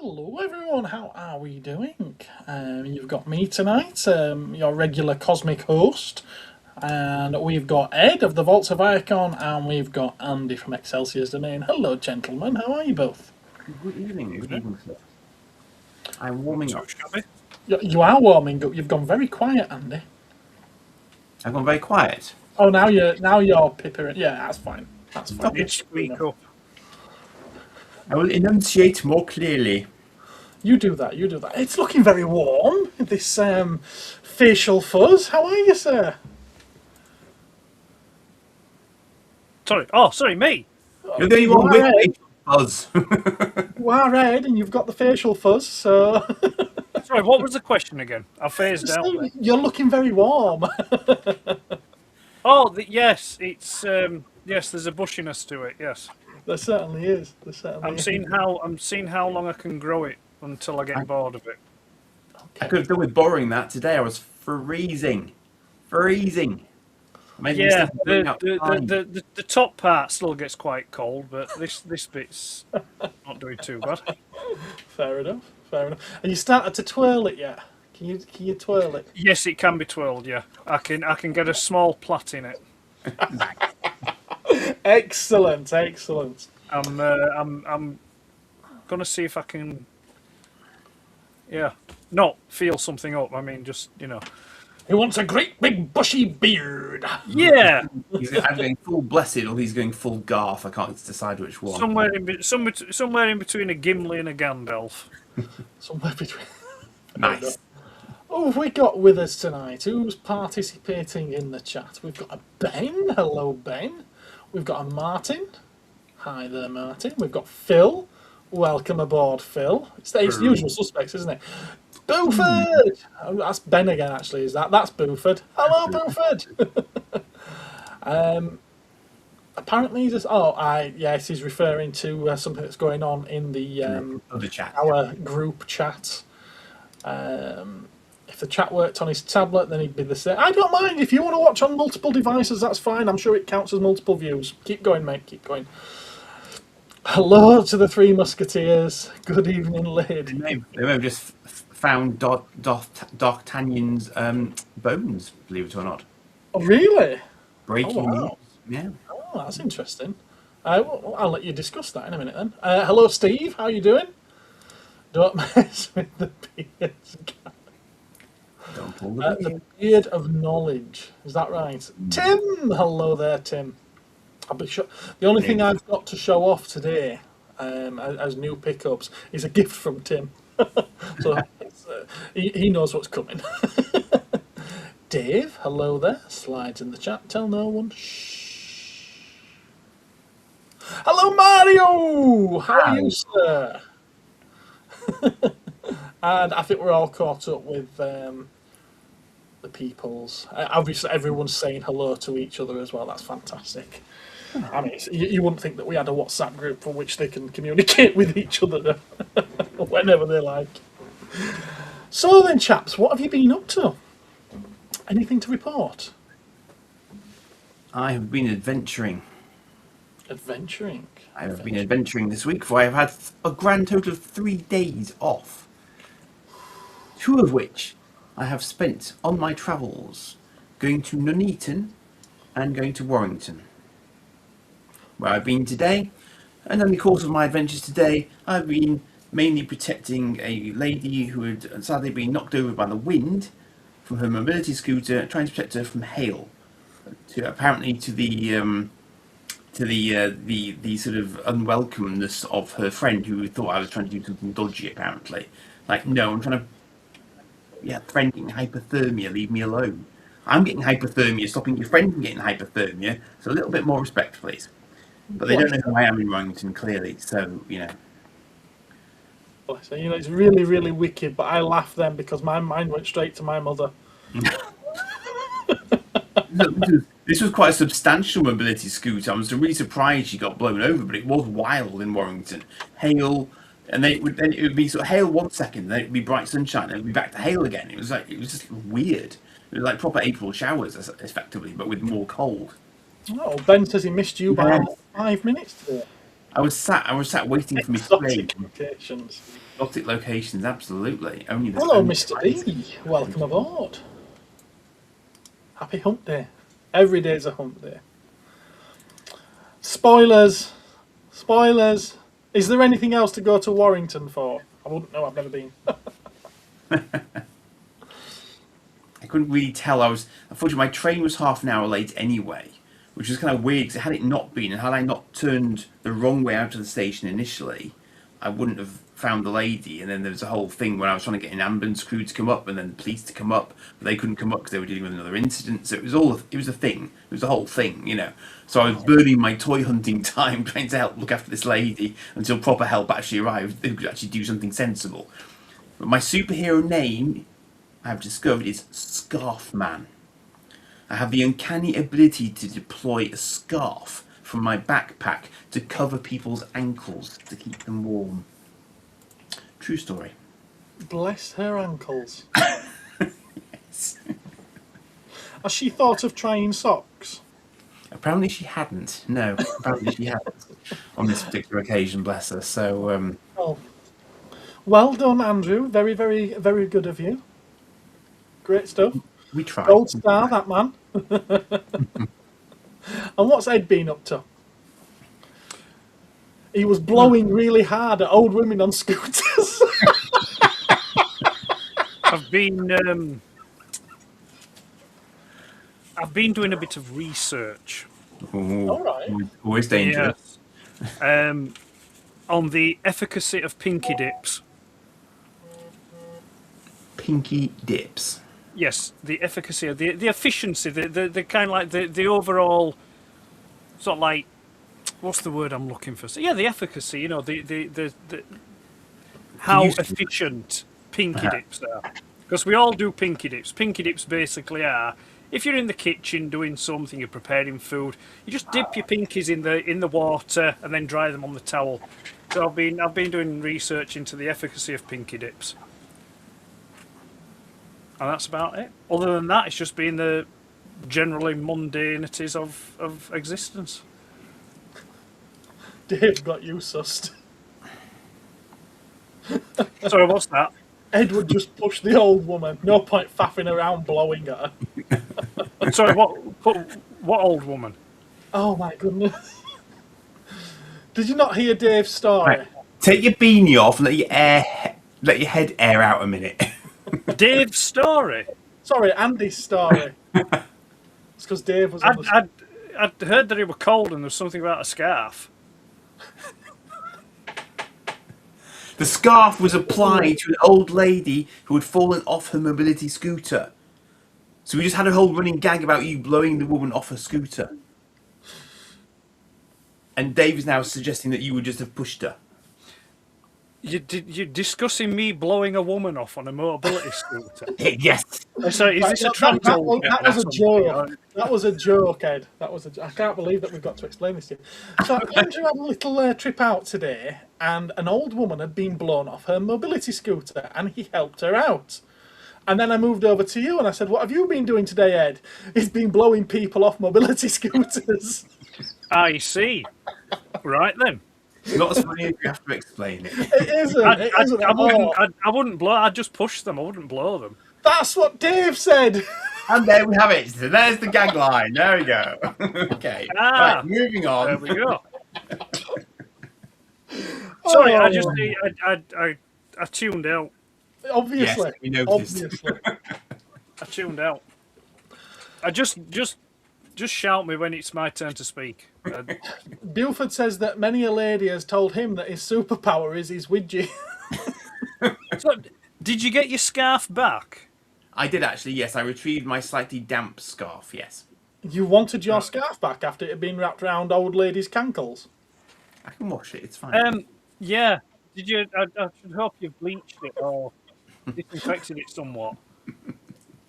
Hello everyone, how are we doing? You've got me tonight, your regular cosmic host, and we've got Ed of the Vaults of Icon, and we've got Andy from Excelsior's Domain. Hello gentlemen, how are you both? Good evening, sir. I'm warming up. You are warming up, you've gone very quiet, Andy. I've gone very quiet. Oh, now you're pippering. Yeah, that's fine. That's fine. It's speak up. I will enunciate more clearly. You do that, you do that. It's looking very warm, this facial fuzz. How are you, sir? Sorry, me. You're the only one with facial fuzz. You are Ed, and you've got the facial fuzz, so... Sorry, what was the question again? I phased out. You're looking very warm. Oh, yes, it's yes. There's a bushiness to it. Yes, There certainly is. There certainly I'm seeing how long I can grow it until I get bored of it. I could have done with borrowing that today. I was freezing. Yeah, the top part still gets quite cold, but this bit's not doing too bad. Fair enough. Fair enough. And you started to twirl it yet? Can you twirl it? Yes, it can be twirled. Yeah, I can get a small plait in it. Excellent. I'm gonna see if I can. Yeah, not feel something up. I mean, just He wants a great big bushy beard. Yeah. He's either going full blessed or he's going full Garth. I can't decide which one. Somewhere in between a Gimli and a Gandalf. Somewhere between. Nice. Oh, have we got with us tonight? Who's participating in the chat? We've got a Ben. Hello, Ben. We've got a Martin. Hi there, Martin. We've got Phil. Welcome aboard, Phil. It's the usual suspects, isn't it? Buford! Oh, that's Ben again, actually, is that? That's Buford. Hello, Buford! Apparently, yes, he's referring to something that's going on in the chat. Our group chat. If the chat worked on his tablet, then he'd be the same. I don't mind. If you want to watch on multiple devices, that's fine. I'm sure it counts as multiple views. Keep going, mate. Keep going. Hello to the Three Musketeers. Good evening, lady. They may have just found D'Artagnan's bones, believe it or not. Oh, really? Breaking news. Wow. Yeah. Oh, that's interesting. I'll let you discuss that in a minute then. Hello, Steve. How you doing? Don't mess with the beards. Don't pull The beard of knowledge. Is that right? Tim! Hello there, Tim. I'll be sure. The only thing I've got to show off today as new pickups is a gift from Tim. So he knows what's coming. Dave, hello there. Slides in the chat. Tell no one. Shh. Hello, Mario! How are you, sir? And I think we're all caught up with the peoples. Obviously, everyone's saying hello to each other as well. That's fantastic. I mean, you wouldn't think that we had a WhatsApp group from which they can communicate with each other whenever they like. So then, chaps, what have you been up to? Anything to report? I have been adventuring. Adventuring? I have been adventuring this week, for I have had a grand total of 3 days off. 2 of which I have spent on my travels, going to Nuneaton and going to Warrington, where I've been today. And in the course of my adventures today, I've been mainly protecting a lady who had sadly been knocked over by the wind from her mobility scooter, trying to protect her from hail. Apparently to the sort of unwelcomeness of her friend, who thought I was trying to do something dodgy. Apparently, like, no, I'm trying to. Yeah, friend getting hypothermia, leave me alone. I'm getting hypothermia, stopping your friend from getting hypothermia. So a little bit more respect, please. But they don't know who I am in Warrington, clearly. So So, it's really, really wicked, but I laughed then because my mind went straight to my mother. This was quite a substantial mobility scooter. I was really surprised she got blown over, but it was wild in Warrington. Hail, and then it would be sort of hail 1 second, then it would be bright sunshine, and it would be back to hail again. It was just weird. It was like proper April showers, effectively, but with more cold. Oh, Ben says he missed you by 5 minutes today. I was sat waiting for me Exotic locations. Exotic locations, absolutely. Only the Hello, Mr. B. Welcome aboard. Happy hump day. Every day's a hump day. Spoilers. Spoilers. Is there anything else to go to Warrington for? I wouldn't know, I've never been. I couldn't really tell. Unfortunately, my train was half an hour late anyway, which was kind of weird, because had it not been, and had I not turned the wrong way out of the station initially, I wouldn't have found the lady. And then there was a whole thing where I was trying to get an ambulance crew to come up and then the police to come up, but they couldn't come up because they were dealing with another incident. So it was a thing. It was a whole thing, you know. So I was burning my toy hunting time trying to help look after this lady until proper help actually arrived who could actually do something sensible. But my superhero name, I've discovered, is Scarf Man. I have the uncanny ability to deploy a scarf from my backpack to cover people's ankles to keep them warm. True story. Bless her ankles. Yes. Has she thought of trying socks? Apparently she hadn't. No, apparently she hadn't on this particular occasion, bless her. So, Oh. Well done, Andrew. Very, very, very good of you. Great stuff. we tried. Gold star, that man. And what's Ed been up to? He was blowing really hard at old women on scooters. I've been doing a bit of research. Ooh, All right. Always dangerous. Yes. On the efficacy of pinky dips. Pinky dips. Yes, the efficacy of the efficiency, the kind of like the overall sort of like, what's the word I'm looking for? So yeah, the efficacy. You know, the how efficient pinky dips are. Because we all do pinky dips. Pinky dips basically are, if you're in the kitchen doing something, you're preparing food, you just dip your pinkies in the water and then dry them on the towel. So I've been doing research into the efficacy of pinky dips. And that's about it. Other than that, it's just been the generally mundanities of existence. Dave got you sussed. Sorry, what's that? Ed would just push the old woman. No point faffing around blowing at her. Sorry, what old woman? Oh my goodness. Did you not hear Dave's story? Right. Take your beanie off and let your head air out a minute. Dave's story? Sorry, Andy's story. It's because Dave was on the... I'd heard that he was cold and there was something about a scarf. The scarf was applied to an old lady who had fallen off her mobility scooter. So we just had a whole running gag about you blowing the woman off her scooter. And Dave is now suggesting that you would just have pushed her. You're discussing me blowing a woman off on a mobility scooter? Yes. So is this a trans? That was a joke. That was a joke, Ed. I can't believe that we've got to explain this to you. So Andrew had a little trip out today, and an old woman had been blown off her mobility scooter, and he helped her out. And then I moved over to you, and I said, "What have you been doing today, Ed?" He's been blowing people off mobility scooters. I see. Right then. It's not as funny as you have to explain it. It isn't. I wouldn't blow. I'd just push them. I wouldn't blow them. That's what Dave said. And there we have it. So there's the gag line. There we go. Okay. Right, moving on. There we go. Sorry, I tuned out. Obviously. Yes, we noticed. Obviously. I tuned out. I just shout me when it's my turn to speak. Buford says that many a lady has told him that his superpower is his widget. So, did you get your scarf back? I did actually, yes. I retrieved my slightly damp scarf, yes. You wanted your scarf back after it had been wrapped around old lady's cankles? I can wash it, it's fine. Yeah. Did you? I should hope you've bleached it or disinfected it somewhat.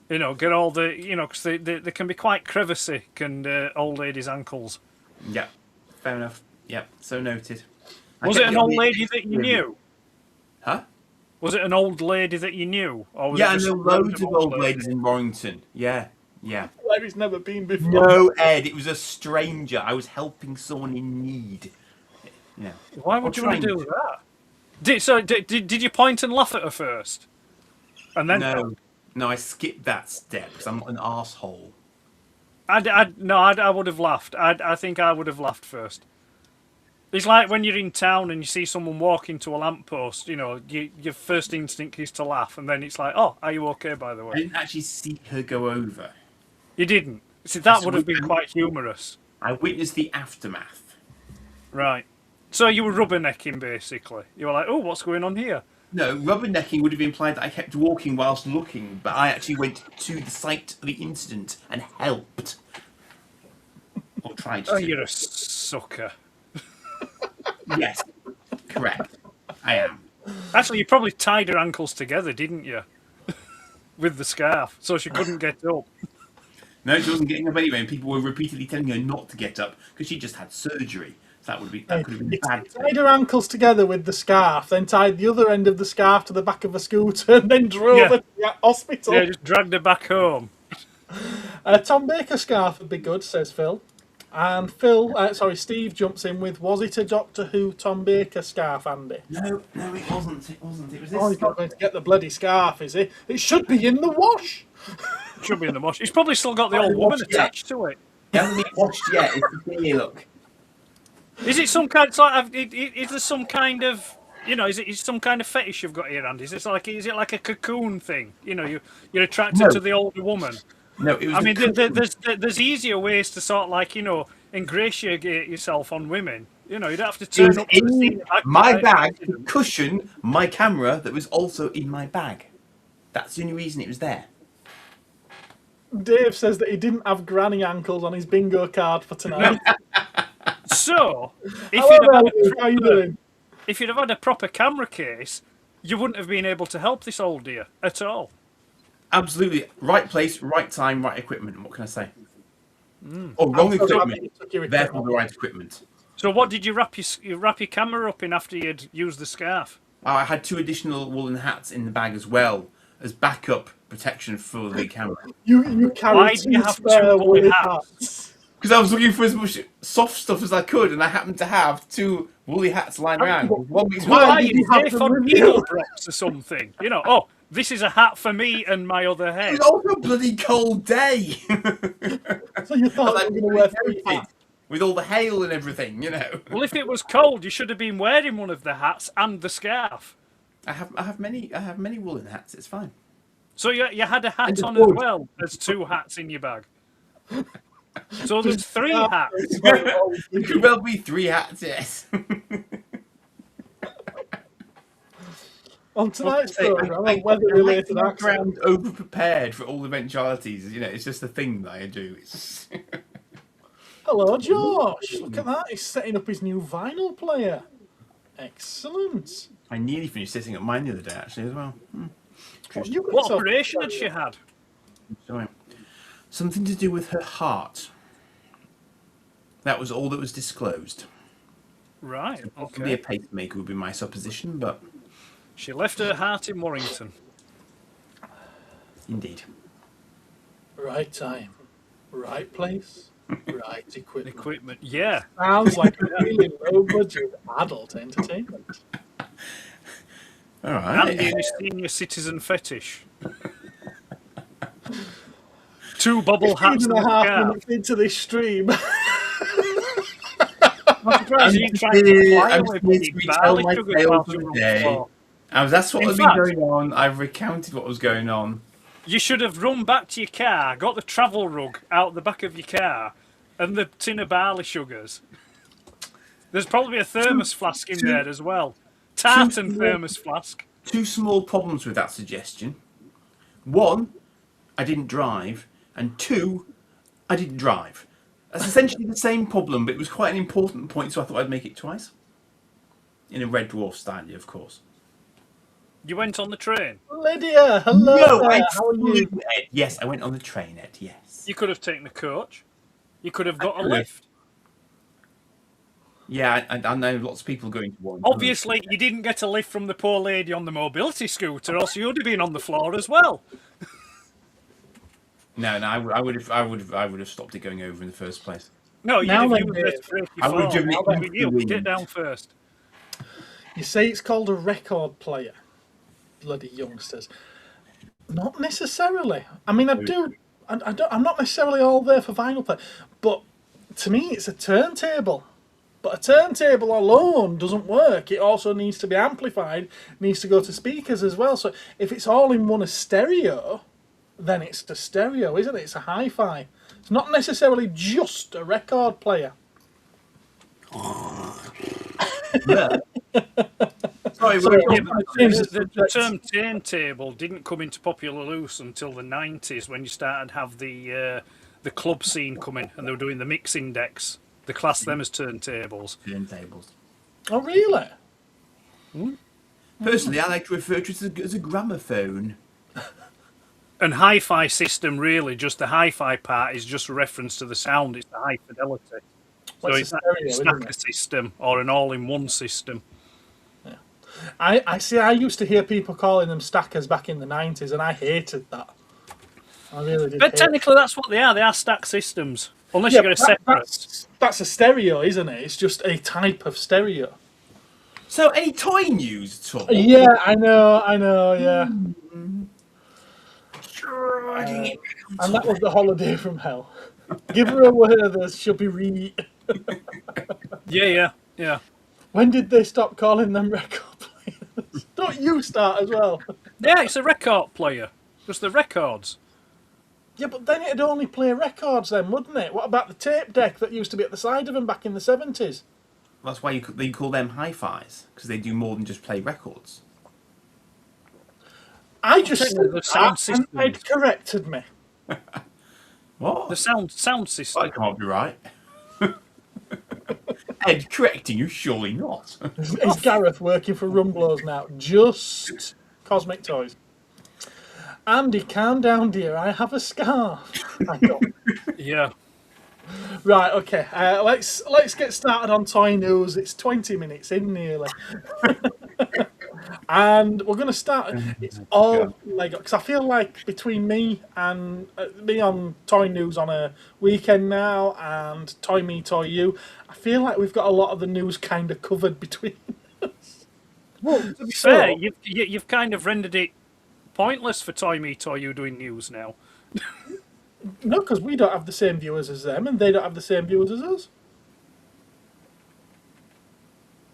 You know, get all the, you know, because they can be quite crevassy, can old ladies' ankles. Yeah, fair enough. Yep, so noted. Was it an old lady that you knew? Huh? Was it an old lady that you knew? Or was Yeah, I it just know loads of old ladies in Warrington. Yeah. Where he's never been before. No, Ed, it was a stranger. I was helping someone in need. Yeah. Why would you want to do that? Did you point and laugh at her first? And then No, I skipped that step because I'm not an arsehole. I would have laughed. I think I would have laughed first. It's like when you're in town and you see someone walk into a lamppost, you know, your first instinct is to laugh, and then it's like, oh, are you okay, by the way? I didn't actually see her go over. You didn't? See, that would have been quite humorous. I witnessed the aftermath. Right. So you were rubbernecking, basically. You were like, oh, what's going on here? No, rubbernecking would have implied that I kept walking whilst looking, but I actually went to the site of the incident and helped. Or tried to. Oh, you're a sucker. Yes, correct. I am. Actually, you probably tied her ankles together, didn't you? With the scarf, so she couldn't get up. No, she wasn't getting up anyway, and people were repeatedly telling her not to get up because she just had surgery. So that could have been bad. Tied her ankles together with the scarf, then tied the other end of the scarf to the back of a scooter, and then drove her to the hospital. Yeah, just dragged her back home. Tom Baker scarf would be good, says Phil. And Steve jumps in with, was it a Doctor Who Tom Baker scarf, Andy? No, it wasn't. It was this. Oh, he's not going to get the bloody scarf, is he? It should be in the wash. It should be in the wash. He's probably still got the old woman attached to it. It hasn't been washed yet. It's the thingy, look. Is it some kind? Is there some kind of, you know? Is it some kind of fetish you've got here, Andy? Is it like a cocoon thing? You know, you're attracted to the older woman. No, it was. I mean, there's easier ways to sort of like, you know, ingratiate yourself on women. You know, you don't have to turn up to the scene. My bag to cushion my camera that was also in my bag. That's the only reason it was there. Dave says that he didn't have granny ankles on his bingo card for tonight. So, if you'd have had a proper camera case, you wouldn't have been able to help this old dear at all. Absolutely. Right place, right time, right equipment. What can I say? Or wrong equipment, therefore the right equipment. So what did you wrap your camera up in after you'd used the scarf? I had 2 additional woolen hats in the bag as well as backup protection for the camera. You carried Why do you have 2 woolen hats? Because I was looking for as much soft stuff as I could, and I happened to have 2 woolly hats lying around. Why did you pay for needle drops or something? You know, oh, this is a hat for me and my other head. It was also a bloody cold day. So you thought I was going to wear 3 hats? With all the hail and everything, you know. Well, if it was cold, you should have been wearing one of the hats and the scarf. I have many woolen hats. It's fine. So you had a hat on as well as 2 hats in your bag. So there's 3 hats. There could well be 3 hats, yes. On tonight's program, a weather-related accident. Over-prepared for all eventualities. You know, it's just a thing that I do. It's Hello, Josh. Look at that. He's setting up his new vinyl player. Excellent. I nearly finished setting up mine the other day, actually, as well. What operation had she had? Sorry. Something to do with her heart. That was all that was disclosed. Right, okay. Possibly a pacemaker would be my supposition, but... She left her heart in Warrington. Indeed. Right time. Right place. Right equipment. Yeah. Sounds like a really low-budget adult entertainment. All right. Andy and his senior citizen fetish. 2 bubble hats and a scarf. Into this stream. I'm surprised you tried to fly away from the barley sugar whilst you were on the floor. That's what had been going on. I've recounted what was going on. You should have run back to your car, got the travel rug out the back of your car, and the tin of barley sugars. There's probably a thermos flask in there as well. Tartan thermos flask. 2 small problems with that suggestion. 1, I didn't drive, and 2, I didn't drive. That's essentially the same problem, but it was quite an important point, so I thought I'd make it twice. In a Red Dwarf style, of course. You went on the train? Lydia, hello. No, how are you? Ed. Yes, I went on the train, Ed, yes. You could have taken a coach. You could have got a lift. Yeah, I know lots of people going to one. Obviously, you didn't get a lift from the poor lady on the mobility scooter, or else you would have been on the floor as well. No, I would have stopped it going over in the first place. No, you'd Now have then, used Dave, it to break I your would have fall. driven it Now into then, the you wind. get down first. you say it's called a record player. Bloody youngsters. Not necessarily. I mean, I do. I'm not necessarily all there for vinyl play, but to me, it's a turntable. But a turntable alone doesn't work. It also needs to be amplified, needs to go to speakers as well. So if it's all in one as stereo, then it's a stereo, isn't it? It's a hi-fi. It's not necessarily just a record player. Yeah. Sorry, Sorry, we're The term turntable didn't come into popular use until the 90s when you started to have the club scene coming and they were doing the mix index. They classed them as turntables. turntables. Oh, really? Personally, I like to refer to it as a gramophone. And hi-fi system, really, just the hi-fi part is just a reference to the sound. It's the high fidelity. Well, So it's it's a a stereo, isn't stacker it? system or an all-in-one system. I see. I used to hear people calling them stackers back in the 90s, and I hated that. I really did. But hate technically, that's what they are. They are stack systems. Unless Yeah, you've got a separate. that's a stereo, isn't it? It's just a type of stereo. So, any toy news at all? Yeah, I know, yeah. Dragging it And that was the holiday from hell. Give her a word, there she'll be re. Yeah. When did they stop calling them record players? Don't you start as well? Yeah, it's a record player. Just the records. Yeah, but then it'd only play records then, wouldn't it? What about the tape deck that used to be at the side of them back in the 70s? That's why they call them hi-fis, because they do more than just play records. I just technically, said the sound that and they'd systems. corrected me. The What? sound I system. can't be right. Ed, correcting you? Surely not. Is Gareth working for Rumblos now? Just Cosmic Toys. Andy, calm down, dear. I have a scarf. I don't. Yeah. Right, okay. Let's get started on toy news. It's 20 minutes in nearly. And we're going to start. It's all Lego because I feel like between me and me on toy news on a weekend now and Toy Me Toy You, I feel like we've got a lot of the news kind of covered between us. Well, to be fair, you've kind of rendered it pointless for Toy Me Toy You doing news now. No, because we don't have the same viewers as them, and they don't have the same viewers as us.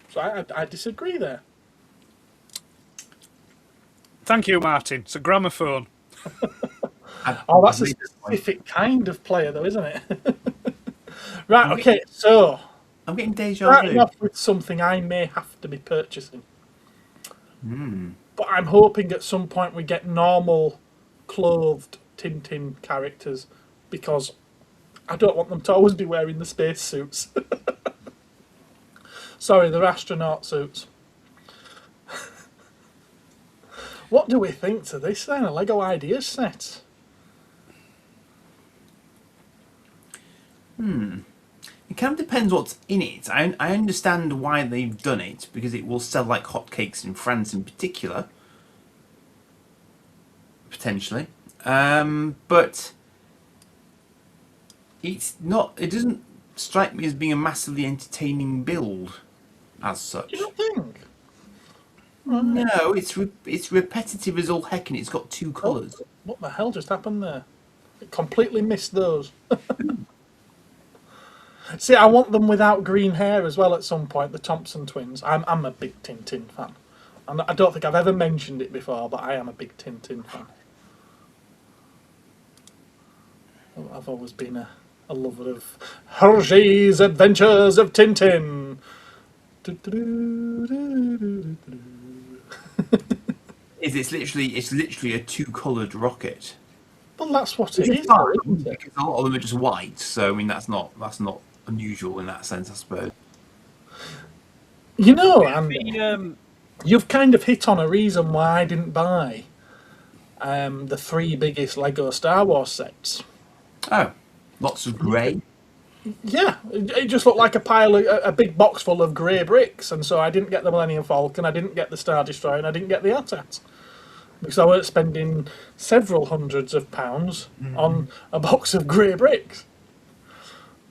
So I disagree there. Thank you, Martin. It's a gramophone. Oh, that's a specific kind of player, though, isn't it? Right, okay, so I'm getting deja starting vu. off with something I may have to be purchasing. But I'm hoping at some point we get normal clothed Tintin characters because I don't want them to always be wearing the space suits. Sorry, they're astronaut suits. What do we think to this then? A Lego Ideas set? It kind of depends what's in it. I understand why they've done it, because it will sell like hotcakes in France in particular. Potentially. But it's not. It doesn't strike me as being a massively entertaining build as such. You don't think? No, it's repetitive as all heck, and it's got two colours. What the hell just happened there? I completely missed those. See, I want them without green hair as well at some point, the Thompson twins. I'm a big Tintin fan. And I don't think I've ever mentioned it before, but I am a big Tintin fan. I've always been a lover of Hergé's Adventures of Tintin. It's literally a two-coloured rocket. Well, that's what it Which is, is fine, isn't it? because a lot of them are just white. So I mean, that's not unusual in that sense, I suppose. You know, and you've kind of hit on a reason why I didn't buy the 3 biggest Lego Star Wars sets. Oh, lots of grey. Yeah, it just looked like a big box full of grey bricks, and so I didn't get the Millennium Falcon, I didn't get the Star Destroyer, and I didn't get the AT-AT. Because I weren't spending several hundreds of pounds on a box of grey bricks.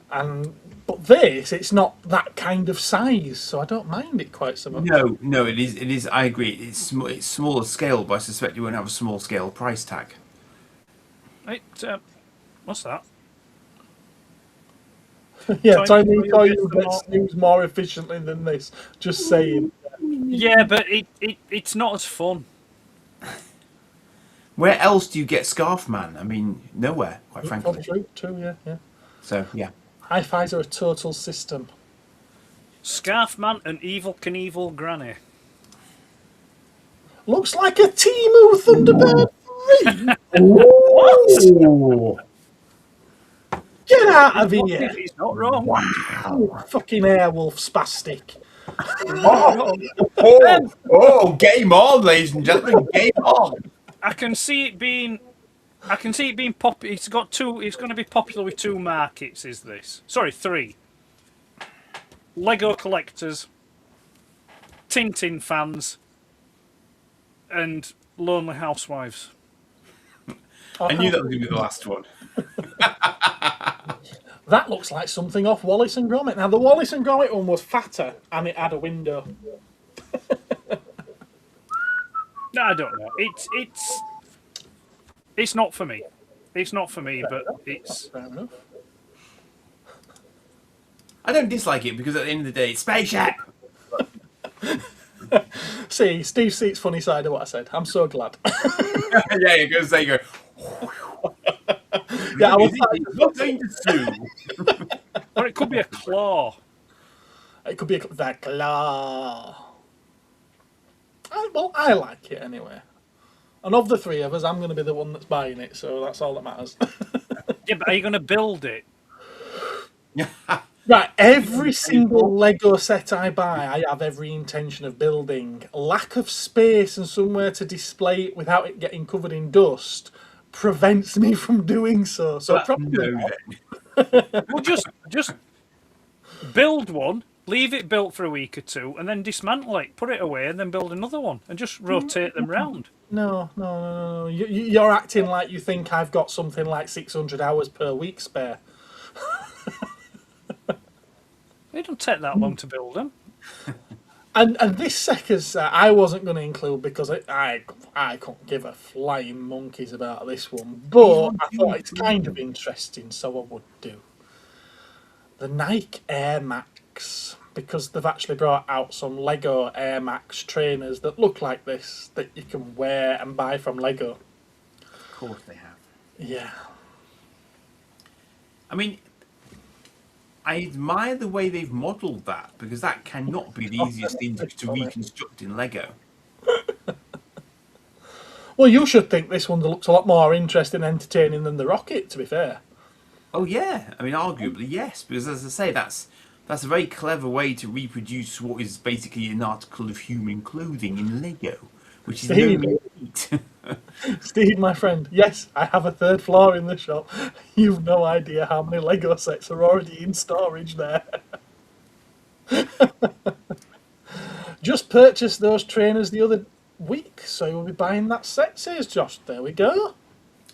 But this, it's not that kind of size, so I don't mind it quite so much. No, it is. It is. I agree. It's smaller scale, but I suspect you won't have a small scale price tag. What's that? Yeah, Tiny you Coil gets snooze more efficiently than this. Just saying. Yeah, but it's not as fun. Where else do you get Scarf Man? I mean, nowhere, quite frankly. True, yeah. So, yeah. Hi-Fis are a total system. Scarf Man and Evil Knievel Granny. Looks like a Temu Thunderbird 3! What? Get out of here! He's not wrong. Wow. Fucking Airwolf spastic. Oh, game on, ladies and gentlemen, game on. I can see it being popular. It's got two. It's going to be popular with two markets. Is this? Sorry, three. Lego collectors, Tintin fans, and lonely housewives. I knew that was going to be the last one. That looks like something off Wallace and Gromit. Now, the Wallace and Gromit one was fatter, and it had a window. No, I don't know. It's not for me. It's not for me, but it's... Fair enough. I don't dislike it because at the end of the day, it's spaceship. See, Steve Seat's funny side of what I said. I'm so glad. Yeah, you go say, you go. Yeah, I was not going to sue. Or it could be a claw. It could be the claw. Well, I like it anyway. And of the three of us, I'm going to be the one that's buying it, so that's all that matters. Yeah, but are you going to build it? Right, every single Lego set I buy, I have every intention of building. Lack of space and somewhere to display it without it getting covered in dust prevents me from doing so. So probably not. Well, just build one, leave it built for a week or two, and then dismantle it, put it away, and then build another one, and just rotate them round. No. You're acting like you think I've got something like 600 hours per week spare. It don't take that long to build them. And this second set I wasn't going to include because I couldn't give a flying monkeys about this one, but I thought it's kind of interesting, so I would do. The Nike Air Max, because they've actually brought out some Lego Air Max trainers that look like this, that you can wear and buy from Lego. Of course they have. Yeah. I mean, I admire the way they've modelled that, because that cannot be the easiest thing to reconstruct in Lego. Well, you should think this one looks a lot more interesting and entertaining than the rocket, to be fair. Oh yeah, I mean, arguably yes, because as I say, that's a very clever way to reproduce what is basically an article of human clothing in Lego, which is Steve, no meat. Steve, my friend, yes, I have a third floor in the shop. You've no idea how many Lego sets are already in storage there. Just purchased those trainers the other week, so you'll be buying that set, says Josh. There we go.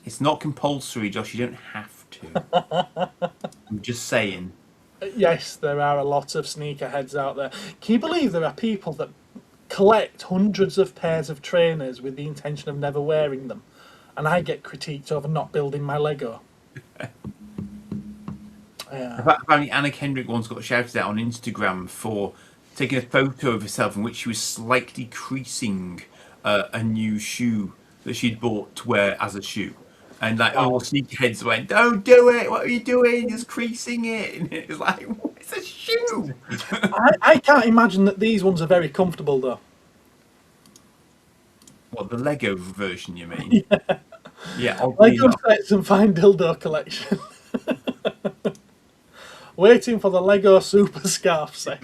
It's not compulsory, Josh. You don't have to. I'm just saying. Yes, there are a lot of sneakerheads out there. Can you believe there are people that collect hundreds of pairs of trainers with the intention of never wearing them, and I get critiqued over not building my Lego? Yeah. Apparently Anna Kendrick once got shouted at on Instagram for taking a photo of herself in which she was slightly creasing a new shoe that she'd bought to wear as a shoe. And like all sneakerheads went, "Don't do it! What are you doing? Just creasing it." And it was like, it's a shoe. I can't imagine that these ones are very comfortable though. What, the Lego version, you mean? Yeah. Yeah. Lego sets and fine dildo collection. Waiting for the Lego Super Scarf set.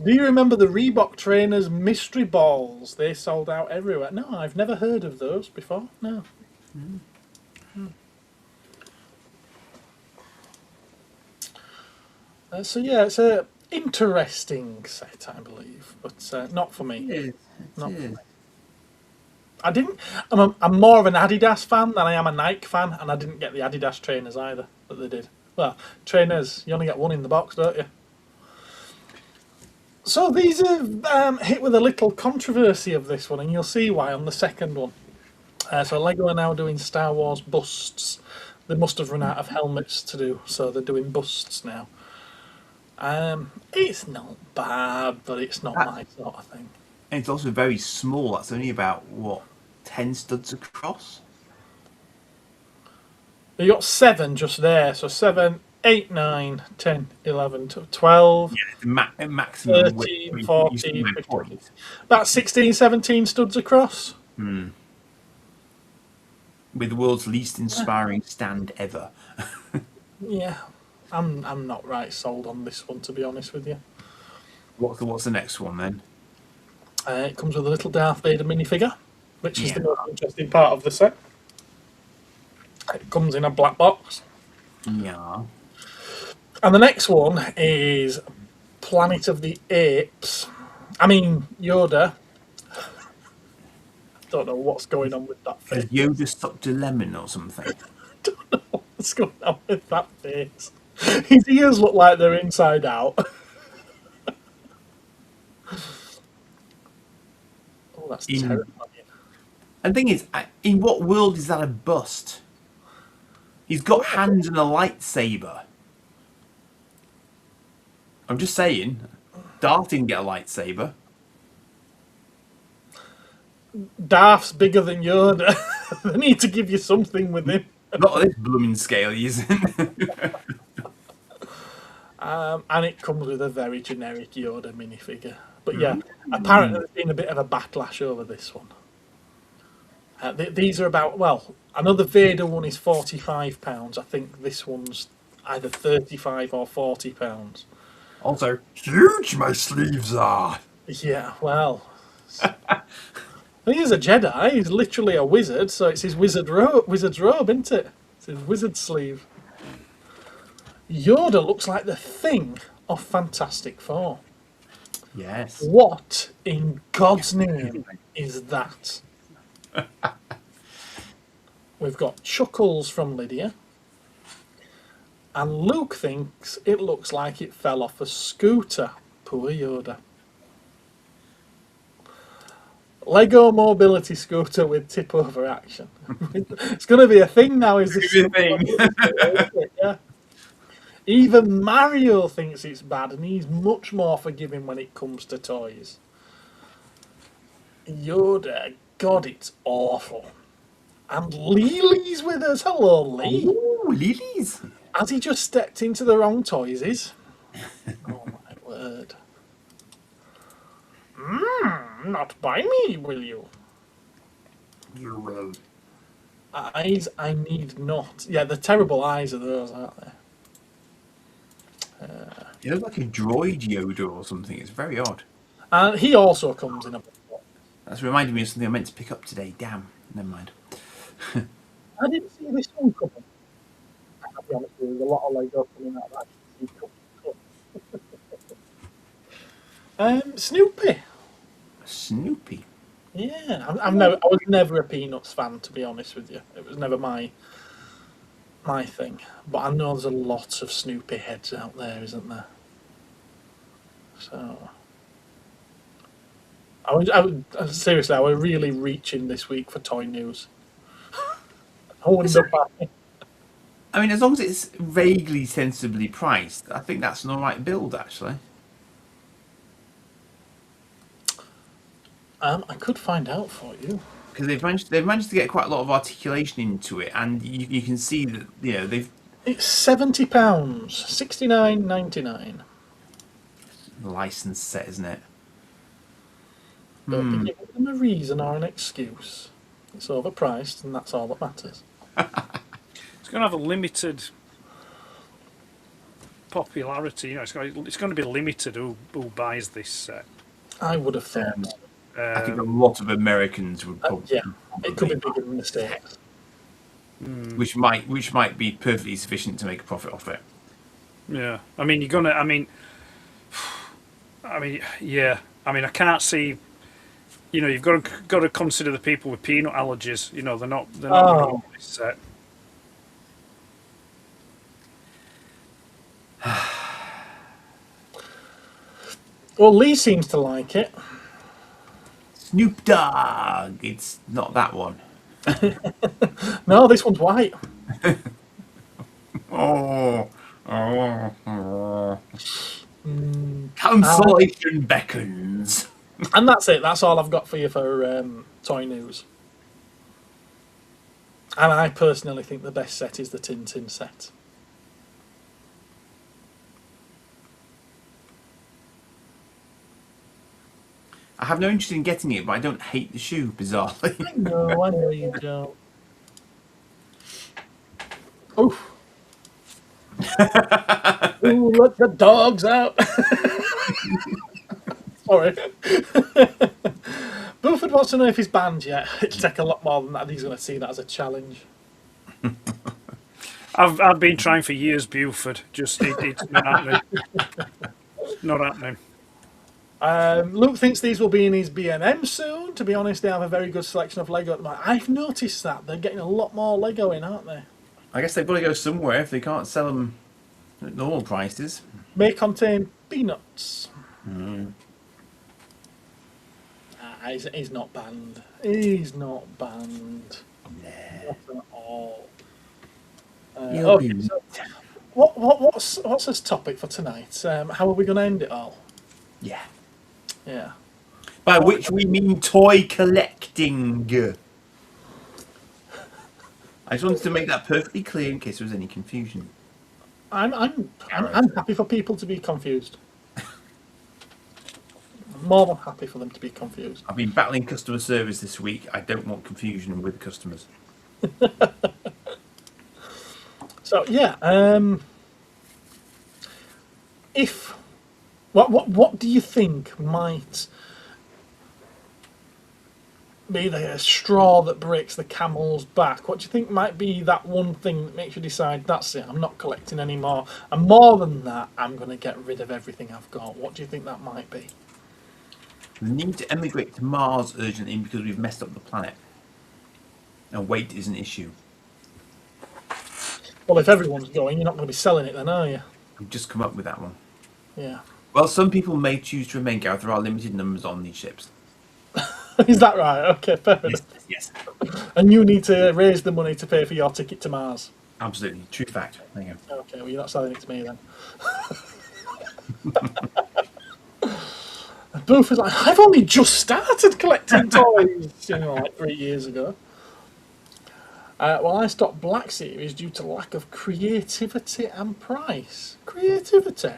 Do you remember the Reebok trainers mystery balls? They sold out everywhere. No, I've never heard of those before. No. So yeah, it's a interesting set, I believe, but not for me. It is. Not for me. I didn't. I'm more of an Adidas fan than I am a Nike fan, and I didn't get the Adidas trainers either that they did. Well, trainers, you only get one in the box, don't you? So these are hit with a little controversy of this one, and you'll see why on the second one. So Lego are now doing Star Wars busts. They must have run out of helmets to do, so they're doing busts now. It's not bad, but it's not my sort of thing. And it's also very small. That's only about, what, 10 studs across? You got 7 just there, so 7, 8, 9, 10, 11, 12, Yeah, the maximum 13, 14, 15. About 16, 17 studs across. With the world's least inspiring stand ever. Yeah, I'm not right sold on this one, to be honest with you. What's the next one then? It comes with a little Darth Vader minifigure, which is the most interesting part of the set. It comes in a black box. Yeah. And the next one is Planet of the Apes. I mean, Yoda. Don't know what's going on with that face. Has Yoda stopped a lemon or something? Don't know what's going on with that face. His ears look like they're inside out. Oh, that's terrifying. And the thing is, in what world is that a bust? He's got hands and a lightsaber. I'm just saying, Darth didn't get a lightsaber. Darth's bigger than Yoda. They need to give you something with him. Not on this blooming scale, he isn't. And it comes with a very generic Yoda minifigure. But yeah, apparently there's been a bit of a backlash over this one. These are about, well, another Vader one is £45. I think this one's either £35 or £40. Also, huge my sleeves are. Yeah, well, he's a Jedi. He's literally a wizard, so it's his wizard's robe, isn't it? It's his wizard sleeve. Yoda looks like the Thing of Fantastic Four. Yes. What in God's name is that? We've got Chuckles from Lydia. And Luke thinks it looks like it fell off a scooter. Poor Yoda. Lego mobility scooter with tip over action. It's going to be a thing now, is this? It's gonna be a thing. Yeah. Even Mario thinks it's bad, and he's much more forgiving when it comes to toys. Yoda, God, it's awful. And Lily's with us. Hello, Lee. Ooh, lilies. Has he just stepped into the wrong toys? Oh my word. Not by me, will you? You will. Eyes I need not. Yeah, the terrible eyes are those, aren't they? He looks like a droid Yoda or something. It's very odd. And he also comes in a box. That's reminding me of something I meant to pick up today. Damn. Never mind. I didn't see this one coming. I'll be honest with you, there's a lot of Lego coming out that I didn't see coming. Snoopy. Snoopy. Yeah, I was never a Peanuts fan, to be honest with you. It was never my thing. But I know there's a lot of Snoopy heads out there, isn't there? So seriously, I was really reaching this week for toy news. I wonder why. I mean, as long as it's vaguely sensibly priced, I think that's an alright build, actually. I could find out for you. Because they've managed to get quite a lot of articulation into it, and you can see that they've. It's £70, $69.99. Licensed set, isn't it? Don't be giving them a reason or an excuse. It's overpriced, and that's all that matters. It's going to have a limited popularity. It's going to be limited who buys this set. I would have thought. I think a lot of Americans would probably. Yeah, it could be bigger than the States. Which might be perfectly sufficient to make a profit off it. Yeah, I mean, you're gonna. Yeah. I mean, I can't see. you know, you've got to consider the people with peanut allergies. You know, they're not going to want this set. Well, Lee seems to like it. Snoop Dogg. It's not that one. No, this one's white. Oh. Consolation beckons. And that's it. That's all I've got for you for toy news. And I personally think the best set is the Tintin set. I have no interest in getting it, but I don't hate the shoe, bizarrely. No, I know you don't. Oof. Ooh, let the dogs out. Sorry. Buford wants to know if he's banned yet. It'll take a lot more than that. He's going to see that as a challenge. I've been trying for years, Buford. Just it's not happening. Not happening. Luke thinks these will be in his B&M soon. To be honest, they have a very good selection of Lego at the moment. I've noticed that. They're getting a lot more Lego in, aren't they? I guess they've got to go somewhere if they can't sell them at normal prices. May contain peanuts. He's not banned. He's not banned. Not at all. Okay, so what's this topic for tonight? How are we going to end it all? Yeah. Yeah. By which we mean toy collecting. I just wanted to make that perfectly clear in case there was any confusion. I'm happy for people to be confused. I'm more than happy for them to be confused. I've been battling customer service this week. I don't want confusion with customers. So yeah, what do you think might be the straw that breaks the camel's back? What do you think might be that one thing that makes you decide, that's it, I'm not collecting anymore, and more than that, I'm going to get rid of everything I've got? What do you think that might be? The need to emigrate to Mars urgently because we've messed up the planet. And weight is an issue. Well, if everyone's going, you're not going to be selling it then, are you? We've just come up with that one. Yeah. Well, some people may choose to remain, Gareth. There are limited numbers on these ships. Is that right? Okay, fair enough. Yes. And you need to raise the money to pay for your ticket to Mars. Absolutely. True fact. There you go. Okay, well, you're not selling it to me then. Booth was like, I've only just started collecting toys, like 3 years ago. Well, I stopped Black Series due to lack of creativity and price. Creativity?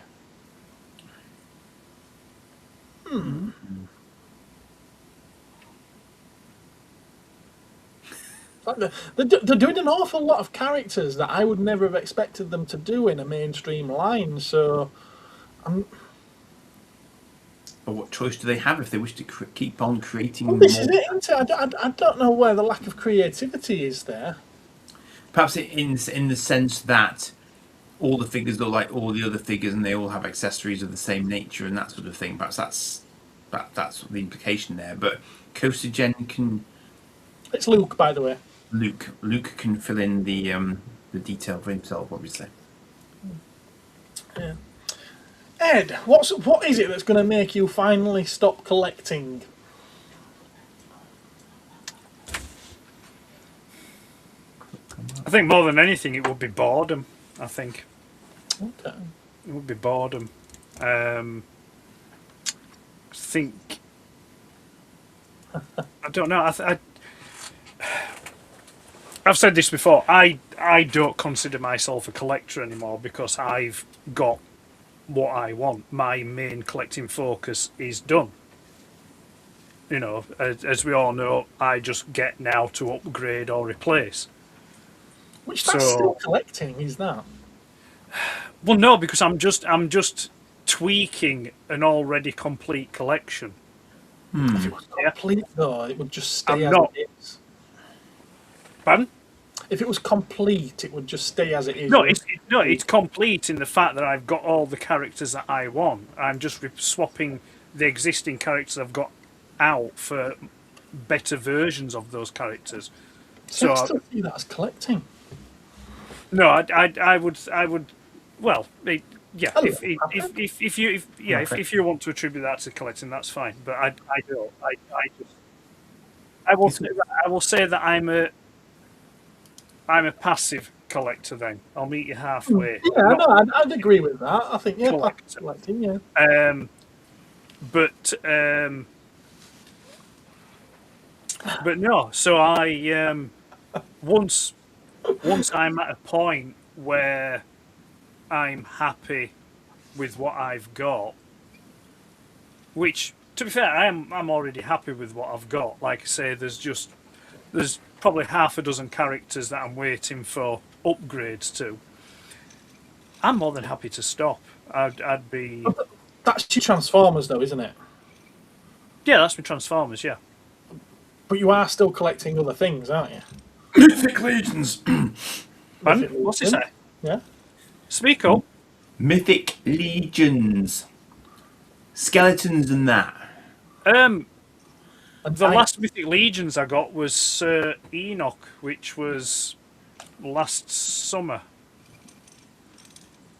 Like they're doing an awful lot of characters that I would never have expected them to do in a mainstream line, so... But what choice do they have if they wish to keep on creating Well, this more? is it, isn't it? I don't know where the lack of creativity is there. Perhaps in the sense that all the figures look like all the other figures and they all have accessories of the same nature and that sort of thing. Perhaps that's the implication there. But Coaster Gen can... It's Luke, by the way. Luke can fill in the detail for himself, obviously. Yeah. Ed, what is it that's going to make you finally stop collecting? I think more than anything, it would be boredom. I think Okay. it would be boredom. I think I don't know. I've said this before. I don't consider myself a collector anymore because I've got what I want. My main collecting focus is done. You know, as we all know, I just get now to upgrade or replace. Which that's still collecting, is that? Well, no, because I'm just tweaking an already complete collection. If it was complete, though, it would just stay I'm as not. it is. Pardon? If it was complete, it would just stay as it is. No, it's complete in the fact that I've got all the characters that I want. I'm just swapping the existing characters I've got out for better versions of those characters. So I So still see that as collecting. no, I would. Well, yeah. Hello, If you want to attribute that to collecting, that's fine. But I don't. I will say that I'm a passive collector. Then I'll meet you halfway. Yeah, no, I'd agree with that. I think Collector. collecting, yeah. But no. So I once I'm at a point where I'm happy with what I've got, which, to be fair, I'm already happy with what I've got. Like I say, there's probably half a dozen characters that I'm waiting for upgrades to. I'm more than happy to stop. I'd be. That's your Transformers, though, isn't it? Yeah, that's my Transformers. Yeah. But you are still collecting other things, aren't you? Mythic Legions. Pardon? What's he say? Yeah. Speak up. Mythic Legions. Skeletons and that. And The last Mythic Legions I got was Sir Enoch, which was last summer.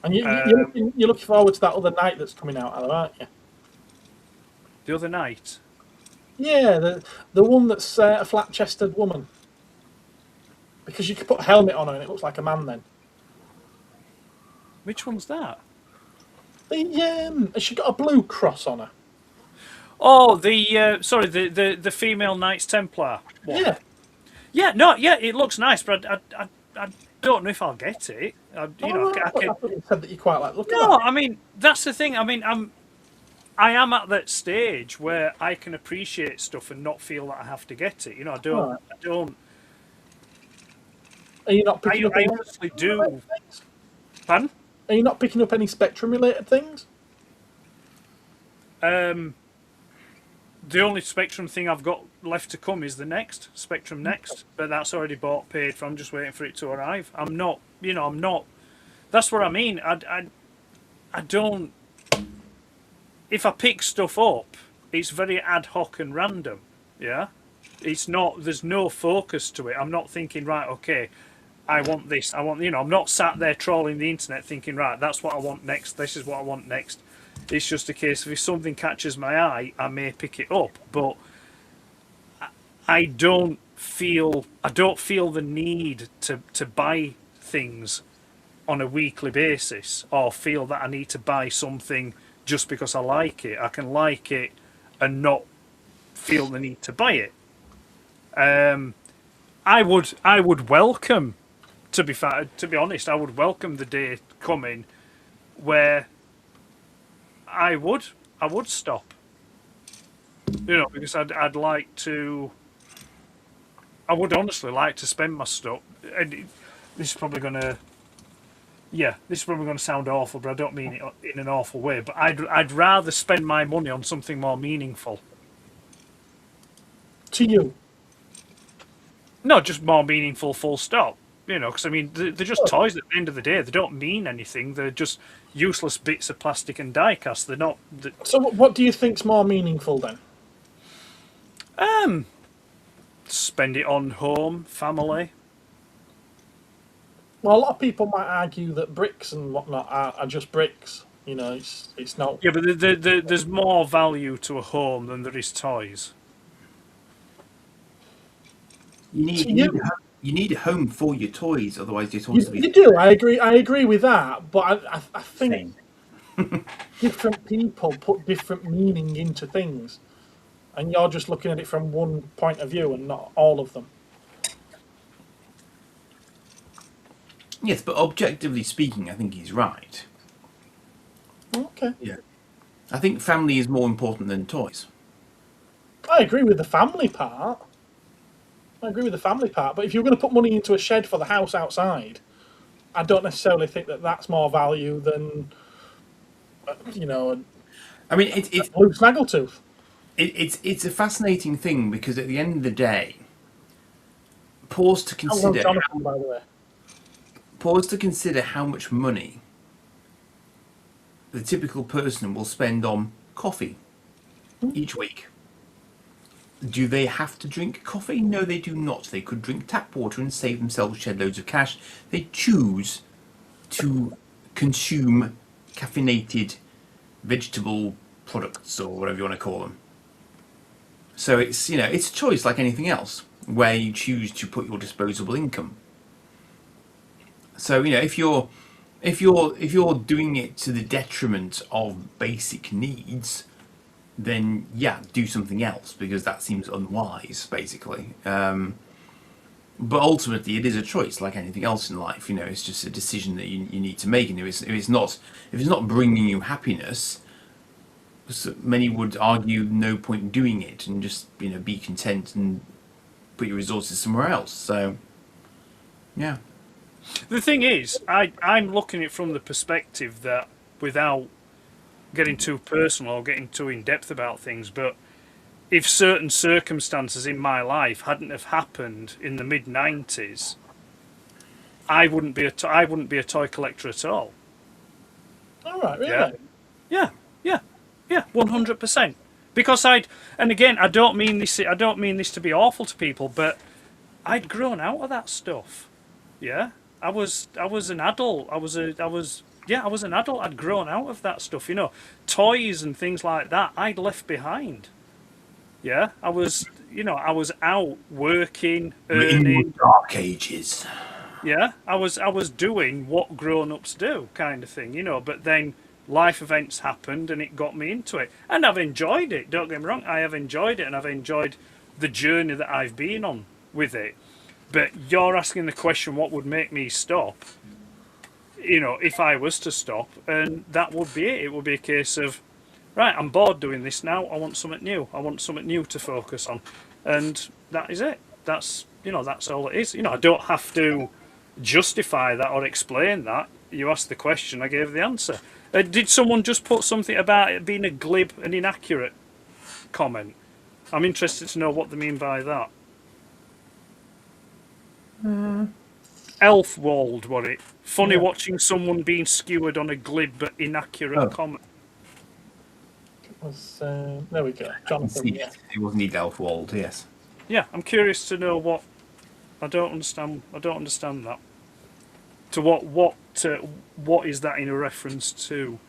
And you're looking forward to that other night that's coming out, aren't you? The other night. Yeah, the one that's a flat-chested woman. Because you can put a helmet on her and it looks like a man then. Which one's that? She got a blue cross on her. Oh, the female Knights Templar one. Yeah. Yeah, no, yeah, it looks nice, but I don't know if I'll get it. I thought you said that you quite like looking at No, that. I mean that's the thing. I mean, I am at that stage where I can appreciate stuff and not feel that I have to get it. I don't. Right. I don't. Are you not picking up I any honestly do. things? Pardon? Are you not picking up any Spectrum-related things? The only Spectrum thing I've got left to come is the next Spectrum Next, but that's already bought, paid for. I'm just waiting for it to arrive. I'm not. That's what I mean. I don't. If I pick stuff up, it's very ad hoc and random. Yeah, it's not. There's no focus to it. I'm not thinking, right, okay, I want this. I want. I'm not sat there trawling the internet thinking, right, that's what I want next. This is what I want next. It's just a case of if something catches my eye, I may pick it up, but I don't feel the need to buy things on a weekly basis, or feel that I need to buy something just because I like it. I can like it and not feel the need to buy it. I would welcome, to be honest, I would welcome the day coming where I would stop. Because I'd like to. I would honestly like to spend my stuff. And this is probably gonna sound awful, but I don't mean it in an awful way. But I'd rather spend my money on something more meaningful. To you? No, just more meaningful. Full stop. Because I mean, they're just toys at the end of the day. They don't mean anything. They're just useless bits of plastic and die cast. They're not. So, what do you think's more meaningful then? Spend it on home, family. Well, a lot of people might argue that bricks and whatnot are just bricks. It's not. Yeah, but there's more value to a home than there is toys. You need a home for your toys, otherwise your toys will be. You do. I agree with that, but I think different people put different meaning into things, and you're just looking at it from one point of view and not all of them. Yes, but objectively speaking, I think he's right. Okay. Yeah. I think family is more important than toys. I agree with the family part. But if you're going to put money into a shed for the house outside, I don't necessarily think that that's more value than, I mean, it's blue snaggletooth. It's a fascinating thing because at the end of the day, pause to consider. Jonathan, by the way. Pause to consider how much money the typical person will spend on coffee each week. Do they have to drink coffee? No, they do not. They could drink tap water and save themselves shed loads of cash. They choose to consume caffeinated vegetable products or whatever you want to call them. So it's, you know, it's a choice like anything else where you choose to put your disposable income. So, you know, if you're doing it to the detriment of basic needs, then yeah, do something else because that seems unwise, basically. But ultimately, it is a choice, like anything else in life. You know, it's just a decision that you need to make. And if it's not bringing you happiness, many would argue no point doing it and just, you know, be content and put your resources somewhere else. So, yeah. The thing is, I'm looking at it from the perspective that, without getting too personal or getting too in depth about things, but if certain circumstances in my life hadn't have happened in the mid-90s, I wouldn't be a toy collector at all. All right, really? Yeah, 100%. Because and again, I don't mean this to be awful to people, but I'd grown out of that stuff. Yeah, I was an adult. I was an adult. I'd grown out of that stuff. You know, toys and things like that I'd left behind. Yeah, I was out working, In the earning. dark ages. Yeah, I was doing what grown-ups do, kind of thing, you know. But then life events happened, and it got me into it, and I've enjoyed it. Don't get me wrong, I have enjoyed it, and I've enjoyed the journey that I've been on with it. But you're asking the question, what would make me stop? You know, if I was to stop, and that would be it. It would be a case of, right, I'm bored doing this now. I want something new. I want something new to focus on, and that is it. That's all it is. You know, I don't have to justify that or explain that. You asked the question, I gave the answer. Did someone just put something about it being a glib and inaccurate comment? I'm interested to know what they mean by that. Elfwald, what it? Funny watching someone being skewered on a glib but inaccurate comment. There we go. Jonathan, yeah. It was Need Elfwald, yes. Yeah, I'm curious to know what. I don't understand that. To what is that in a reference to?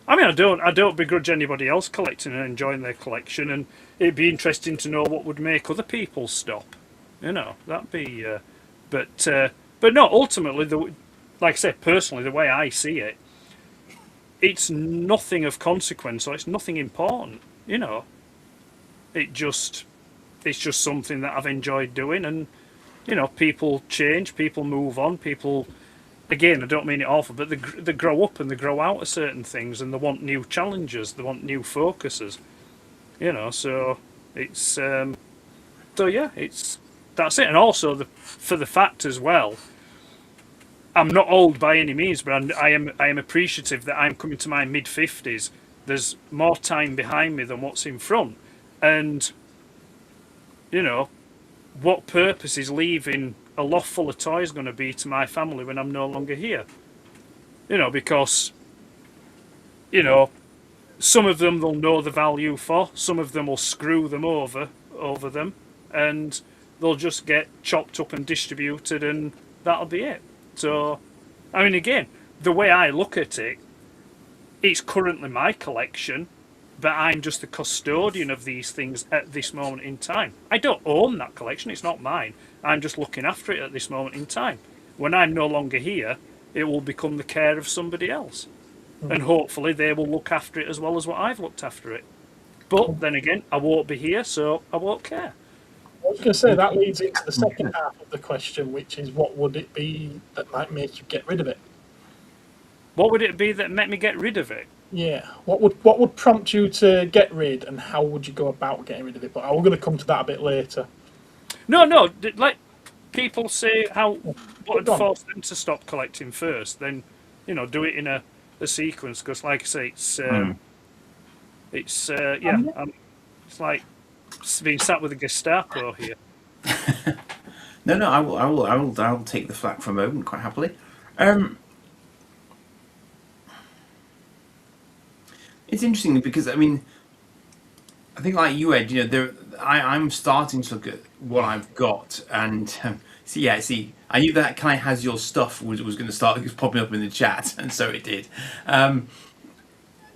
I mean, I don't begrudge anybody else collecting and enjoying their collection, and it'd be interesting to know what would make other people stop. You know, that'd be. But no. Ultimately, like I said, personally, the way I see it, it's nothing of consequence, or it's nothing important. You know, it's just something that I've enjoyed doing, and you know, people change, people move on, people. Again, I don't mean it awful, but they grow up and they grow out of certain things, and they want new challenges, they want new focuses. You know, so it's that's it. And also for the fact as well, I'm not old by any means, but I am appreciative that I'm coming to my mid-50s. There's more time behind me than what's in front, and you know, what purpose is leaving a loft full of toys going to be to my family when I'm no longer here? You know, because, you know, some of them they'll know the value for, some of them will screw them over them, and they'll just get chopped up and distributed, and that'll be it. So, I mean, again, the way I look at it, it's currently my collection, but I'm just the custodian of these things at this moment in time. I don't own that collection, it's not mine. I'm just looking after it at this moment in time. When I'm no longer here, it will become the care of somebody else. And hopefully they will look after it as well as what I've looked after it. But then again, I won't be here, so I won't care. I was going to say, that leads into the second half of the question, which is what would it be that might make you get rid of it? What would it be that made me get rid of it? Yeah. What would prompt you to get rid, and how would you go about getting rid of it? But we're going to come to that a bit later. No, let people say what would force them to stop collecting first, then, you know, do it in a sequence, because like I say, it's like being sat with a Gestapo here. No, I'll take the flak for a moment quite happily. It's interesting because, I mean, I think like you, Ed, I'm starting to look at what I've got, and see, I knew that "Can I has your stuff" was going to start popping up in the chat, and so it did.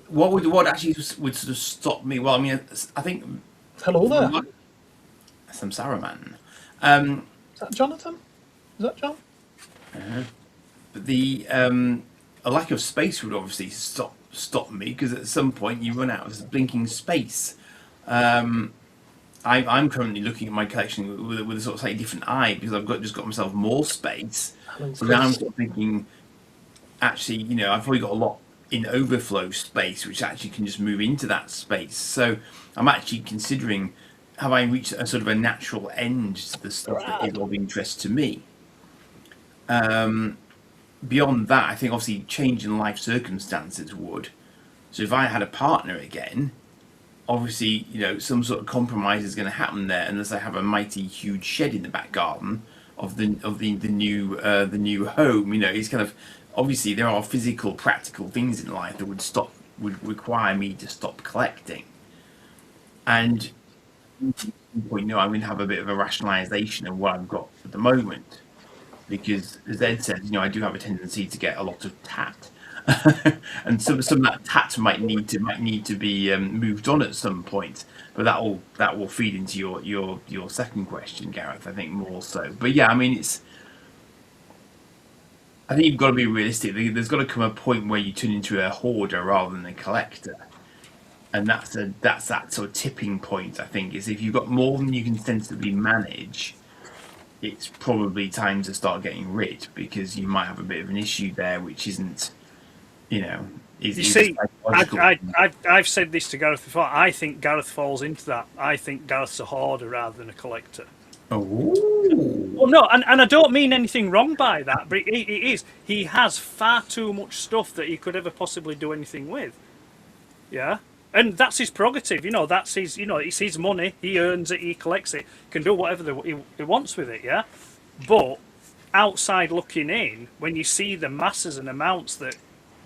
What actually would sort of stop me? Well, I mean, I think Hello there. Samsara man. Is that Jonathan? Is that John? But a lack of space would obviously stop me, because at some point you run out of blinking space. I'm currently looking at my collection with a sort of slightly different eye, because I've just got myself more space. So now I'm sort of thinking, actually, I've probably got a lot in overflow space, which actually can just move into that space. So I'm actually considering, have I reached a sort of a natural end to the stuff that is of interest to me? Beyond that, I think obviously change in life circumstances would. So if I had a partner again, obviously, some sort of compromise is going to happen there, unless I have a mighty huge shed in the back garden of the new home. It's kind of, obviously there are physical, practical things in life that would require me to stop collecting. And I'm going to have a bit of a rationalisation of what I've got at the moment, because as Ed said, I do have a tendency to get a lot of tat. And some of that tat might need to be moved on at some point, but that will feed into your second question, Gareth. I think more so. But yeah, I mean, I think you've got to be realistic. There's got to come a point where you turn into a hoarder rather than a collector, and that's that sort of tipping point. I think is if you've got more than you can sensibly manage, it's probably time to start getting rid, because you might have a bit of an issue there, which isn't. You see, I've said this to Gareth before. I think Gareth falls into that. I think Gareth's a hoarder rather than a collector. Oh. Well, no, and I don't mean anything wrong by that, but it is. He has far too much stuff that he could ever possibly do anything with. Yeah? And that's his prerogative, that's his, it's his money. He earns it, he collects it, can do whatever he wants with it, yeah? But outside looking in, when you see the masses and amounts that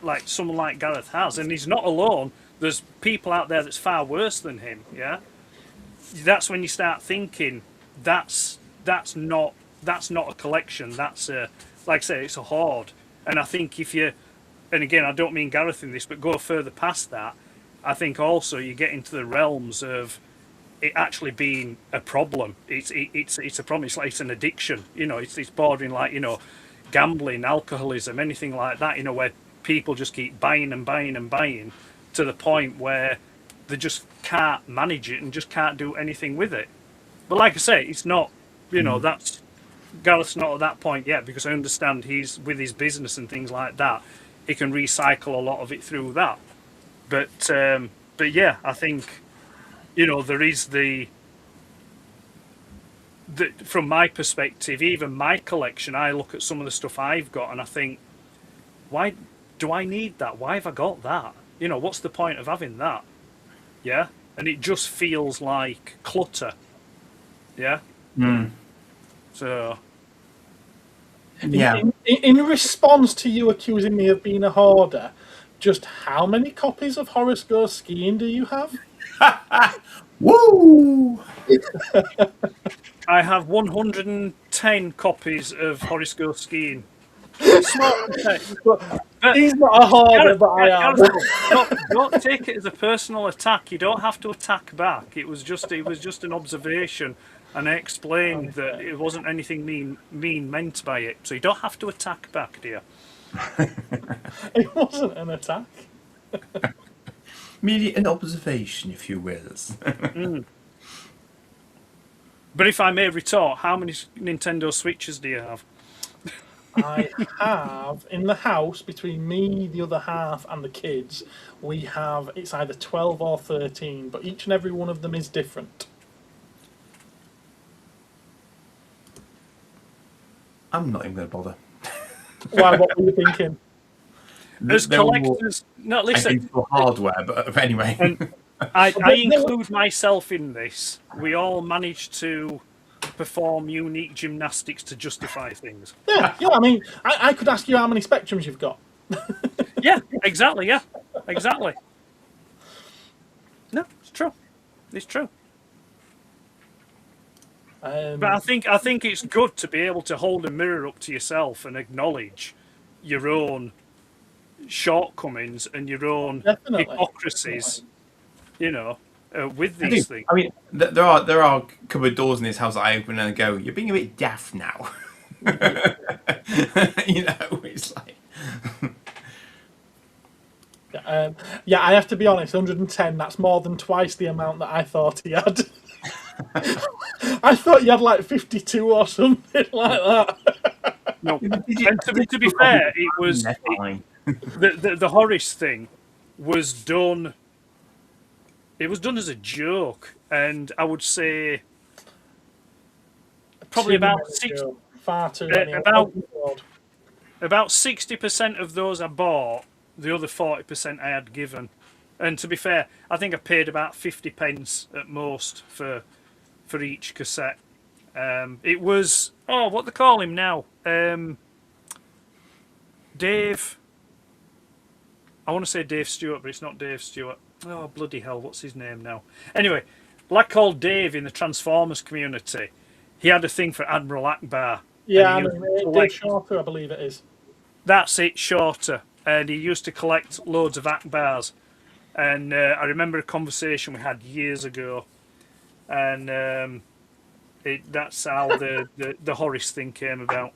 like someone like Gareth has, and he's not alone, there's people out there that's far worse than him, yeah? That's when you start thinking that's not a collection, that's a, like I say, it's a hoard. And I think and again, I don't mean Gareth in this, but go further past that, I think also you get into the realms of it actually being a problem. It's a problem. It's like it's an addiction. It's bordering like gambling, alcoholism, anything like that. Where people just keep buying and buying and buying to the point where they just can't manage it and just can't do anything with it. But like I say, it's not. That's Gareth's not at that point yet, because I understand he's with his business and things like that. He can recycle a lot of it through that. But yeah, I think there is the from my perspective, even my collection, I look at some of the stuff I've got and I think, why do I need that? Why have I got that? What's the point of having that? Yeah, and it just feels like clutter. Yeah. So. Yeah. In response to you accusing me of being a hoarder, just how many copies of Horace Goes Skiing do you have? Woo! I have 110 copies of Horace Goes Skiing. He's not a hoarder, but I am. Don't take it as a personal attack. You don't have to attack back. It was just an observation, and I explained that it wasn't anything mean meant by it. So you don't have to attack back, dear. It wasn't an attack. Merely an observation, if you will. But if I may retort, how many Nintendo Switches do you have? I have, in the house, between me, the other half, and the kids, we have, it's either 12 or 13, but each and every one of them is different. I'm not even going to bother. Why, what were you thinking? As collectors, no, listen. I think for hardware, but anyway. And I include myself in this. We all manage to perform unique gymnastics to justify things. Yeah, I mean, I could ask you how many Spectrums you've got. Yeah, exactly, yeah. Exactly. No, it's true. It's true. Um, But I think it's good to be able to hold a mirror up to yourself and acknowledge your own shortcomings and your own Definitely. hypocrisies, you know, with I do. these things. I mean, there are a couple of doors in this house that I open and go, "You're being a bit daft now." You know, it's like. Yeah, I have to be honest. 110. That's more than twice the amount that I thought he had. I thought he had like 52 or something like that. No, and to be fair, it was the Horace thing was done. It was done as a joke, and I would say probably Far too many. About 60% of those I bought, the other 40% I had given. And to be fair, I think I paid about 50 pence at most for each cassette. It was what they call him now, Dave. I want to say Dave Stewart, but it's not Dave Stewart. Oh bloody hell! What's his name now? Anyway, lad called Dave in the Transformers community. He had a thing for Admiral Akbar. Yeah, Dave Shorter, I believe it is. That's it, Shorter. And he used to collect loads of Akbars. And I remember a conversation we had years ago. And that's how the Horace thing came about.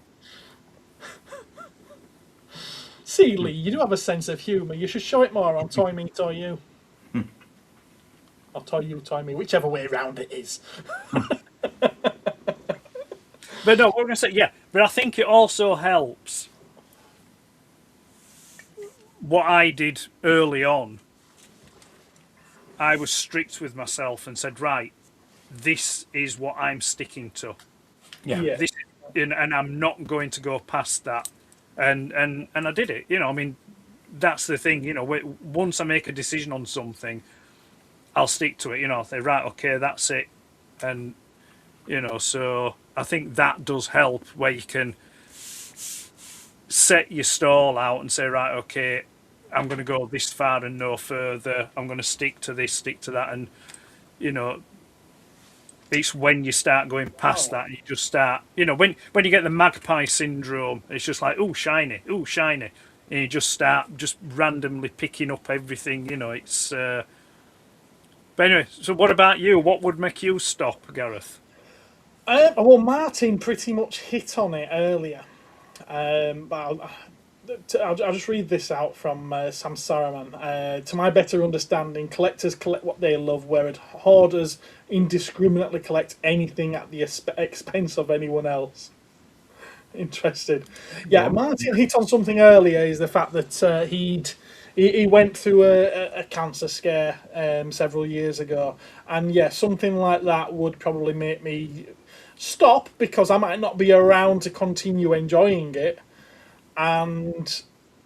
See, Lee, you do have a sense of humour. You should show it more on Toy Me, Toy You. Or Toy You, Toy Me, whichever way round it is. But no, what we're going to say, yeah. But I think it also helps what I did early on. I was strict with myself and said, right, this is what I'm sticking to. Yeah. And I'm not going to go past that. And I did it. You know, I mean, that's the thing. You know, once I make a decision on something, I'll stick to it. You know, say, right, okay, that's it. And, you know, so I think that does help where you can set your stall out and say, right, okay, I'm going to go this far and no further. I'm going to stick to this, stick to that. And, you know, it's when you start going past that, you just start, you know, when you get the magpie syndrome, it's just like, ooh, shiny. And you just start just randomly picking up everything, you know, it's... But anyway, so what about you? What would make you stop, Gareth? Well, Martin pretty much hit on it earlier. But I'll just read this out from Sam Saruman. To my better understanding, collectors collect what they love, whereas hoarders indiscriminately collect anything at the expense of anyone else. Interested. Yeah, Martin hit on something earlier, is the fact that he went through a cancer scare several years ago. And yeah, something like that would probably make me stop, because I might not be around to continue enjoying it. And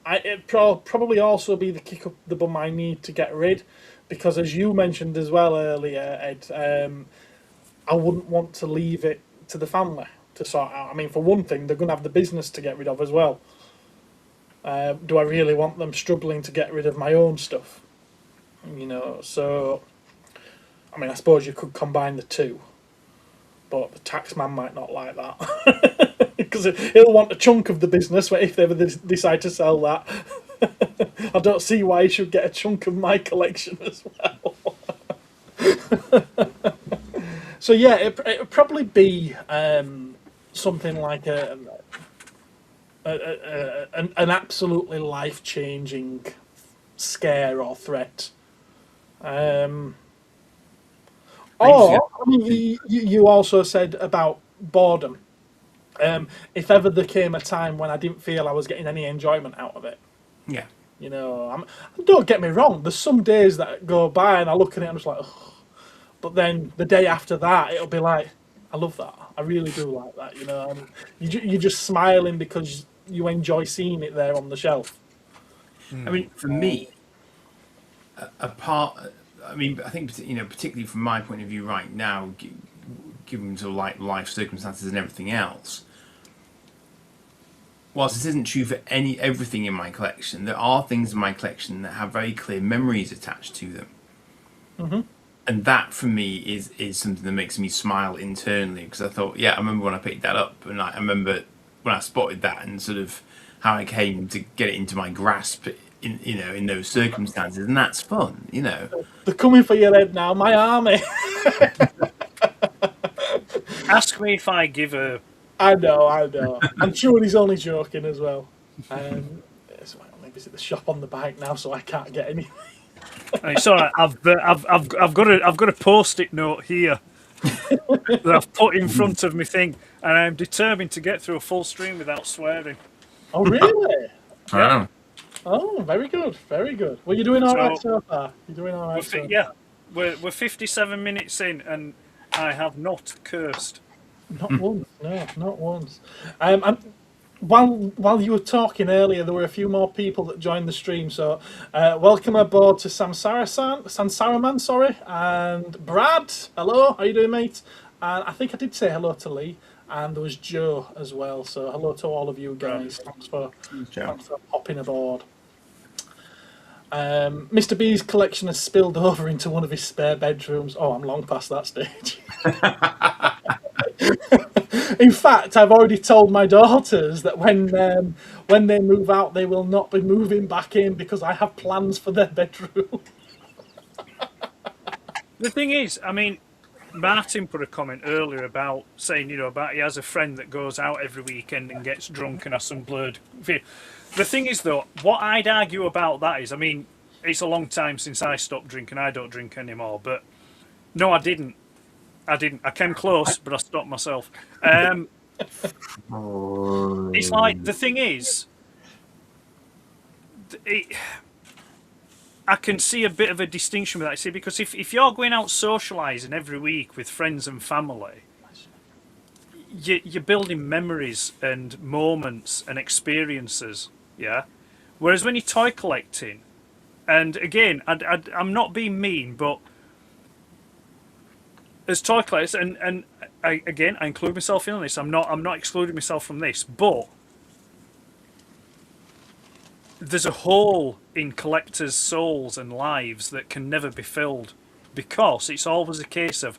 it'd probably also be the kick up the bum I need to get rid, because as you mentioned as well earlier, Ed, I wouldn't want to leave it to the family to sort out. I mean, for one thing, they're going to have the business to get rid of as well. Do I really want them struggling to get rid of my own stuff? You know, so I mean, I suppose you could combine the two, but the tax man might not like that. Because he'll want a chunk of the business if they ever decide to sell that. I don't see why he should get a chunk of my collection as well. So yeah, it'd probably be something like an absolutely life-changing scare or threat. I mean, you also said about boredom. If ever there came a time when I didn't feel I was getting any enjoyment out of it. Yeah. You know, don't get me wrong, there's some days that go by and I look at it and I'm just like, oh. But then the day after that, it'll be like, I love that. I really do like that, you know. And you're just smiling because you enjoy seeing it there on the shelf. I mean, for me, I think, you know, particularly from my point of view right now, given sort of like life circumstances and everything else, whilst this isn't true for everything in my collection, there are things in my collection that have very clear memories attached to them. and that for me is something that makes me smile internally, because I thought, yeah, I remember when I picked that up, and I remember when I spotted that and sort of how I came to get it into my grasp in those circumstances, and that's fun. They're coming for your head now, my army. Ask me if I give a. I know. I'm sure he's only joking as well. Maybe it's at the shop on the bike now, so I can't get any. It's all right. I've got a post-it note here that I've put in front of me thing, and I'm determined to get through a full stream without swearing. Oh really? Yeah. Oh, very good, very good. Well, you're doing all right so far. You're doing all right. Yeah, we're 57 minutes in, and I have not cursed. Not once, no, not once. While you were talking earlier, there were a few more people that joined the stream. So, welcome aboard to Sansaraman, sorry, and Brad. Hello, how you doing, mate? And I think I did say hello to Lee, and there was Joe as well. So, hello to all of you guys. Thanks for hopping aboard. Mr. B's collection has spilled over into one of his spare bedrooms. Oh, I'm long past that stage. In fact, I've already told my daughters that when they move out, they will not be moving back in because I have plans for their bedroom. The thing is, I mean, Martin put a comment earlier about saying, about he has a friend that goes out every weekend and gets drunk and has some blurred video. The thing is, though, what I'd argue about that is, I mean, it's a long time since I stopped drinking. I don't drink anymore, but no, I didn't. I came close, but I stopped myself. It's like, the thing is, I can see a bit of a distinction with that, see, because if you're going out socialising every week with friends and family, you're building memories and moments and experiences, yeah? Whereas when you're toy collecting, and again, I'm not being mean, but as toy collectors, and I include myself in this. I'm not excluding myself from this, but there's a hole in collectors' souls and lives that can never be filled, because it's always a case of,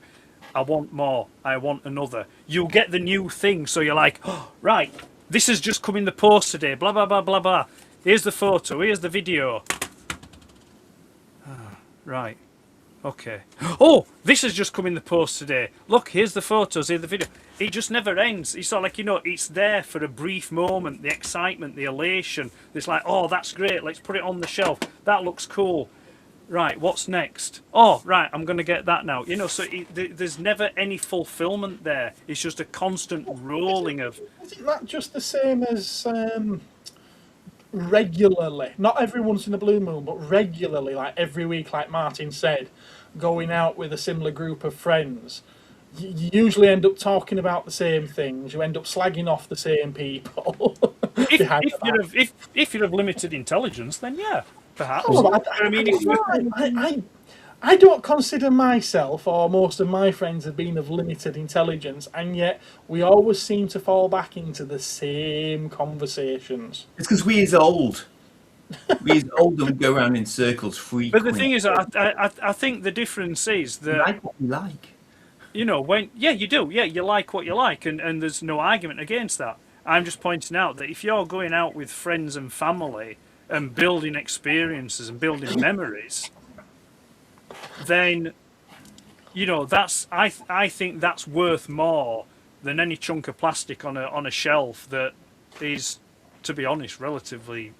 I want more, I want another. You'll get the new thing, so you're like, oh, right, this has just come in the post today, blah, blah, blah, blah, blah. Here's the photo, here's the video. Right. Okay. Oh, this has just come in the post today. Look, here's the photos, here's the video. It just never ends. It's sort of like, it's there for a brief moment, the excitement, the elation. It's like, oh, that's great, let's put it on the shelf. That looks cool. Right, what's next? Oh, right, I'm going to get that now. So there's never any fulfillment there. It's just a constant rolling of... Isn't that just the same as... regularly, not every once in a blue moon, but regularly, like every week, like Martin said, going out with a similar group of friends, you usually end up talking about the same things. You end up slagging off the same people. If you'd have limited intelligence, then yeah, perhaps. I don't consider myself or most of my friends as being of limited intelligence, and yet we always seem to fall back into the same conversations. It's because we is old. We is old and we go around in circles frequently. But the thing is, I think the difference is that... You like what you like. You do. Yeah, you like what you like, and there's no argument against that. I'm just pointing out that if you're going out with friends and family and building experiences and building memories... then that's I think that's worth more than any chunk of plastic on a shelf that is, to be honest, relatively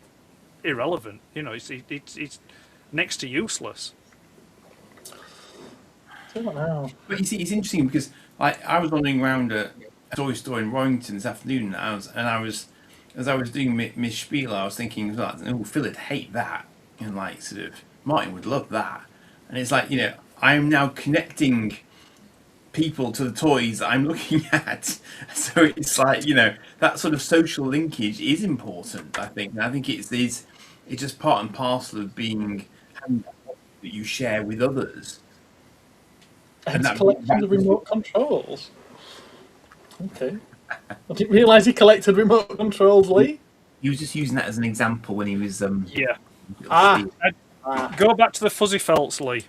irrelevant. It's next to useless. I don't know. But you see, it's interesting because I was wandering around a toy store in Warrington this afternoon, and as I was doing my spiel, I was thinking, oh, Phil'd hate that, and like sort of Martin would love that. And it's like, I'm now connecting people to the toys that I'm looking at. So it's like, that sort of social linkage is important, I think. And I think it's just part and parcel of being that you share with others. And he's collecting the remote controls. Okay. I didn't realise he collected remote controls, Lee. He was just using that as an example when he was... Go back to the fuzzy felts, Lee.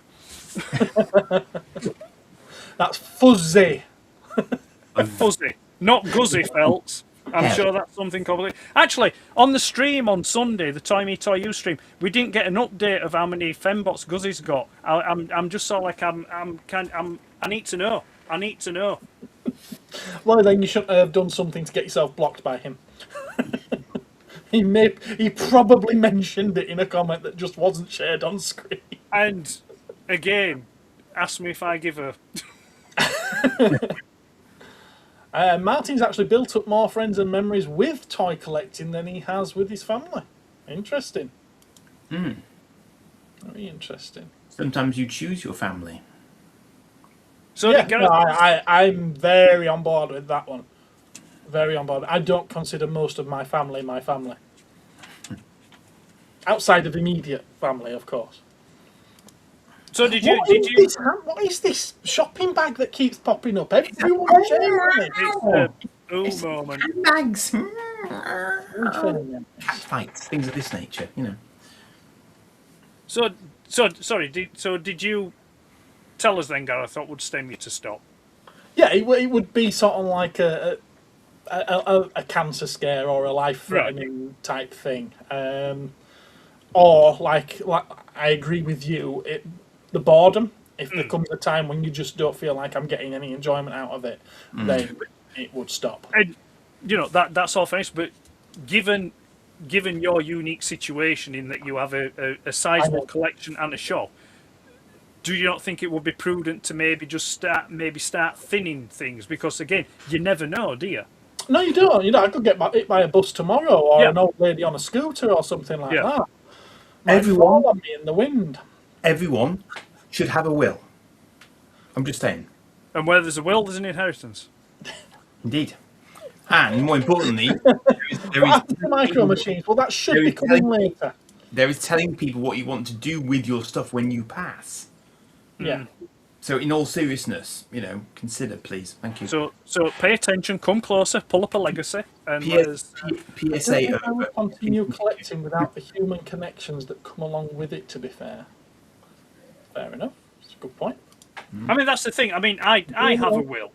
That's fuzzy. Fuzzy, not guzzy, felts. I'm Yeah. sure that's something completely. Actually, on the stream on Sunday, the Toy Me Toy You stream, we didn't get an update of how many fembots Guzzy's got. I'm just sort of like I need to know. I need to know. Well, then you shouldn't have done something to get yourself blocked by him. He probably mentioned it in a comment that just wasn't shared on screen. And again, ask me if I give a. Martin's actually built up more friends and memories with toy collecting than he has with his family. Interesting. Very interesting. Sometimes you choose your family. So Yeah, Gareth, no, I'm very on board with that one. Very on board. I don't consider most of my family my family. Outside of immediate family, of course. so did What is this shopping bag that keeps popping up? Everyone's sharing it. It's a moment. Bags. Everything. Cat fights, things of this nature, you know. So sorry. Did you tell us then, Gareth? What would stem you to stop? Yeah, it would be sort of like a cancer scare or a life-threatening type thing. Or like I agree with you, the boredom. If there comes a time when you just don't feel like I'm getting any enjoyment out of it, then it would stop. And you know that's all finished. But given your unique situation in that you have a sizable collection and a shop, do you not think it would be prudent to maybe start thinning things? Because again, you never know, do you? No, you don't. You know, I could get hit by a bus tomorrow, or Yeah. an old lady on a scooter, or something like Yeah. that. Might Everyone- fall on me in the wind. Everyone should have a will. I'm just saying. And where there's a will, there's an inheritance. Indeed. And more importantly, What happened to micro machines? Well, that should there be is coming telling- later. there is telling people what you want to do with your stuff when you pass. Yeah. So in all seriousness, consider, please. Thank you. So pay attention, come closer, pull up a legacy, and PSA I would over. continue collecting without the human connections that come along with it, to be fair. Fair enough. It's a good point. I mean that's the thing. I mean I have a will.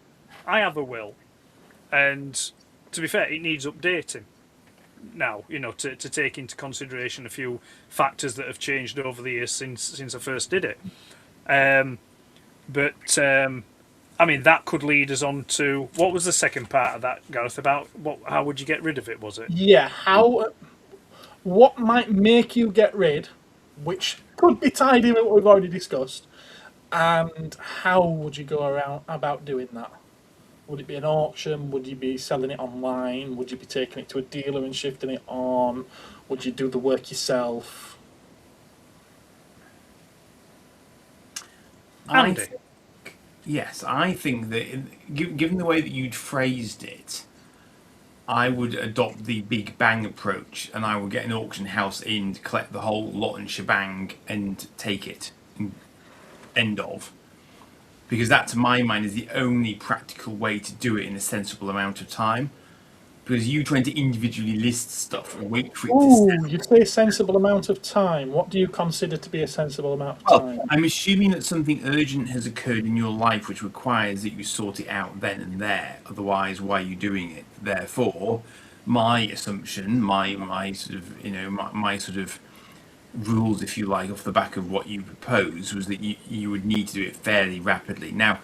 I have a will. And to be fair, it needs updating now, to take into consideration a few factors that have changed over the years since I first did it. But I mean, that could lead us on to what was the second part of that, Gareth? About how would you get rid of it? Was it? Yeah, what might make you get rid, which could be tied in with what we've already discussed, and how would you go about doing that? Would it be an auction? Would you be selling it online? Would you be taking it to a dealer and shifting it on? Would you do the work yourself? Andy. Yes, I think that given the way that you'd phrased it, I would adopt the big bang approach, and I would get an auction house in to collect the whole lot and shebang and take it. End of. Because that, to my mind, is the only practical way to do it in a sensible amount of time. Because you trying to individually list stuff and wait for it to Ooh, settle. you say a sensible amount of time. What do you consider to be a sensible amount of Well, time? I'm assuming that something urgent has occurred in your life which requires that you sort it out then and there. Otherwise, why are you doing it? Therefore, my assumption, my sort of, my sort of rules, if you like, off the back of what you propose, was that you would need to do it fairly rapidly. Now,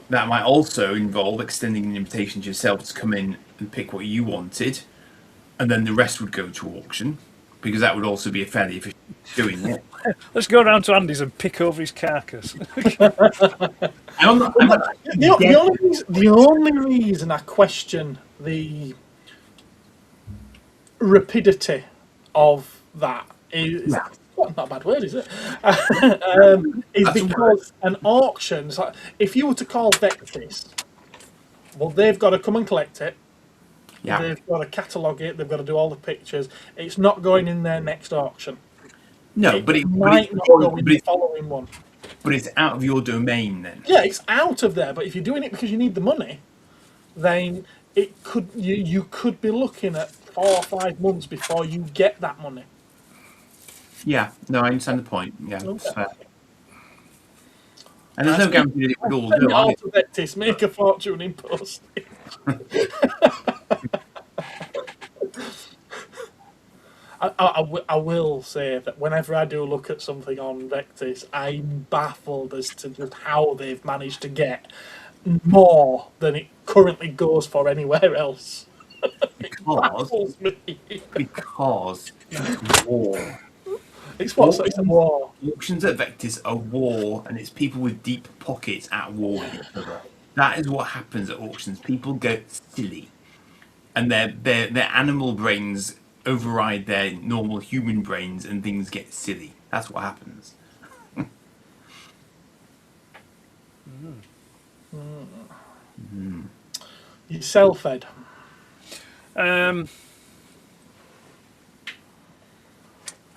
that might also involve extending an invitation to yourself to come in and pick what you wanted, and then the rest would go to auction, because that would also be a fairly efficient way of doing it. Let's go around to Andy's and pick over his carcass. I'm not, The only reason I question the rapidity of that is not a bad word, is it? Is because an auction, so if you were to call Vectis, well, they've got to come and collect it. Yeah. They've got to catalogue it. They've got to do all the pictures. It's not going in their next auction. No, but it might not go in the following one. But it's out of your domain then. Yeah, it's out of there. But if you're doing it because you need the money, then it could you could be looking at 4 or 5 months before you get that money. Yeah, no, I understand the point. Yeah, Okay. it's fair. And there's no guarantee that it would all Send it go all either. to Vectis, make a fortune in postage. I will say that whenever I do look at something on Vectis, I'm baffled as to just how they've managed to get more than it currently goes for anywhere else. Because Baffles me. it's war. It's what? So it's a war. Auctions at Vectis are war, and it's people with deep pockets at war with each other. That is what happens at auctions. People go silly, and their animal brains override their normal human brains, and things get silly. That's what happens. Yourself, Ed. I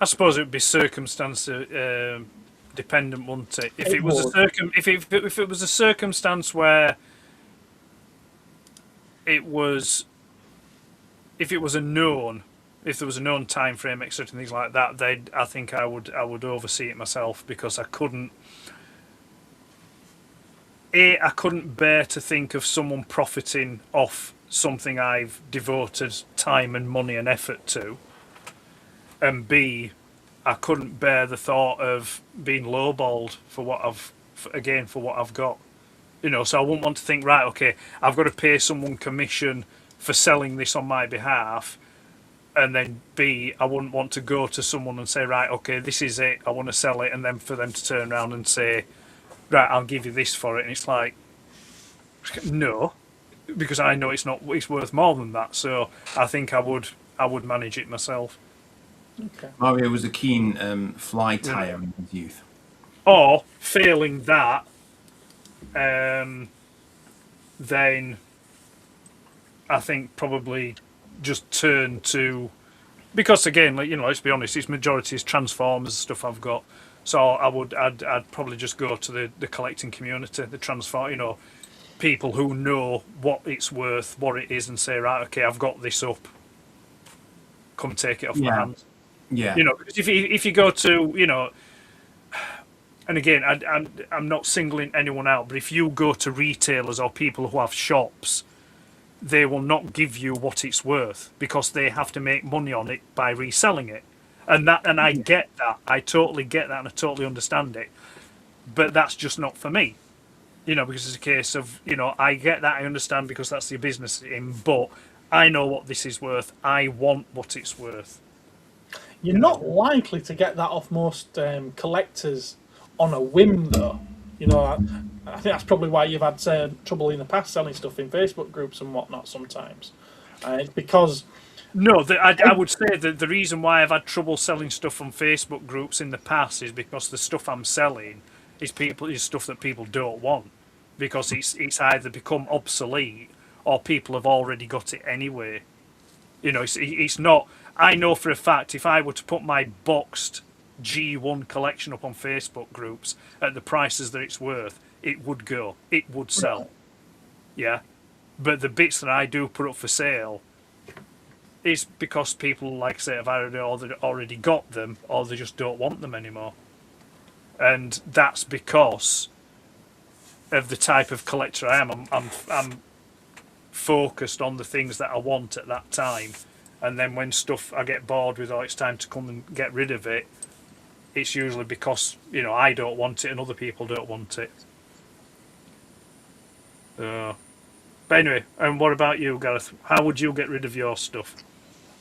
suppose it would be circumstance dependent, wouldn't it? If It it was would. if it was a circumstance where it was, if it was a known, if there was a known time frame, etc., and things like that, then I think I would oversee it myself, because I couldn't. I couldn't bear to think of someone profiting off something I've devoted time and money and effort to, and B, I couldn't bear the thought of being lowballed for what I've got. You know, so I wouldn't want to think, right, okay, I've got to pay someone commission for selling this on my behalf, and then B, I wouldn't want to go to someone and say, right, okay, this is it, I want to sell it, and then for them to turn around and say, right, I'll give you this for it, and it's like, no, because I know it's worth more than that. So I think I would manage it myself. Okay. Mario was a keen fly tyer in his youth. Or failing that, then I think probably just turn to, because again, like, you know, let's be honest, its majority is Transformers stuff I've got. So I'd probably just go to the collecting community, the transform, you know, people who know what it's worth, what it is, and say, right, okay, I've got this up. Come take it off my hands. Yeah. You know, because if you go to, you know, and again, I'm not singling anyone out, but if you go to retailers or people who have shops, they will not give you what it's worth, because they have to make money on it by reselling it. And I get that. I totally get that, and I totally understand it. But that's just not for me. You know, because it's a case of, you know, I get that, I understand, because that's the business in, but I know what this is worth. I want what it's worth. You're not likely to get that off most collectors on a whim, though. You know, I think that's probably why you've had trouble in the past selling stuff in Facebook groups and whatnot sometimes. It's because... No, I would say that the reason why I've had trouble selling stuff on Facebook groups in the past is because the stuff I'm selling is stuff that people don't want, because it's either become obsolete or people have already got it anyway. You know, it's not. I know for a fact if I were to put my boxed G1 collection up on Facebook groups at the prices that it's worth, it would go. It would sell. Yeah, but the bits that I do put up for sale, is because people, like I say, have already got them, or they just don't want them anymore. And that's because of the type of collector I am. I'm focused on the things that I want at that time, and then when stuff I get bored with, or it's time to come and get rid of it, it's usually because, you know, I don't want it and other people don't want it. But anyway, and what about you, Gareth? How would you get rid of your stuff?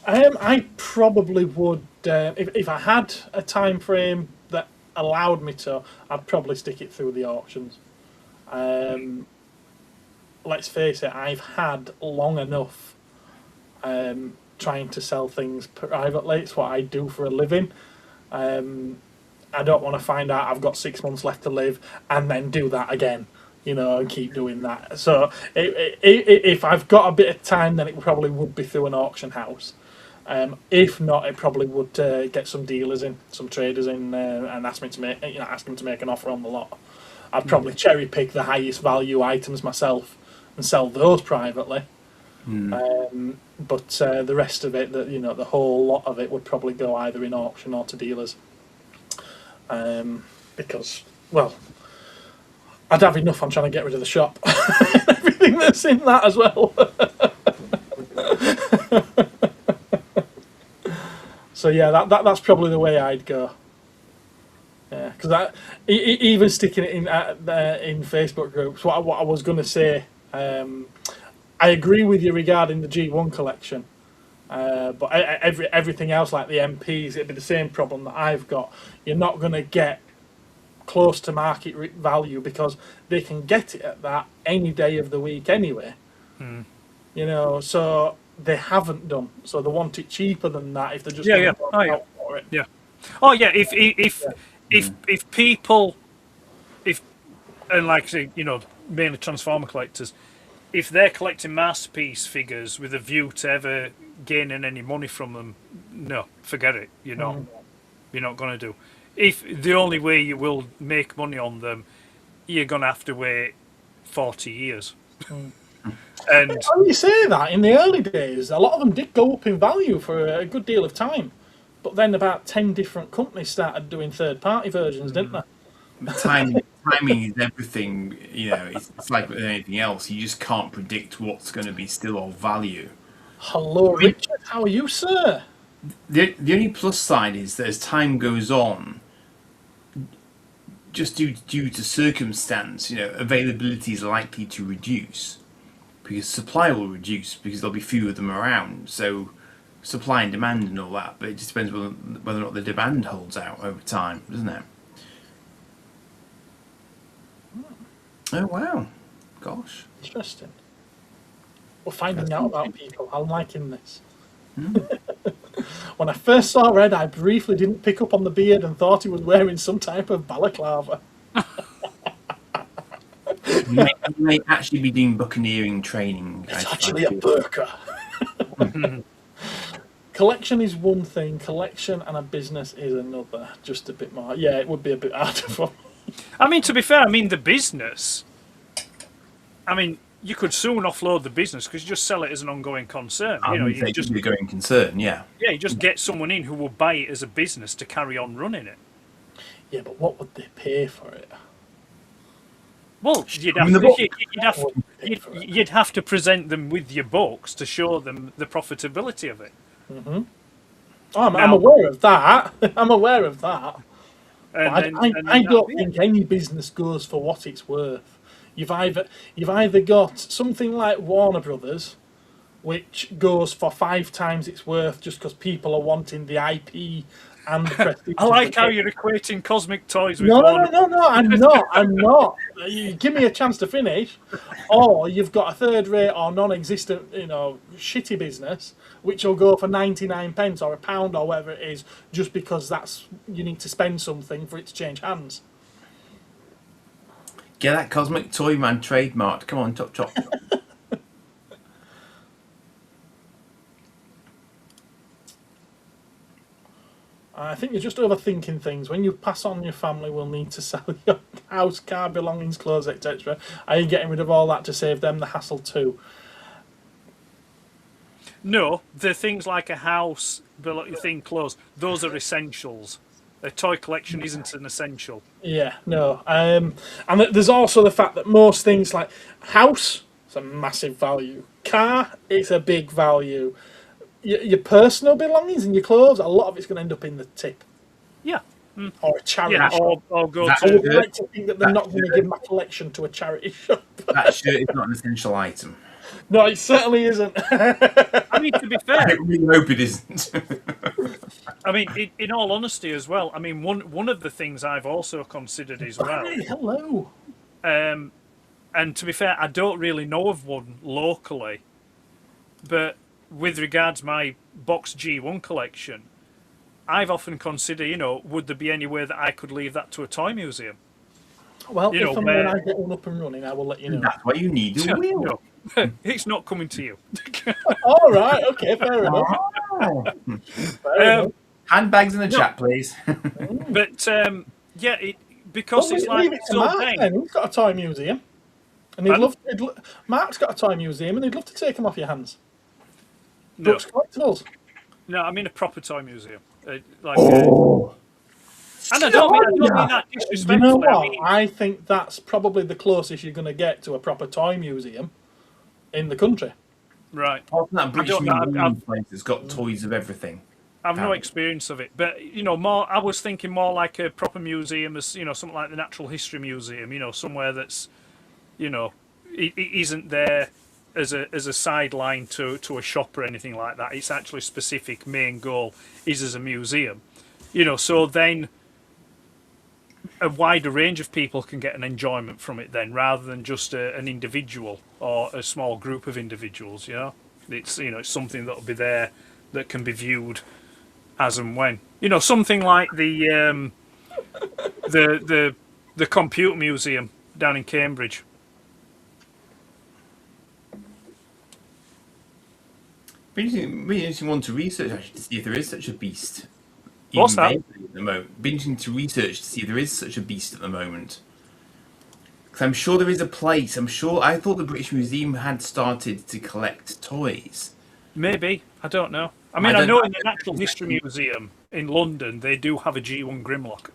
I probably would, if I had a time frame that allowed me to, I'd probably stick it through the auctions. Let's face it, I've had long enough trying to sell things privately. It's what I do for a living. I don't want to find out I've got 6 months left to live and then do that again, you know, and keep doing that. So if I've got a bit of time, then it probably would be through an auction house. If not, it probably would get some dealers in, some traders in, and ask them to make an offer on the lot. I'd probably cherry pick the highest value items myself and sell those privately. But the rest of it, the whole lot of it, would probably go either in auction or to dealers. Because, well, I'd have enough on trying to get rid of the shop. Everything that's in that as well. So yeah, that's probably the way I'd go. Yeah, because even sticking it in Facebook groups, what I was going to say, I agree with you regarding the G1 collection, but everything else like the MPs, it'd be the same problem that I've got. You're not going to get close to market value because they can get it at that any day of the week anyway. You know, so they haven't done. So they want it cheaper than that if they're just out for it. Yeah. Oh yeah. If people, and like say, you know, mainly Transformer collectors, if they're collecting masterpiece figures with a view to ever gaining any money from them, no, forget it. You're not going to do. If the only way you will make money on them, you're going to have to wait 40 years. And when you say that, in the early days, a lot of them did go up in value for a good deal of time. But then about 10 different companies started doing third-party versions, didn't they? Timing is everything. You know, it's like with anything else. You just can't predict what's going to be still of value. Hello, Richard. How are you, sir? The only plus side is that as time goes on, just due to circumstance, you know, availability is likely to reduce because supply will reduce because there'll be fewer of them around. So supply and demand and all that, but it just depends whether or not the demand holds out over time, doesn't it? Oh wow, gosh, Interesting. We're finding out about people. I'm liking this. When I first saw Red, I briefly didn't pick up on the beard and thought he was wearing some type of balaclava. You may actually be doing buccaneering training. It's actually a burqa. Collection is one thing, collection and a business is another. Just a bit more. Yeah, it would be a bit harder for me. I mean, to be fair, I mean the business. I mean, you could soon offload the business because you just sell it as an ongoing concern. You know, you just a going concern, yeah. Yeah, you just get someone in who will buy it as a business to carry on running it. Yeah, but what would they pay for it? Well, you'd have to present them with your books to show them the profitability of it. Mm-hmm. I'm aware of that. I'm aware of that. I don't think any business goes for what it's worth. You've either got something like Warner Brothers, which goes for 5 times its worth just because people are wanting the IP and the prestige. I like how you're equating cosmic toys with No, I'm not. You give me a chance to finish. Or you've got a third-rate or non-existent, you know, shitty business, which will go for 99 pence or £1 or whatever it is, just because you need to spend something for it to change hands. Get that Cosmic Toy Man trademarked. Come on, chop. I think you're just overthinking things. When you pass on, your family will need to sell your house, car, belongings, clothes, etc. Are you getting rid of all that to save them the hassle too? No, the things like a house, clothes, those are essentials. A toy collection isn't an essential. Yeah, no. And there's also the fact that most things like house, it's a massive value. Car, it's a big value. Your personal belongings and your clothes, a lot of it's going to end up in the tip. Yeah. Or a charity shop. Or go I would like to think that they're not going to give my collection to a charity shop. That shirt is not an essential item. No, it certainly isn't. I mean, to be fair, I really hope it isn't. I mean, in all honesty as well, I mean, one of the things I've also considered as well. Hi, hello. And to be fair, I don't really know of one locally, but with regards to my box G1 collection, I've often considered, you know, would there be any way that I could leave that to a toy museum? Well, when I get one up and running, I will let you know. That's why you need a wheel. No. It's not coming to you. All right, okay, fair enough. Handbags in the chat, please. But yeah, because it's like leave it to Mark, then. He's got a toy museum, and Mark's got a toy museum, and he'd love to take them off your hands. No. Brooks Collectibles. No, I mean a proper toy museum. And I don't mean that You disrespectfully. know what? I mean, I think that's probably the closest you're going to get to a proper toy museum in the country. right. Apart from that British don't know, Museum place that's got toys of everything. I've no experience of it, but more. I was thinking more like a proper museum, as something like the Natural History Museum. Somewhere that's, it isn't there as a sideline to a shop or anything like that. It's actually specific main goal is as a museum. So then a wider range of people can get an enjoyment from it then, rather than just an individual or a small group of individuals. It's it's something that'll be there that can be viewed as and when. Something like the computer museum down in Cambridge. Really interesting one to research actually to see if there is such a beast. What's that? At the moment. Be interesting to research to see if there is such a beast at the moment. Because I'm sure there is a place. I thought the British Museum had started to collect toys. Maybe. I don't know. I mean, I know in the Natural History Museum in London they do have a G1 Grimlock.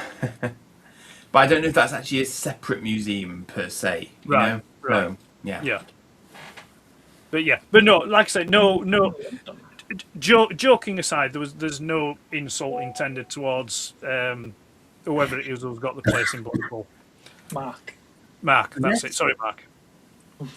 But I don't know if that's actually a separate museum per se. Right. So, yeah. Yeah. But no, like I said, no. Joking aside, there's no insult intended towards whoever it is who's got the place in Blackpool. Mark, that's it. Sorry, Mark.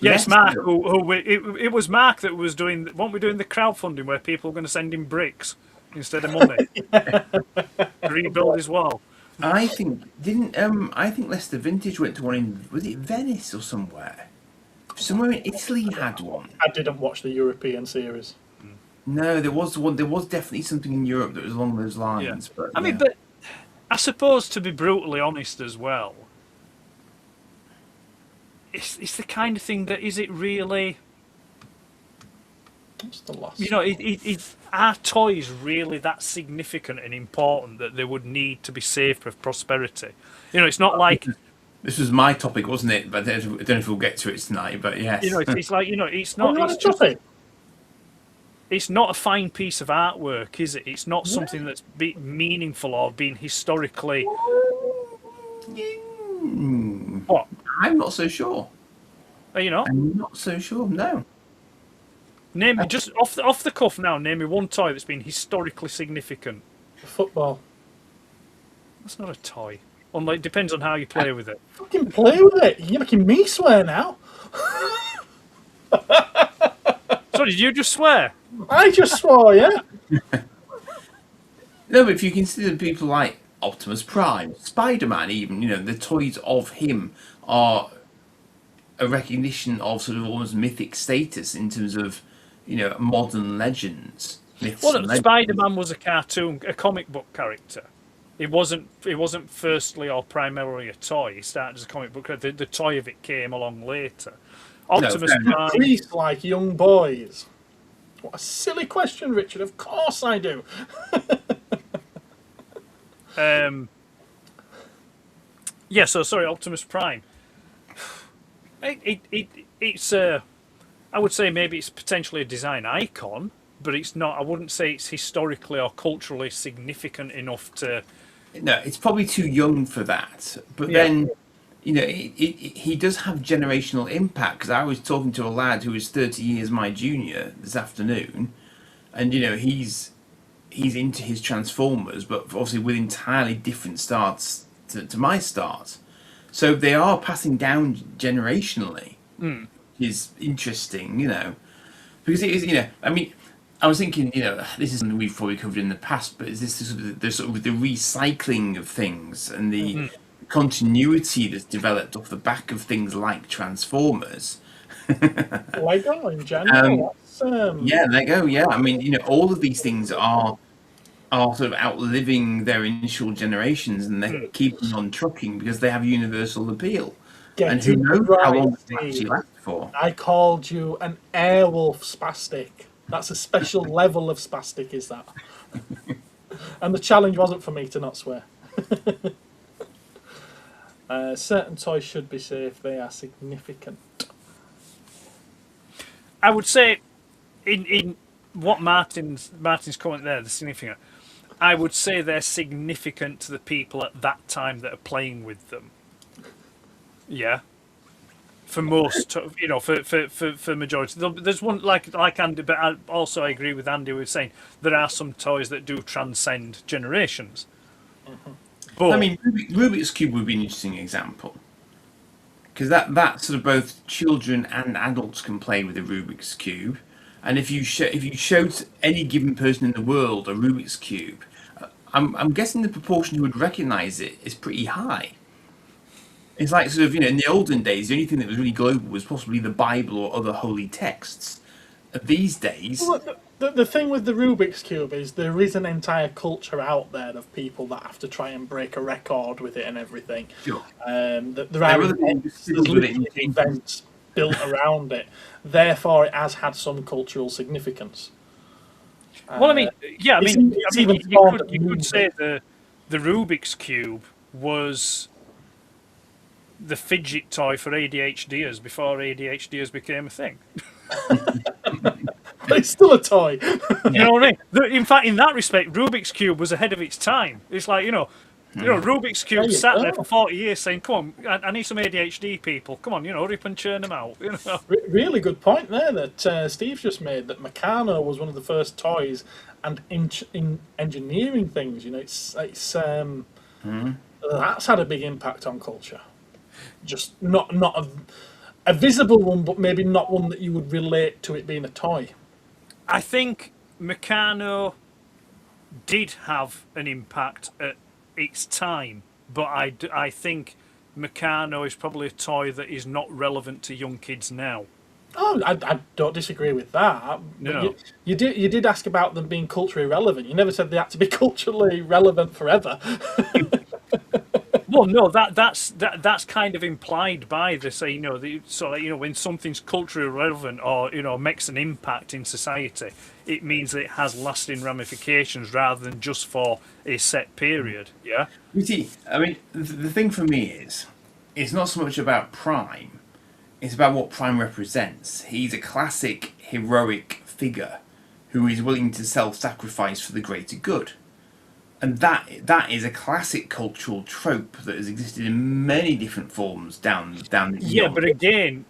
Yes, Mark. It was Mark that was doing. Weren't we doing the crowdfunding where people were going to send him bricks instead of money to rebuild his wall? I think Leicester Vintage went to one in, was it Venice or somewhere? Somewhere in Italy had one. I didn't watch the European series. No, there was one. There was definitely something in Europe that was along those lines. Yeah. But I mean, but I suppose to be brutally honest as well, it's the kind of thing that is it really. What's the loss? Are toys really that significant and important that they would need to be saved for prosperity? It's not like. This was my topic, wasn't it? But I don't know if we'll get to it tonight. But yes, it's like it's not. It's just. It's not a fine piece of artwork, is it? It's not something that's meaningful or been historically. What? I'm not so sure. Are you not? I'm not so sure. No. Name me just off the cuff now. Name me one toy that's been historically significant. Football. That's not a toy. It depends on how you play with it. Fucking play with it. You're making me swear now. Sorry, did you just swear? I just swore, yeah. No, but if you consider people like Optimus Prime, Spider-Man, even the toys of him are a recognition of sort of almost mythic status in terms of modern legends. Spider-Man was a cartoon, a comic book character. It wasn't firstly or primarily a toy. It started as a comic book. The toy of it came along later. Optimus Prime. Priests like young boys. What a silly question, Richard. Of course I do. Sorry, Optimus Prime. It's I would say maybe it's potentially a design icon, but it's not. I wouldn't say it's historically or culturally significant enough to. No, it's probably too young for that. But then, he does have generational impact. Because I was talking to a lad who was 30 years my junior this afternoon, and he's into his Transformers, but obviously with entirely different starts to my start. So they are passing down generationally. Is interesting, because it is, I mean, I was thinking, this is something we've probably covered in the past, but is this sort of the recycling of things and the continuity that's developed off the back of things like Transformers? Lego in general. Yeah, Lego. Yeah, I mean, all of these things are sort of outliving their initial generations, and they're keeping on trucking because they have universal appeal. And who knows how long they actually last for? I called you an airwolf spastic. That's a special level of spastic, is that? And the challenge wasn't for me to not swear. Certain toys should be safe. They are significant. I would say, in what Martin's comment there, the significant. I would say they're significant to the people at that time that are playing with them. Yeah. For most, for majority, there's one like Andy, but I agree with Andy with saying there are some toys that do transcend generations. But I mean, Rubik's Cube would be an interesting example because that sort of both children and adults can play with a Rubik's Cube, and if you showed any given person in the world a Rubik's Cube, I'm guessing the proportion who would recognise it is pretty high. It's like sort of, in the olden days, the only thing that was really global was possibly the Bible or other holy texts. These days... Well, the thing with the Rubik's Cube is there is an entire culture out there of people that have to try and break a record with it and everything. Sure. There are events built around it. Therefore, it has had some cultural significance. Well, I mean, yeah, you could say the Rubik's Cube was the fidget toy for ADHDers before ADHDers became a thing. But it's still a toy. You know what I mean? In fact, in that respect, Rubik's Cube was ahead of its time. It's like, Rubik's Cube sat there for 40 years saying, come on, I need some ADHD people. Come on, hurry up and churn them out. Really good point there that Steve just made, that Meccano was one of the first toys, and in engineering things, that's had a big impact on culture. Just not a visible one, but maybe not one that you would relate to it being a toy. I think Meccano did have an impact at its time, but I think Meccano is probably a toy that is not relevant to young kids now. Oh, I don't disagree with that. No. You did ask about them being culturally relevant. You never said they had to be culturally relevant forever. Well, no, that's kind of implied by this. When something's culturally relevant or makes an impact in society, it means that it has lasting ramifications rather than just for a set period. Yeah. You see, I mean, the thing for me is, it's not so much about Prime; it's about what Prime represents. He's a classic heroic figure who is willing to self-sacrifice for the greater good. And that is a classic cultural trope that has existed in many different forms down the Yeah, but again,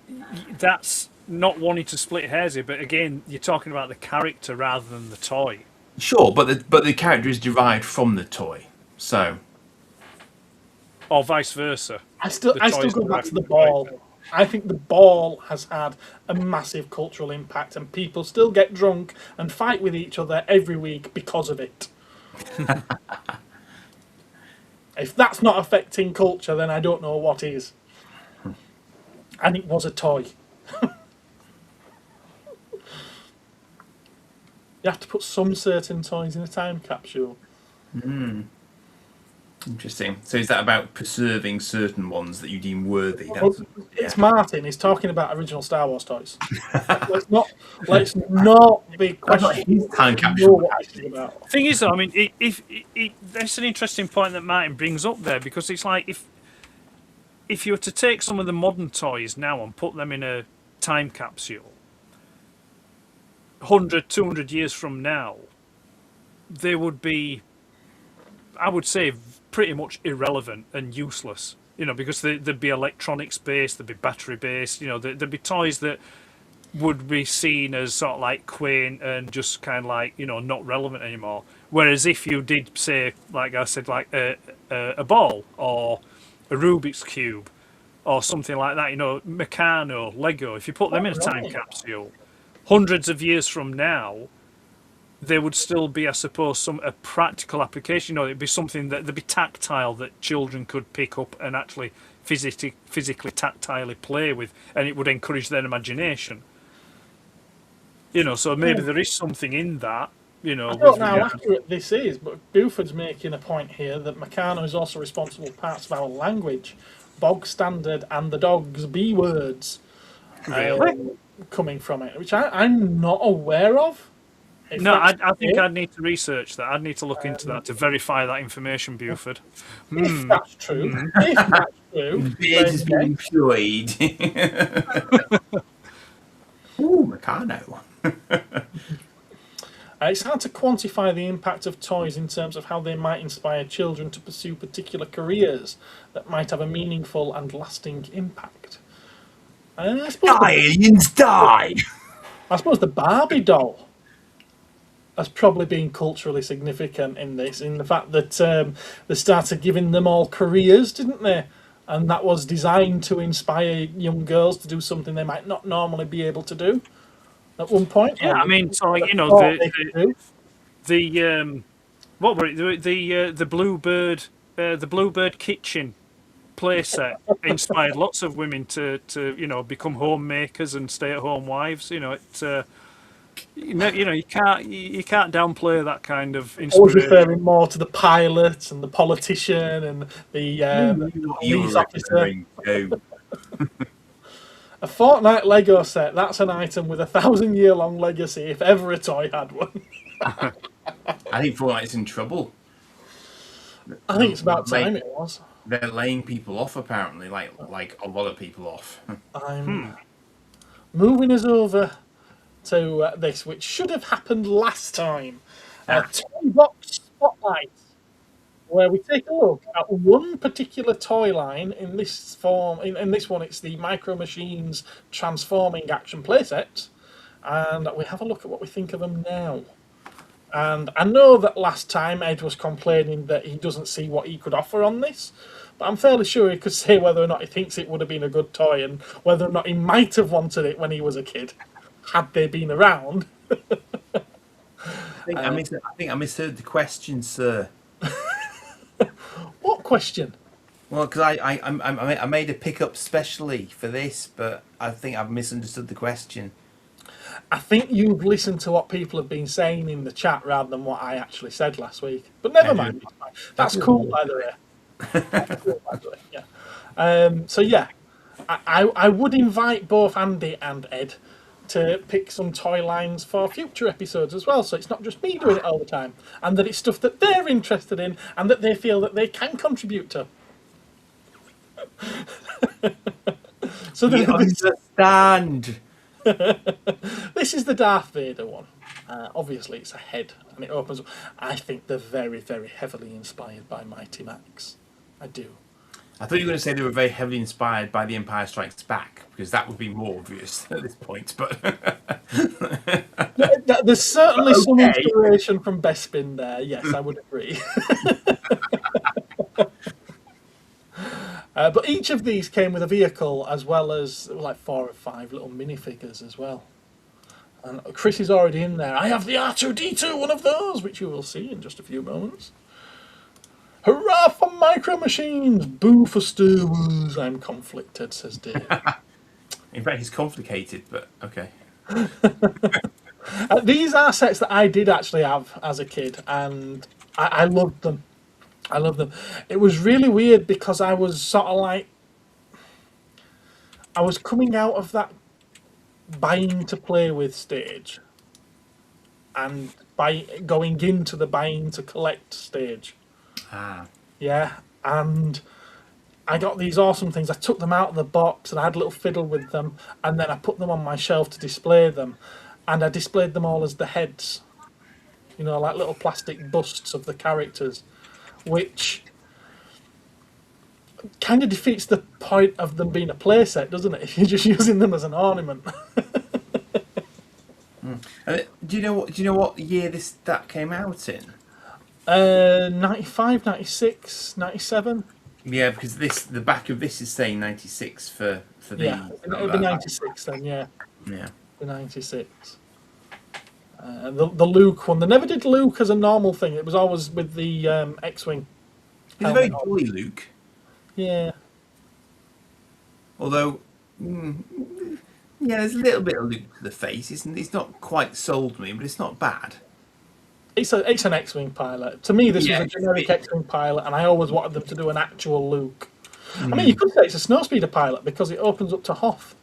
that's not wanting to split hairs here. But again, you're talking about the character rather than the toy. Sure, but the character is derived from the toy, so. Or vice versa. I still go back to the ball. I think the ball has had a massive cultural impact, and people still get drunk and fight with each other every week because of it. If that's not affecting culture, then I don't know what is. And it was a toy. You have to put some certain toys in a time capsule. Interesting. So is that about preserving certain ones that you deem worthy? Well, it's Martin. He's talking about original Star Wars toys. let's not be questioning time capsule. Thing is, though, I mean, that's an interesting point that Martin brings up there, because it's like if you were to take some of the modern toys now and put them in a time capsule, 100, 200 years from now, they would be, I would say, pretty much irrelevant and useless, because there'd be electronics based, there'd be battery based, there'd be toys that would be seen as sort of like quaint and just kind of like, not relevant anymore. Whereas if you did say, like I said, like a ball or a Rubik's Cube or something like that, Meccano, Lego, if you put them in a time capsule, hundreds of years from now, there would still be, I suppose, a practical application. It'd be something that'd be tactile, that children could pick up and actually physically tactilely play with, and it would encourage their imagination. So maybe there is something in that. I don't know how accurate this is, but Buford's making a point here that Meccano is also responsible for parts of our language, bog standard, and the dog's B words, coming from it, which I'm not aware of. I think I'd need to research that. I'd need to look into that to verify that information, Buford. If that's true. Beard has been employed. Ooh, Meccano. It's hard to quantify the impact of toys in terms of how they might inspire children to pursue particular careers that might have a meaningful and lasting impact. I suppose Die, aliens, die! I suppose the Barbie doll has probably been culturally significant in this, in the fact that they started giving them all careers, didn't they? And that was designed to inspire young girls to do something they might not normally be able to do at one point. Yeah, I mean, so like, you know, what were it? The Bluebird kitchen playset inspired lots of women to become homemakers and stay-at-home wives. You know, you can't downplay that kind of I was inspiration. referring more to the pilot and the politician and the police officer. A Fortnite Lego set, that's an item with a 1,000-year-long legacy if ever a toy had one. I think Fortnite's in trouble. I think it's about time it was. They're laying people off, apparently, like a lot of people off. I'm moving us over to this, which should have happened last time. Toy Box Spotlight, where we take a look at one particular toy line in this form. In this one, it's the Micro Machines Transforming Action Playset, and we have a look at what we think of them now. And I know that last time Ed was complaining that he doesn't see what he could offer on this, but I'm fairly sure he could say whether or not he thinks it would have been a good toy and whether or not he might have wanted it when he was a kid, had they been around. I think I misheard the question, sir. What question? Well, because I made a pickup specially for this, but I think I've misunderstood the question. I think you've listened to what people have been saying in the chat rather than what I actually said last week. But never mind. That's cool, by the way. That's cool, by the way. Yeah. So yeah, I would invite both Andy and Ed to pick some toy lines for future episodes as well, so it's not just me doing it all the time, and that it's stuff that they're interested in and that they feel that they can contribute to. So We understand. This is the Darth Vader one. Obviously, it's a head, and it opens up. I think they're very, very heavily inspired by Mighty Max. I do. I thought you were going to say they were very heavily inspired by The Empire Strikes Back, because that would be more obvious at this point. But There's certainly some inspiration from Bespin there. Yes, I would agree. But each of these came with a vehicle as well as like 4 or 5 little minifigures as well. And Chris is already in there. I have the R2-D2, one of those, which you will see in just a few moments. Hurrah for Micro Machines! Boo for Star Wars! I'm conflicted, says Dave. in fact, he's complicated, but okay. These are sets that I did actually have as a kid, and I loved them. I love them. It was really weird because I was sort of like, I was coming out of that buying to play with stage and going into the buying to collect stage. Yeah, and I got these awesome things. I took them out of the box and I had a little fiddle with them, and then I put them on my shelf to display them, and I displayed them all as the heads, you know, like little plastic busts of the characters, which kind of defeats the point of them being a playset, doesn't it? If you're just using them as an ornament. Do you know what year that came out in? 95, 96, 97. Yeah, because the back of this is saying 96 for the. Yeah, it'll be 96 then. Yeah. Yeah. The 96. The Luke one. They never did Luke as a normal thing. It was always with the X-wing. He's a very jolly Luke. Yeah. Although, yeah, there's a little bit of Luke to the face. It's not quite sold me, but it's not bad. It's an X-wing pilot. To me, this was a generic X-wing pilot, and I always wanted them to do an actual Luke. I mean, you could say it's a snowspeeder pilot because it opens up to Hoth.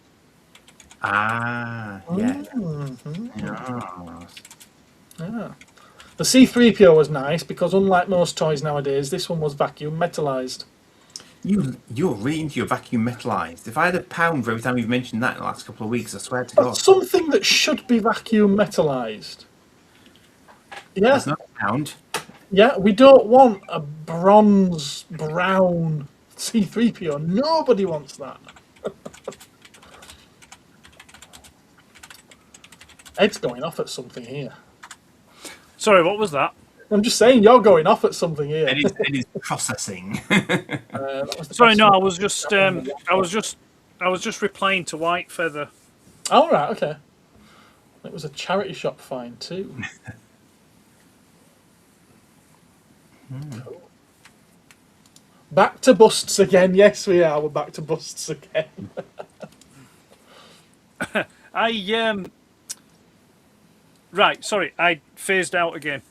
Ah, yeah. Yeah. The C-3PO was nice because, unlike most toys nowadays, this one was vacuum metalized. You're really into your vacuum metalized. If I had £1 for every time you've mentioned that in the last couple of weeks, I swear to God. Something that should be vacuum metalized. Yeah, That's not a pound. yeah. We don't want a bronze brown C3PO. Nobody wants that. Ed's going off at something here. Sorry, what was that? I'm just saying, you're going off at something here. It is processing. That was the Sorry, best no, one. I was just replying to White Feather. Oh, right, okay. It was a charity shop find too. Cool. Back to busts again. Yes, we are. We're back to busts again. Right, sorry, I phased out again.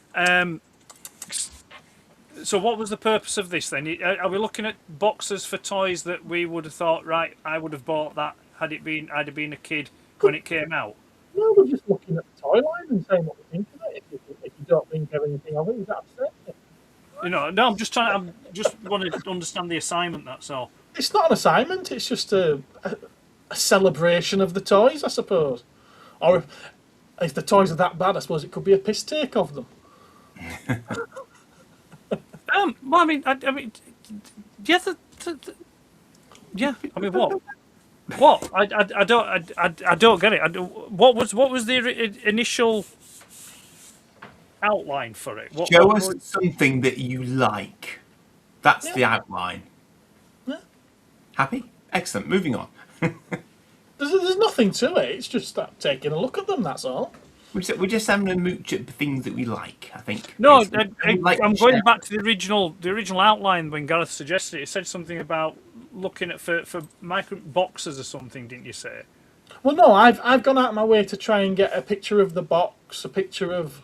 So what was the purpose of this then? Are we looking at boxes for toys that we would have thought, right, I would have bought that I'd have been a kid when it came out? No, we're just looking at the toy line and saying what we think of it. If you don't think of anything of it, is that upset? You know, no, I'm just wanting to understand the assignment, that's all. It's not an assignment. It's just a celebration of the toys, I suppose. Or if the toys are that bad, I suppose it could be a piss take of them. Well, I mean, yeah, yeah. I mean, what? What? I don't get it. What was the initial outline for it? Show us something that you like. That's the outline. Yeah. Happy? Excellent. Moving on. There's nothing to it. It's just taking a look at them. That's all. We're just having a mooch at the things that we like, I think. No, I'm I'm going back to the original outline when Gareth suggested it. It said something about looking at for micro boxes or something, didn't you say? Well, no, I've gone out of my way to try and get a picture of the box, a picture of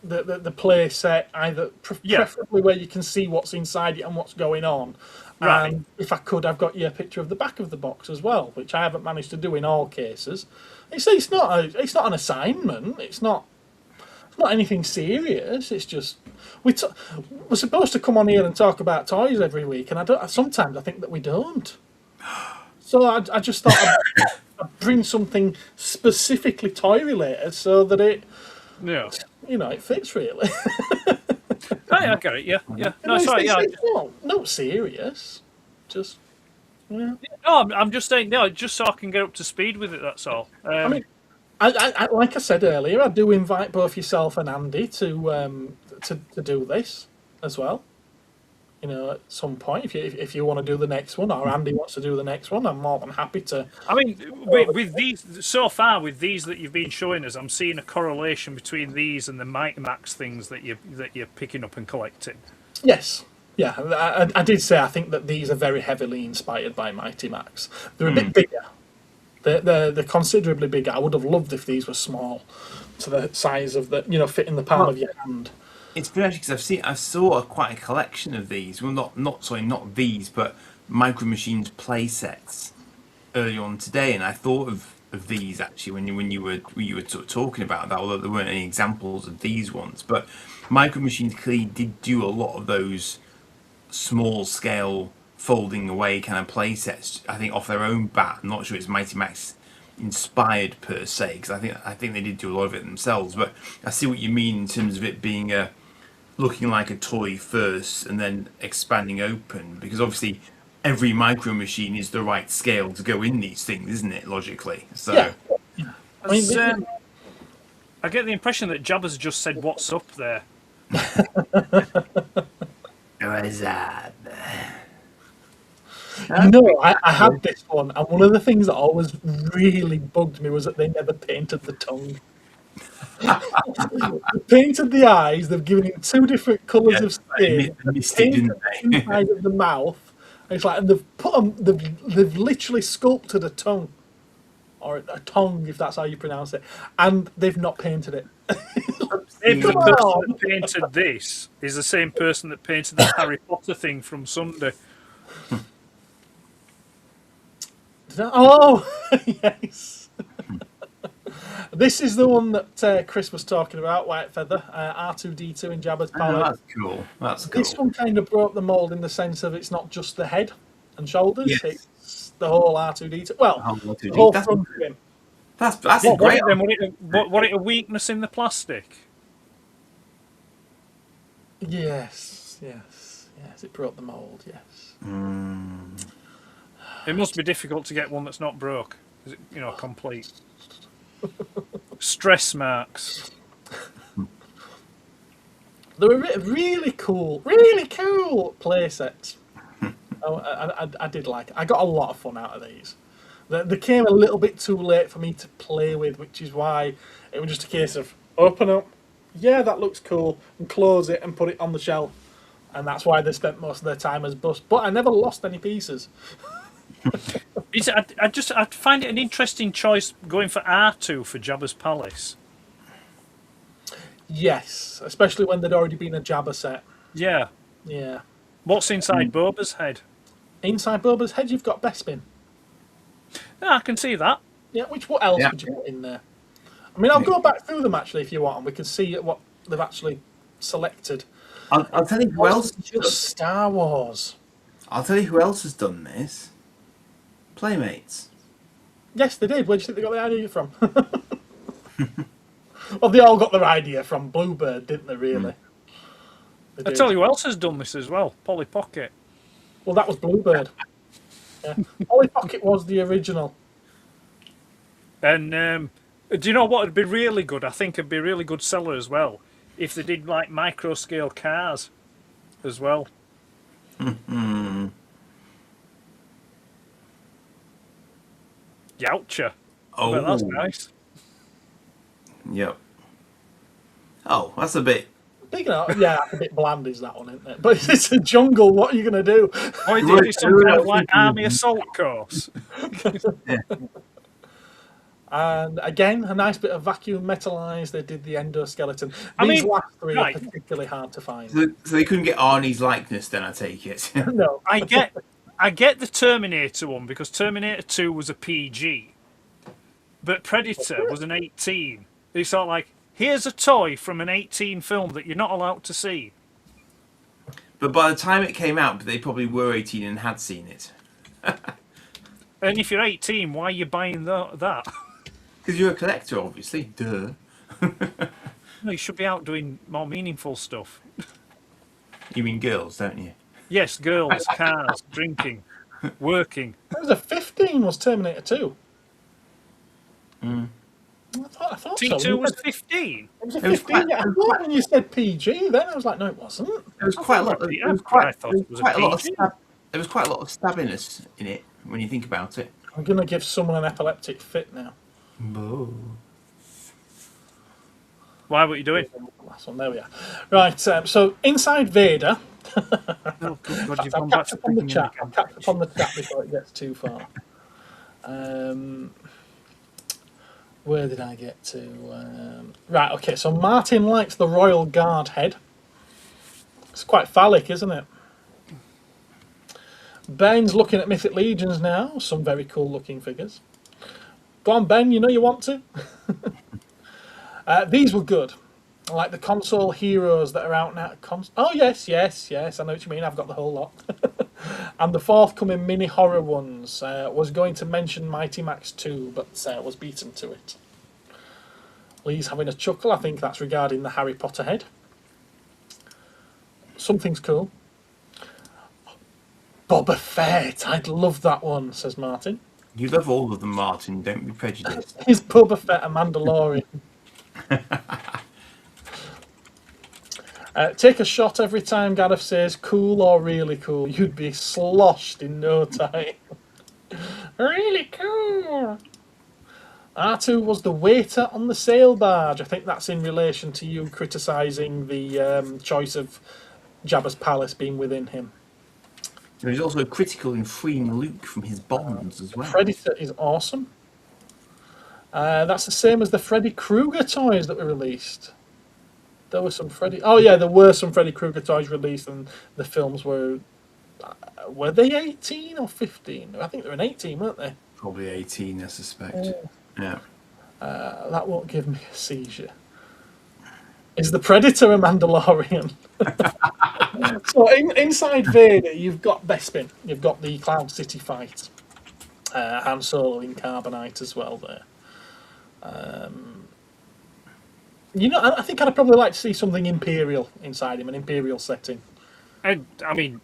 the play set, either preferably where you can see what's inside it and what's going on. Right. And if I could, I've got you a picture of the back of the box as well, which I haven't managed to do in all cases. It's not an assignment. It's not anything serious. It's just we're supposed to come on here and talk about toys every week, and sometimes I think that we don't. So I just thought I'd bring something specifically toy related so that it fits really. I get it. Yeah. No, sorry. Yeah. Not serious. Just. Yeah. No, I'm just saying. No, just so I can get up to speed with it. That's all. I mean, I like I said earlier, I do invite both yourself and Andy to do this as well. You know, at some point, if you want to do the next one, or Andy wants to do the next one, I'm more than happy to. I mean, with these so far, with these that you've been showing us, I'm seeing a correlation between these and the Mighty Max things that you're picking up and collecting. Yes. Yeah, I did say I think that these are very heavily inspired by Mighty Max. They're a bit bigger. They're considerably bigger. I would have loved if these were small, to the size of fit in the palm of your hand. It's good actually because I saw quite a collection of these. Well, not these, but Micro Machines play sets earlier on today, and I thought of these actually when you were sort of talking about that. Although there weren't any examples of these ones, but Micro Machines clearly did do a lot of those small scale folding away kind of play sets. I think off their own bat. I'm not sure it's Mighty Max inspired per se, because I think they did do a lot of it themselves. But I see what you mean in terms of it being looking like a toy first and then expanding open, because obviously every Micro Machine is the right scale to go in these things, isn't it? Logically, so. Yeah. I mean, I get the impression that Jabba's just said, "What's up there?" What's up? No, I had this one, and one of the things that always really bugged me was that they never painted the tongue. They painted the eyes. They've given him two different colours of skin. Painted the inside of the mouth. And it's like, and they've literally sculpted a tongue, or a tongue, if that's how you pronounce it, and they've not painted it. If the person that painted this is the same person that painted the Harry Potter thing from Sunday. Oh, yes. This is the one that Chris was talking about, White Feather, R2-D2 in Jabba's palette. That's cool. This one kind of broke the mould in the sense of it's not just the head and shoulders, it's the whole R2-D2. Well, the whole front of him. That's a great. What a weakness in the plastic. Yes, yes, yes. It broke the mould. Yes. It must be difficult to get one that's not broke. Is it, complete? Stress marks. They were really cool play sets. I did like it. I got a lot of fun out of these. They came a little bit too late for me to play with, which is why it was just a case of open up, yeah, that looks cool, and close it and put it on the shelf. And that's why they spent most of their time as bust. But I never lost any pieces. I find it an interesting choice going for R2 for Jabba's Palace. Yes, especially when there'd already been a Jabba set. Yeah. Yeah. What's inside Boba's head? Inside Boba's head, you've got Bespin. Yeah, I can see that. Yeah, what else would you put in there? I mean, I'll go back through them actually if you want, and we can see what they've actually selected. I'll tell you who else. Just Star Wars. I'll tell you who else has done this. Playmates. Yes, they did. Where do you think they got the idea from? Well, they all got their idea from Bluebird, didn't they, really? I tell you who else has done this as well. Polly Pocket. Well, that was Bluebird. Yeah. Polly Pocket was the original. And do you know what would be really good? I think it'd be a really good seller as well. If they did like micro scale cars as well. Youcher. Oh, But that's nice. Yep. Oh, that's a bit. Big enough. Yeah, a bit bland is that one, isn't it? But it's a jungle. What are you going to do? Why did you do some kind of like army assault course? Yeah. And again, a nice bit of vacuum metalized. They did the endoskeleton. These last three are particularly hard to find. So they couldn't get Arnie's likeness, then I take it. No, I get the Terminator one because Terminator 2 was a PG, but Predator was an 18. It's sort of like, here's a toy from an 18 film that you're not allowed to see. But by the time it came out, they probably were 18 and had seen it. And if you're 18, why are you buying that? Because you're a collector, obviously. Duh. No, you should be out doing more meaningful stuff. You mean girls, don't you? Yes, girls, cars, drinking, working. it was a 15. Was Terminator 2? I thought T2 so. was 15. It was a 15. I thought when you said PG, then I was like, no, it wasn't. There was quite a lot. I thought it was quite a lot of PG. there was quite a lot of stabbiness in it when you think about it. I'm going to give someone an epileptic fit now. Why? What are you doing? Last one, there we are. Right, so inside Vader. Oh, God, you've I'll gone back catch to up on the picking chat. the I'll catch up on the chat before it gets too far. Where did I get to? Right, okay, so Martin likes the Royal Guard head. It's quite phallic, isn't it? Ben's looking at Mythic Legions now. Some very cool looking figures. Go on, Ben, you know you want to. These were good. I like the console heroes that are out now. Oh, yes, I know what you mean. I've got the whole lot. And the forthcoming mini horror ones. Was going to mention Mighty Max 2, but was beaten to it. Lee's having a chuckle. I think that's regarding the Harry Potter head. Something's cool. Boba Fett. I'd love that one, says Martin. You love all of them, Martin. Don't be prejudiced. Is Boba Fett a Mandalorian? Take a shot every time Gareth says cool or really cool. You'd be sloshed in no time. Really cool. R2 was the waiter on the sail barge. I think that's in relation to you criticising the choice of Jabba's palace being within him. He's also critical in freeing Luke from his bonds as well. Predator is awesome. That's the same as the Freddy Krueger toys that were released. There were some Freddy. Oh yeah, there were some Freddy Krueger toys released, and the films were they 18 or 15? I think they were an 18, weren't they? Probably 18, I suspect. Yeah. That won't give me a seizure. Is the Predator a Mandalorian? So inside Vader, you've got Bespin. You've got the Cloud City fight. Han Solo in Carbonite as well there. I think I'd probably like to see something Imperial inside him, an Imperial setting. I mean,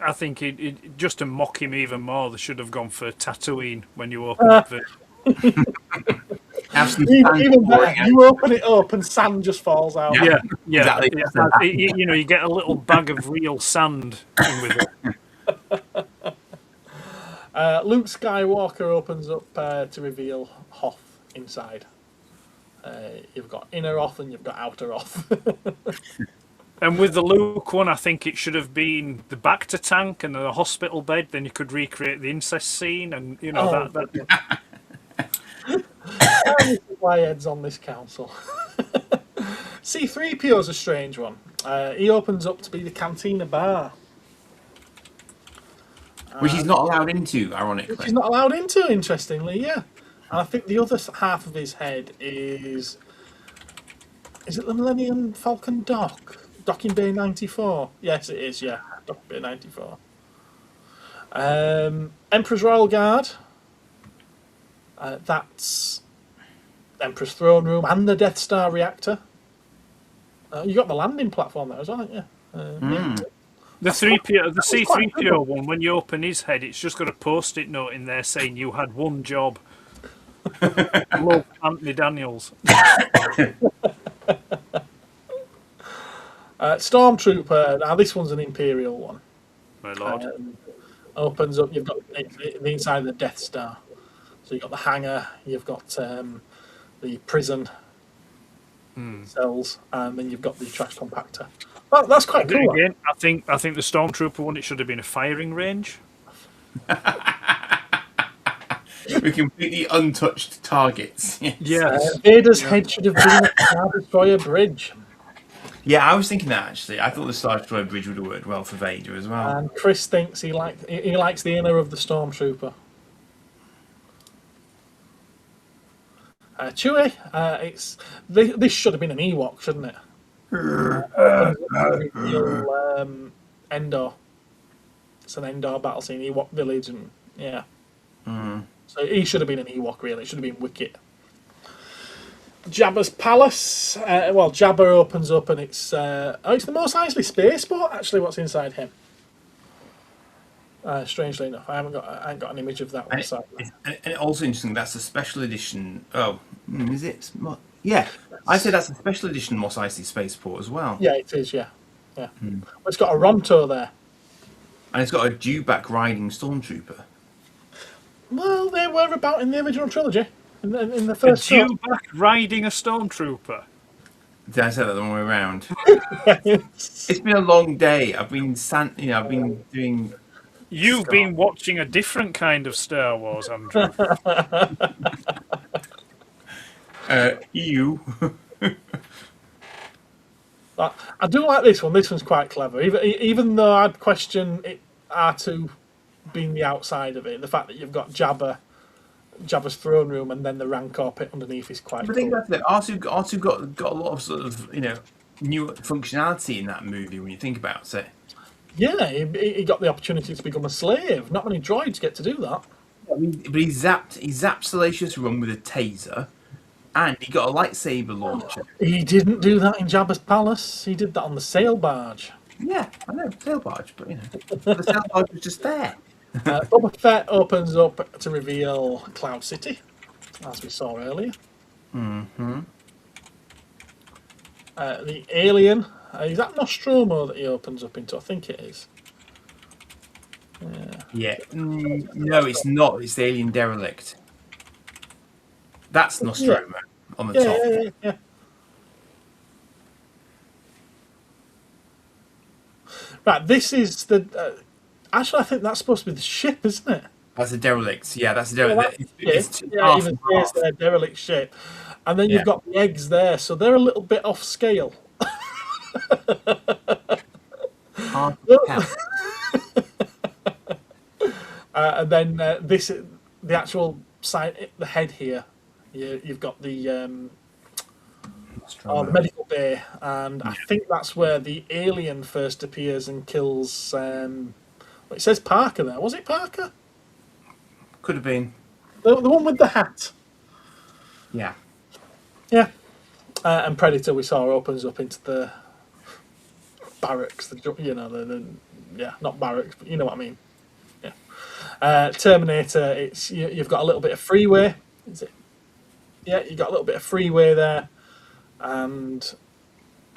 I think just to mock him even more, they should have gone for Tatooine when you open up the. Even better, you open it up and sand just falls out. Yeah, exactly. You get a little bag of real sand in with it. Luke Skywalker opens up to reveal Hoth inside. You've got inner Hoth and you've got outer Hoth. And with the Luke one, I think it should have been the Bacta tank and the hospital bed. Then you could recreate the incest scene, and that. This is why Ed's on this council. C-3PO's a strange one. He opens up to be the Cantina Bar. Which he's not allowed into, ironically. Which he's not allowed into, interestingly, yeah. And I think the other half of his head is... Is it the Millennium Falcon dock? Docking Bay 94? Yes, it is, yeah. Docking Bay 94. Emperor's Royal Guard. That's Emperor's Throne Room and the Death Star reactor. You got the landing platform there as well, haven't you? Yeah. The C-3PO one, when you open his head, it's just got a post-it note in there saying you had one job. Love, Anthony Daniels. Stormtrooper. Now this one's an Imperial one. My lord. Opens up. You've got the inside of the Death Star. So you've got the hangar. You've got the prison cells, and then you've got the trash compactor. That's quite cool. Again, I think the Stormtrooper one, it should have been a firing range. With completely untouched targets. Yes. Vader's head should have been a Star Destroyer bridge. Yeah, I was thinking that actually. I thought the Star Destroyer bridge would have worked well for Vader as well. And Chris thinks he likes the inner of the Stormtrooper. Chewie, this should have been an Ewok, shouldn't it? Endor. It's an Endor battle scene, Ewok village, and yeah. So he should have been an Ewok, really. It should have been Wicket. Jabba's palace. Jabba opens up, and it's the Mos Eisley spaceport. Actually, what's inside him? Strangely enough, I ain't got an image of that one. And also interesting. That's a special edition. Oh, is it? Yeah, I say that's a special edition Mos Eisley spaceport as well. Yeah, it is. Yeah. Well, it's got a Ronto there, and it's got a dewback riding stormtrooper. Well, they were about in the original trilogy. In the first. A dewback riding a stormtrooper. Did I say that the wrong way around? It's been a long day. I've been doing. You've been watching a different kind of Star Wars, Andrew. EU. I do like this one. This one's quite clever. Even though I'd question it, R2 being the outside of it, the fact that you've got Jabba's throne room and then the Rancor pit underneath is quite cool. I think that's it. R2 got a lot of sort of new functionality in that movie when you think about it. Yeah, he got the opportunity to become a slave. Not many droids get to do that. I mean, but he zapped Salacious Run with a taser, and he got a lightsaber launcher. He didn't do that in Jabba's palace. He did that on the sail barge. Yeah, I know, sail barge, but the sail barge was just there. Boba Fett opens up to reveal Cloud City, as we saw earlier. The alien. Is that Nostromo that he opens up into? I think it is. Yeah. No, it's not. It's the alien derelict. That's Nostromo on the top. Yeah. Right, this is the... actually, I think that's supposed to be the ship, isn't it? That's a derelict. Yeah, that's a derelict. It's even says their derelict ship. And then you've got the eggs there, so they're a little bit off scale. And then the actual side, the head here, you've got the medical bay, and I think that's where the alien first appears and kills. It says Parker there. Was it Parker? Could have been The one with the hat. Yeah. Yeah. And Predator, we saw, opens up into the barracks. Not barracks, but you know what I mean. Yeah. Terminator, you've got a little bit of freeway. Is it? Yeah, you got a little bit of freeway there, and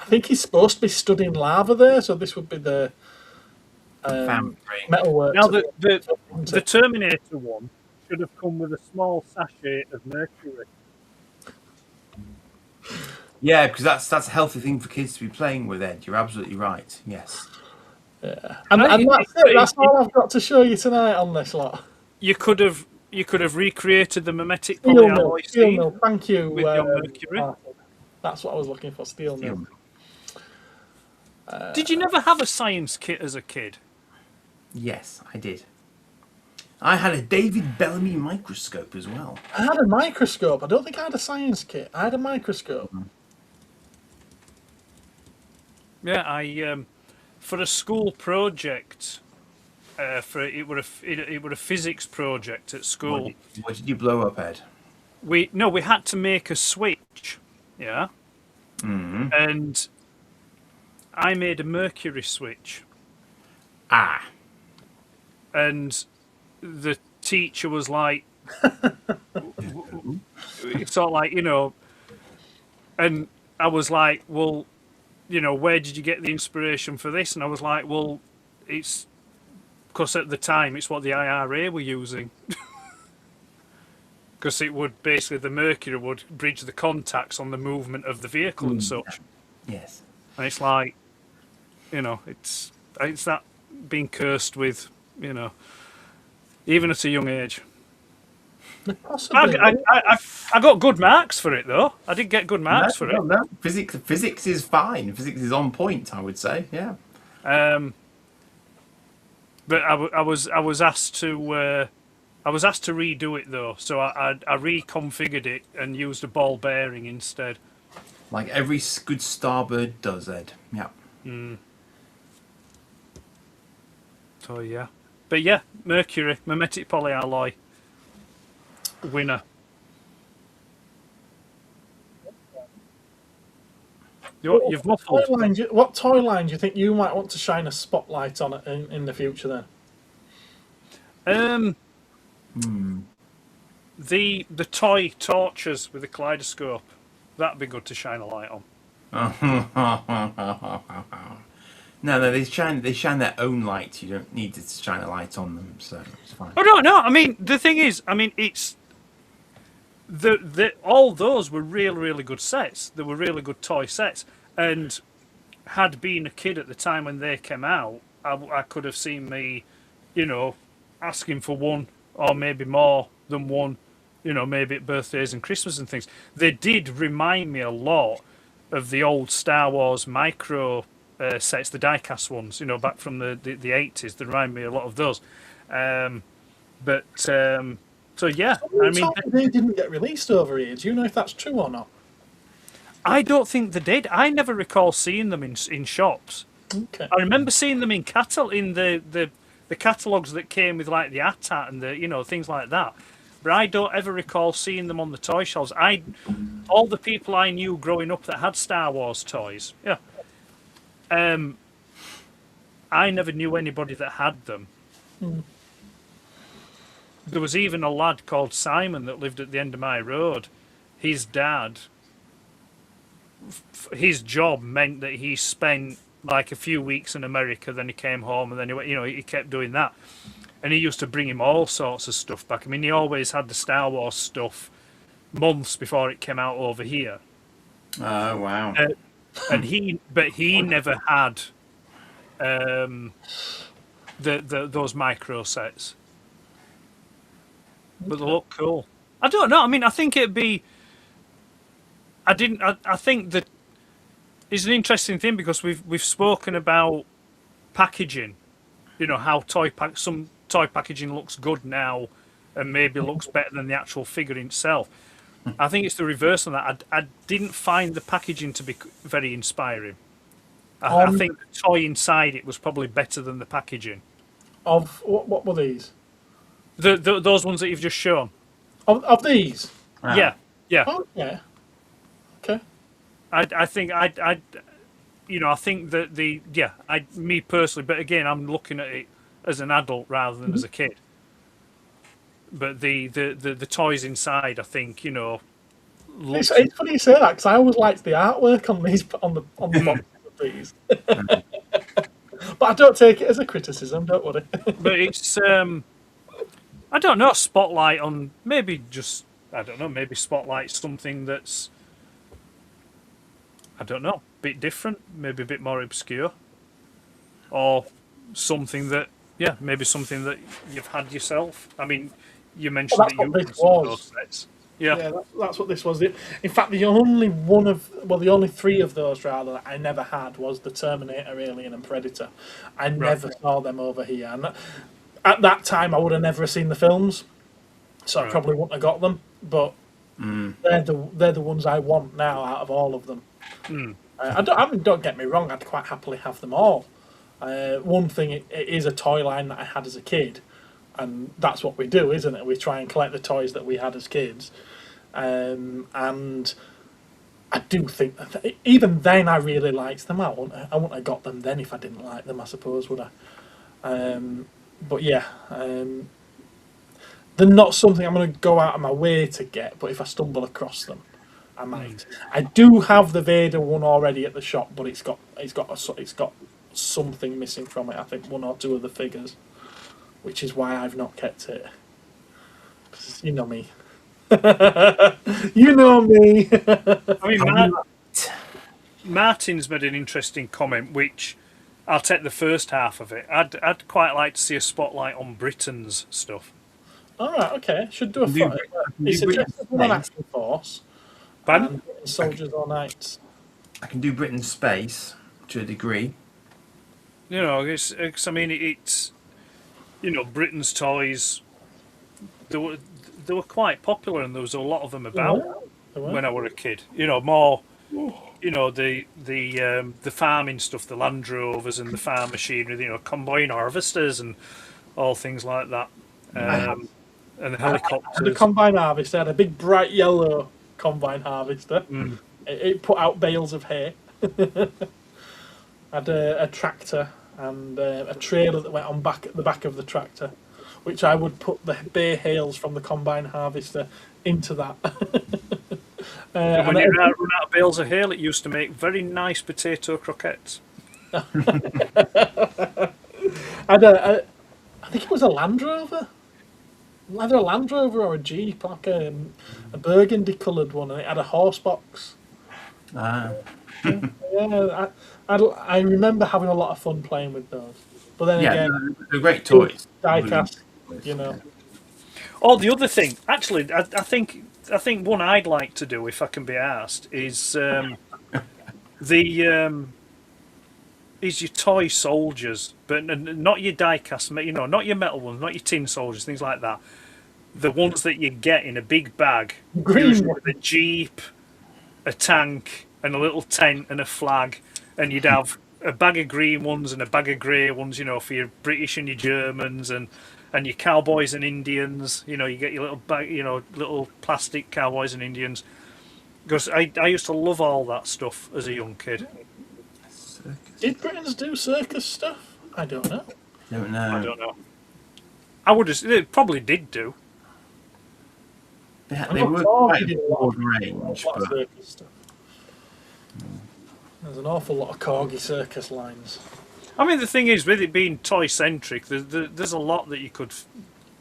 I think he's supposed to be studying lava there. So this would be the metalworks. Now the Terminator one should have come with a small sachet of mercury. Yeah, because that's a healthy thing for kids to be playing with, Ed. You're absolutely right. Yes. Yeah. And that's it. That's all I've got to show you tonight on this lot. You could have recreated the mimetic polyalloy Steel scene mill. Thank you. with your mercury. That's what I was looking for. Steel mill. Did you never have a science kit as a kid? Yes, I did. I had a David Bellamy microscope as well. I had a microscope. I don't think I had a science kit. I had a microscope. Yeah, I for a school project. It were a physics project at school. What did you blow up, Ed? We had to make a switch. Yeah. Mm-hmm. And I made a mercury switch. Ah. And the teacher was like, it's sort of like, and I was like, well, where did you get the inspiration for this? And I was like, well, it's because at the time it's what the IRA were using. Because it would basically, the mercury would bridge the contacts on the movement of the vehicle and such. Yes. And it's like, it's that being cursed with, even at a young age. I got good marks for it, though. I did get good marks for it. No. Physics is fine. Physics is on point, I would say. Yeah. But I was asked to redo it though, so I reconfigured it and used a ball bearing instead. Like every good starbird does, Ed. Yeah. Mm. So yeah, but yeah, mercury, mimetic polyalloy, winner. You've muffled. What toy line do you think you might want to shine a spotlight on it in the future then? The toy torches with the kaleidoscope. That'd be good to shine a light on. No, they shine their own light. You don't need to shine a light on them, so it's fine. Oh no. I mean, the thing is, it's all those were really, really good sets. They were really good toy sets, and had been a kid at the time when they came out, I could have seen me, asking for one or maybe more than one, maybe at birthdays and Christmas and things. They did remind me a lot of the old Star Wars micro sets, the die-cast ones, back from the 80s. They remind me a lot of those. So yeah, they didn't get released over here. Do you know if that's true or not? I don't think they did. I never recall seeing them in shops. Okay. I remember seeing them in the catalogues that came with like the AT-AT and the things like that. But I don't ever recall seeing them on the toy shelves. All the people I knew growing up that had Star Wars toys, yeah. I never knew anybody that had them. Mm. There was even a lad called Simon that lived at the end of my road. His dad, his job meant that he spent like a few weeks in America, then he came home, and then he kept doing that. And he used to bring him all sorts of stuff back. I mean, he always had the Star Wars stuff months before it came out over here. Oh wow! And he never had those micro sets. But they look cool. I don't know. I mean, I think it'd be. I think that it's an interesting thing because we've spoken about packaging. How some toy packaging looks good now, and maybe looks better than the actual figure itself. I think it's the reverse of that. I didn't find the packaging to be very inspiring. I think the toy inside it was probably better than the packaging. Of what were these? Those ones that you've just shown. Of these? Yeah. Oh, yeah. Okay. I think I think that me personally, but again, I'm looking at it as an adult rather than as a kid. But the toys inside, I think, It's funny you say that because I always liked the artwork on these on the boxes of these. But I don't take it as a criticism. Don't worry. but it's I don't know, spotlight on maybe just I don't know, maybe spotlight something that's I don't know, a bit different, maybe a bit more obscure, or something that maybe something that you've had yourself. I mean, you mentioned Well, that that's you what had this some of was. those sets. Yeah. That's what this was. In fact, the only three of those rather that I never had was the Terminator, Alien, and Predator. I never saw them over here, and at that time I would have never seen the films, so I probably wouldn't have got them. But they're the ones I want now out of all of them. Don't get me wrong, I'd quite happily have them all. One thing, it is a toy line that I had as a kid, and that's what we do, isn't it? We try and collect the toys that we had as kids. And I do think that even then I really liked them. I wouldn't have got them then if I didn't like them, I suppose, would I? But yeah, they're not something I'm going to go out of my way to get, but if I stumble across them, I might. I do have the Vader one already at the shop, but it's got something missing from it. I think one or two of the figures, which is why I've not kept it. 'Cause you know me. You know me. I mean, Martin's made an interesting comment, which I'll take the first half of it. I'd quite like to see a spotlight on Britain's stuff. All right, okay. Should do a photo. He suggested one on Action Force. Pardon? And Soldiers or Knights. I can do Britain's space to a degree. It's Britain's toys. They were quite popular, and there was a lot of them about when I were a kid. More. The farming stuff, the Land Rovers and the farm machinery. Combine harvesters and all things like that. And the helicopters. The combine harvester had a big bright yellow combine harvester. It put out bales of hay. Had a tractor and a trailer that went on the back of the tractor, which I would put the bay hails from the combine harvester into that. And when you run out of bales of hay, it used to make very nice potato croquettes. I think it was a Land Rover. Either a Land Rover or a Jeep, like a burgundy coloured one, and it had a horse box. I remember having a lot of fun playing with those. But then again, they're great toys. Diecast, Oh, the other thing, actually, I think one I'd like to do, if I can be asked, is is your toy soldiers, but not your diecast, not your metal ones, not your tin soldiers, things like that. The ones that you get in a big bag, green with a jeep, a tank, and a little tent and a flag, and you'd have a bag of green ones and a bag of grey ones, for your British and your Germans and your cowboys and Indians. You get your little bag, little plastic cowboys and Indians. Because I used to love all that stuff as a young kid. Did Britons do circus stuff? I don't know. I don't know. I would have. They probably did do. They were quite a broad range, but circus stuff. There's an awful lot of corgi circus lines. I mean, the thing is, with it being toy-centric, there's a lot that you could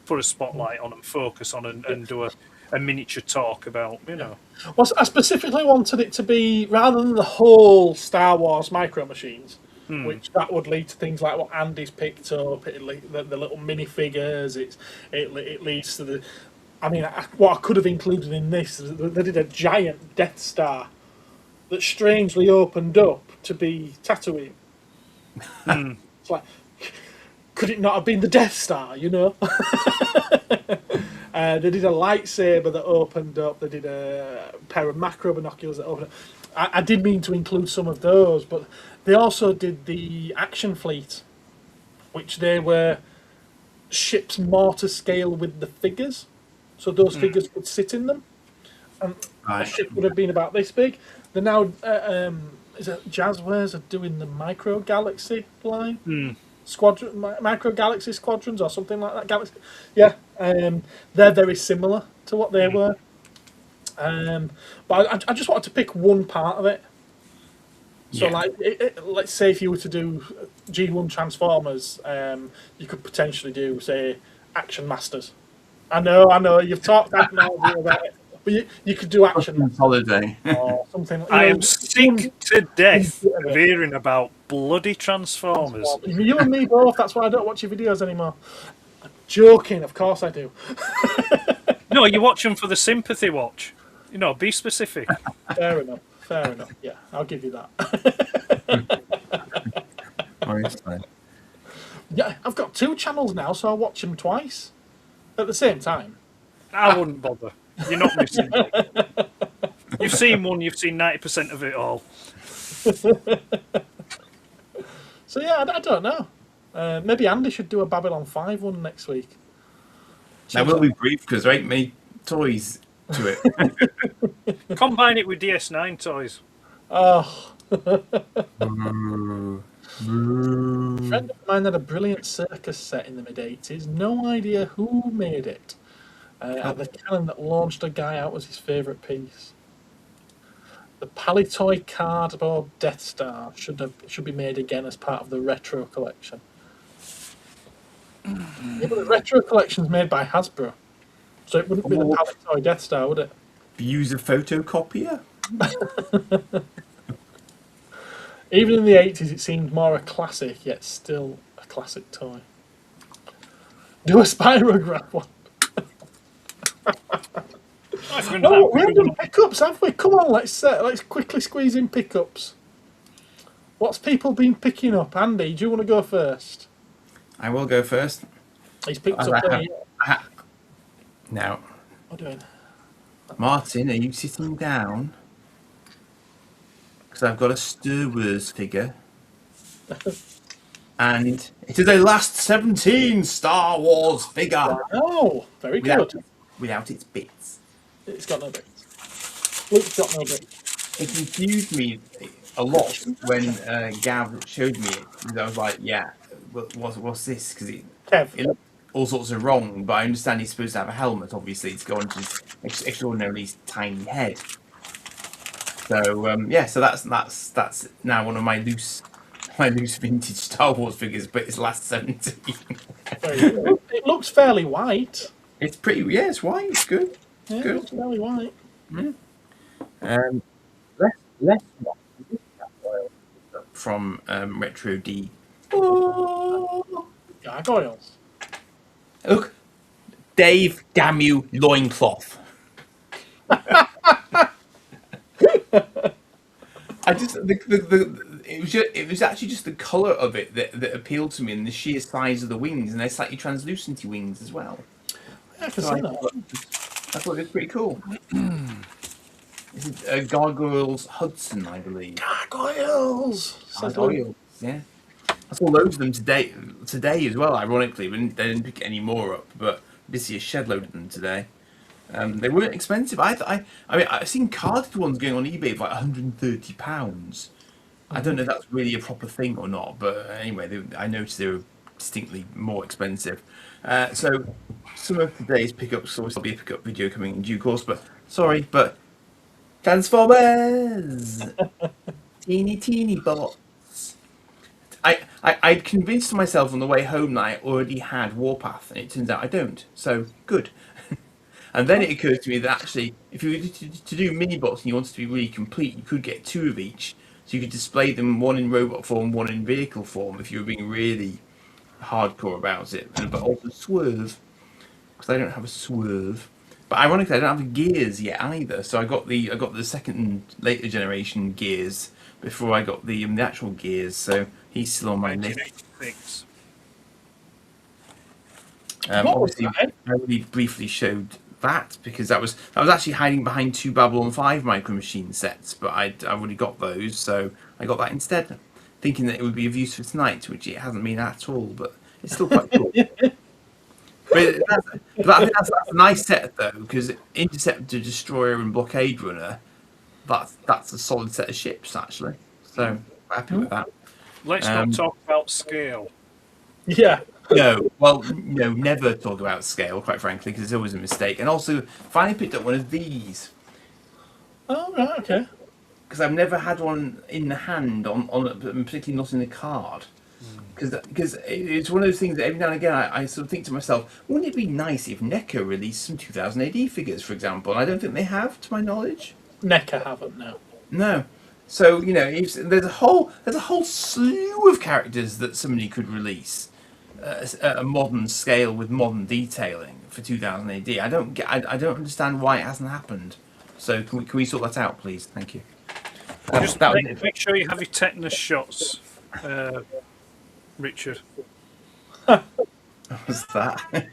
put a spotlight on and focus on and do a miniature talk about, Well, I specifically wanted it to be, rather than the whole Star Wars micro machines, which that would lead to things like what Andy's picked up, the little minifigures, it leads to the... I mean, what I could have included in this is they did a giant Death Star that strangely opened up to be Tatooine. It's like, could it not have been the Death Star, They did a lightsaber that opened up. They did a pair of macro binoculars that opened up. I did mean to include some of those, but they also did the action fleet, which they were ships more to scale with the figures. So those figures could sit in them. And a Right. ship would have been about this big. They're now, is it Jazzwares are doing the Micro Galaxy line? Squadron, Micro Galaxy Squadrons or something like that. Galaxy, yeah. They're very similar to what they were. But I just wanted to pick one part of it. So, Yeah. like, let's say if you were to do G1 Transformers, you could potentially do, say, Action Masters. I know, you've talked ad nauseam about it, but you could do Action Masters Holiday. or something. I am sick to death of hearing about bloody Transformers. You and me both. That's why I don't watch your videos anymore. I'm joking, of course I do. No, you watch them for the sympathy watch. You know, be specific. Fair enough. Yeah, I'll give you that. Honestly. Yeah, I've got 2 channels now, so I watch them twice at the same time. I wouldn't bother. You're not missing it. You've seen one, you've seen 90% of it all. So yeah, I don't know. Maybe Andy should do a Babylon 5 one next week. Now will be brief because there ain't many toys to it. Combine it with DS9 toys. Oh, Boo. a friend of mine had a brilliant circus set in the mid-80s. No idea who made it. And the cannon that launched a guy out was his favourite piece. The Palitoy cardboard Death Star should be made again as part of the retro collection. Yeah, but the retro collection's made by Hasbro, so it wouldn't be the Palitoy Death Star, would it? Use a photocopier? Even in the 80s, it seemed more a classic, yet still a classic toy. Do a Spirograph one. Oh, we haven't done pickups, have we? Come on, let's quickly squeeze in pickups. What's people been picking up? Andy, do you want to go first? I will go first. He's picked up. Now, What are you doing? Martin, are you sitting down? Because I've got a Star Wars figure. And it is a last 17 Star Wars figure. Oh, very good. Without its bits. It's got no bits. Luke's got no bits. It confused me a lot when Gav showed me it. Because I was like, yeah, what's this? Because it looked all sorts of wrong, but I understand he's supposed to have a helmet, obviously, to go onto his extraordinarily tiny head. So, yeah, so that's now one of my loose vintage Star Wars figures, but it's last 17. It looks fairly white. It's pretty, yeah, it's white, it's good. Yeah, Good. it looks fairly white. Less from Retro D. Oh. Gargoyles. Look, Dave, damn you, loincloth. I just it was actually just the colour of it that appealed to me, and the sheer size of the wings, and they're slightly translucent wings as well. Yeah, I can see that. I thought it was pretty cool. This is Gargoyles Hudson, I believe. Gargoyles. Gargoyles, yeah. I saw loads of them today as well. Ironically, they didn't pick any more up, but I did see a shed load of them today. They weren't expensive. I mean, I've seen carded ones going on eBay for like £130. I don't know if that's really a proper thing or not, but anyway, I noticed they were distinctly more expensive. So some of today's pickups, so there'll be a pickup video coming in due course. But sorry, but Transformers, teeny bots. I'd convinced myself on the way home that I already had Warpath, and it turns out I don't. So good. And then it occurred to me that actually, if you were to do mini bots and you wanted to be really complete, you could get 2 of each. So you could display them, one in robot form, one in vehicle form, if you were being really hardcore about it. But also swerve, because I don't have a swerve. But ironically, I don't have the gears yet either. So I got the second later generation gears before I got the actual gears. So he's still on my list. Obviously, I really briefly showed that because that was actually hiding behind 2 Babylon 5 Micro Machine sets, but I've already got those, so I got that instead, thinking that it would be of use for tonight, which it hasn't been at all, but it's still quite cool. I think that's a nice set though, because Interceptor, Destroyer, and Blockade Runner, that's a solid set of ships actually. So happy with that. Let's not talk about scale. Yeah. No, well, no, never talk about scale, quite frankly, because it's always a mistake. And also, finally picked up one of these. Oh, right, okay. Because I've never had one in the hand, particularly not in the card. Because it's one of those things that every now and again I sort of think to myself, wouldn't it be nice if NECA released some 2000 AD figures, for example? And I don't think they have, to my knowledge. NECA haven't, no. No. So, you know, there's a whole slew of characters that somebody could release at a modern scale with modern detailing for 2000 AD. I don't understand why it hasn't happened. So can we sort that out, please? Thank you. Just make sure you have your tetanus shots, Richard. What's that?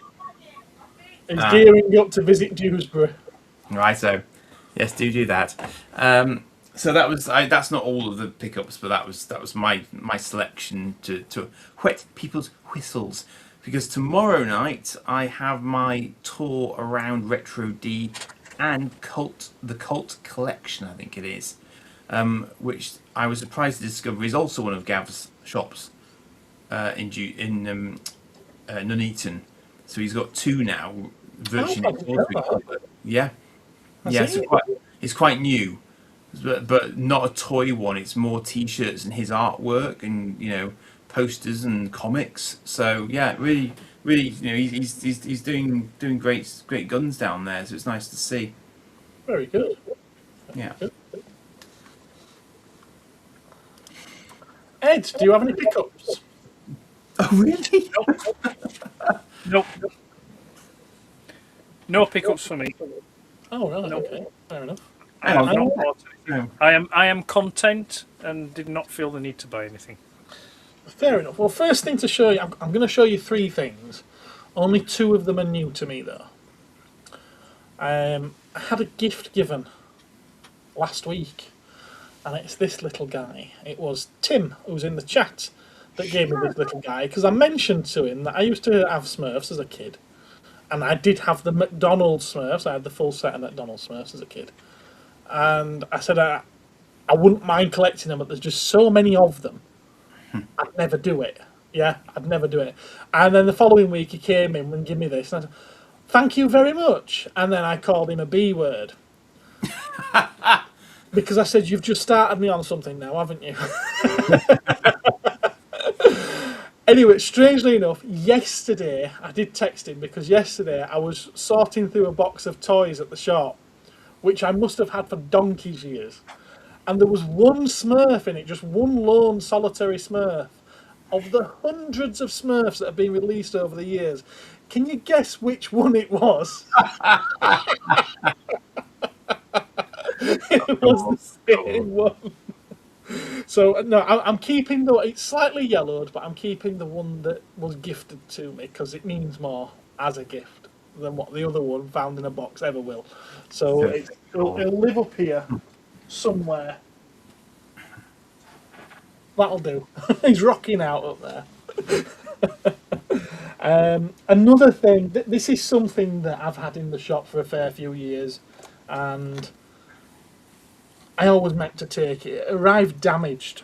He's gearing up to visit Dewsbury. Right, so yes, do that. So that was that's not all of the pickups, but that was my selection to whet people's whistles, because tomorrow night I have my tour around Retro D and the Cult Collection, I think it is, which I was surprised to discover is also one of Gav's shops in Nuneaton. So he's got two now, virtually. Yeah, yeah. So it's quite new. But not a toy one. It's more T-shirts and his artwork, and you know, posters and comics. So yeah, really, you know, he's doing great guns down there. So it's nice to see. Very good. Yeah. Good. Ed, do you have any pickups? Oh really? Nope. No pickups for me. Oh right, okay, fair enough. I am content and did not feel the need to buy anything. Fair enough. Well, first thing to show you, I'm going to show you three things. Only two of them are new to me, though. I had a gift given last week, and it's this little guy. It was Tim, who was in the chat, that gave me this little guy, because I mentioned to him that I used to have Smurfs as a kid, and I did have the McDonald's Smurfs. I had the full set of McDonald's Smurfs as a kid. And I said I wouldn't mind collecting them, but there's just so many of them. I'd never do it. Yeah, I'd never do it. And then the following week he came in and gave me this. And I said, thank you very much. And then I called him a B word. Because I said, you've just started me on something now, haven't you? Anyway, strangely enough, yesterday, I did text him, because yesterday I was sorting through a box of toys at the shop, which I must have had for donkey's years. And there was one Smurf in it, just one lone solitary Smurf, of the hundreds of Smurfs that have been released over the years. Can you guess which one it was? It was the same one. So, no, I'm keeping it's slightly yellowed, but I'm keeping the one that was gifted to me, because it means more as a gift than what the other one found in a box ever will. So it'll live up here somewhere. That'll do. He's rocking out up there. Another thing, this is something that I've had in the shop for a fair few years, and I always meant to take it. It arrived damaged.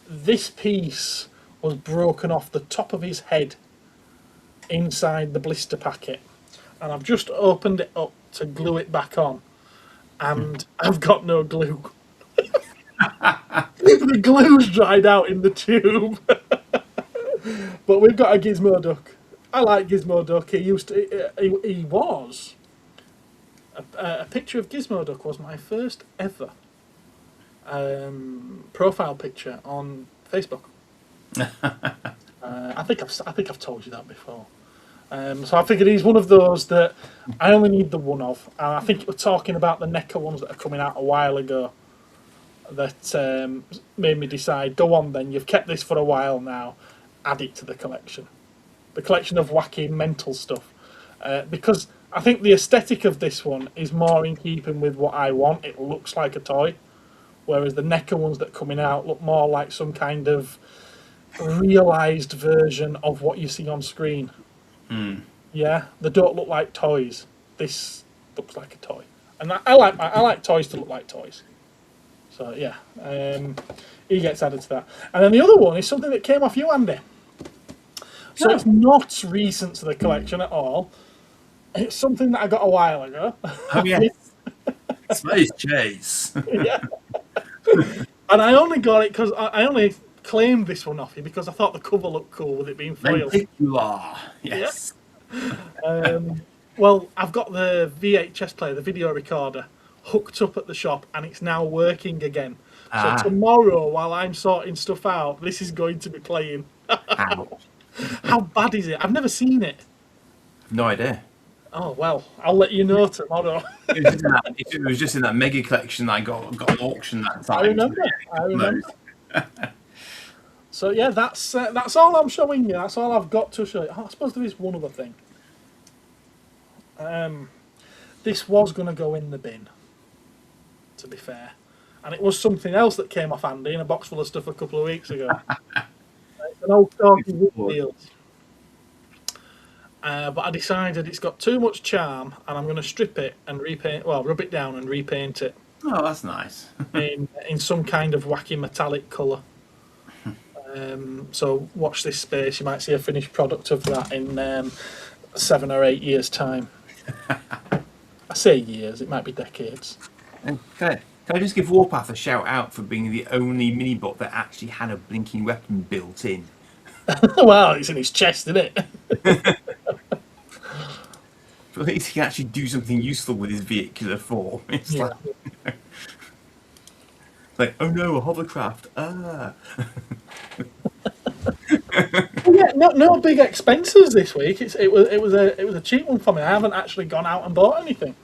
This piece was broken off the top of his head inside the blister packet, and I've just opened it up to glue it back on, and I've got no glue. The glue's dried out in the tube. But we've got a Gizmo Duck. I like Gizmo Duck. He was a picture of Gizmo Duck was my first ever profile picture on Facebook. I think I've told you that before. So I figured he's one of those that I only need the one of. I think we're talking about the NECA ones that are coming out a while ago that made me decide, go on then, you've kept this for a while now, add it to the collection. The collection of wacky mental stuff. Because I think the aesthetic of this one is more in keeping with what I want. It looks like a toy. Whereas the NECA ones that are coming out look more like some kind of realised version of what you see on screen. Yeah, they don't look like toys. This looks like a toy, and I like toys to look like toys. So yeah, he gets added to that. And then the other one is something that came off you, Andy. So it's not recent to the collection at all. It's something that I got a while ago. Oh yeah, Space Chase. Yeah. And I only got it because I only claimed this one off you because I thought the cover looked cool with it being foil. Lenticular, yes. Yeah. Well, I've got the VHS player, the video recorder, hooked up at the shop, and it's now working again. So tomorrow, while I'm sorting stuff out, this is going to be playing. How bad is it? I've never seen it. No idea. Oh well, I'll let you know tomorrow. It was just in that mega collection that I got an auction that time. I remember. So yeah, that's all I'm showing you. That's all I've got to show you. Oh, I suppose there is one other thing. This was going to go in the bin, to be fair, and it was something else that came off Andy in a box full of stuff a couple of weeks ago. It's an old doggy Whitfield. But I decided it's got too much charm, and I'm going to strip it and repaint. Well, rub it down and repaint it. Oh, that's nice. in some kind of wacky metallic colour. So watch this space. You might see a finished product of that in 7 or 8 years' time. I say years. It might be decades. And can I just give Warpath a shout out for being the only mini bot that actually had a blinking weapon built in? Well, it's in his chest, isn't it? But at least he can actually do something useful with his vehicular form. It's like, oh no, a hovercraft. Well, yeah, no big expenses this week. It was a cheap one for me. I haven't actually gone out and bought anything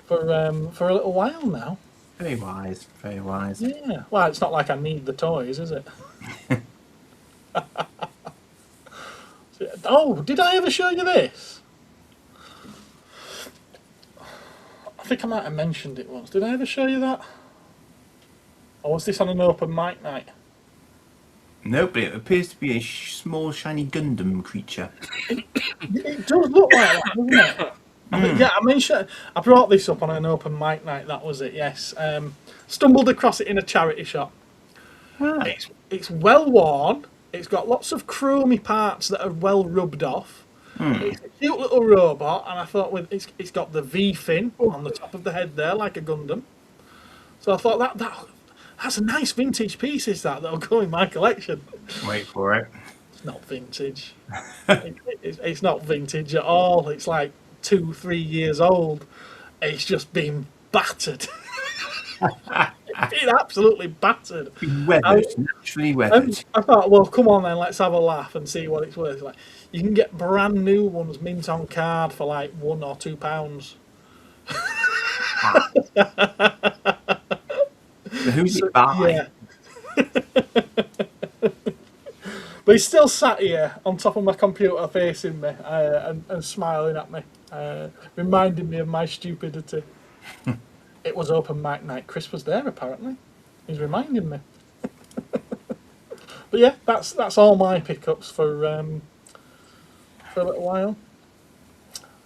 for a little while now. Very wise, very wise. Yeah. Well, it's not like I need the toys, is it? Oh, did I ever show you this? I think I might have mentioned it once. Did I ever show you that? Or was this on an open mic night? Nope, it appears to be a small shiny Gundam creature. It does look like that, doesn't it? Yeah, I mentioned. I brought this up on an open mic night. That was it. Yes. Stumbled across it in a charity shop. Ah. It's well worn. It's got lots of chromy parts that are well rubbed off. It's a cute little robot, and I thought it's got the V fin on the top of the head there, like a Gundam. So I thought that's a nice vintage piece. Is that'll go in my collection? Wait for it. It's not vintage. It's not vintage at all. It's like 2-3 years old. It's just been battered. It's been absolutely battered. Weathered, naturally weathered. I thought, well, come on then, let's have a laugh and see what it's worth. Like, you can get brand new ones mint on card for like £1 or £2. So who's it by? Yeah. But he's still sat here on top of my computer facing me and smiling at me, reminding me of my stupidity. It was open mic night. Chris was there apparently. He's reminding me. But yeah, that's all my pickups for a little while.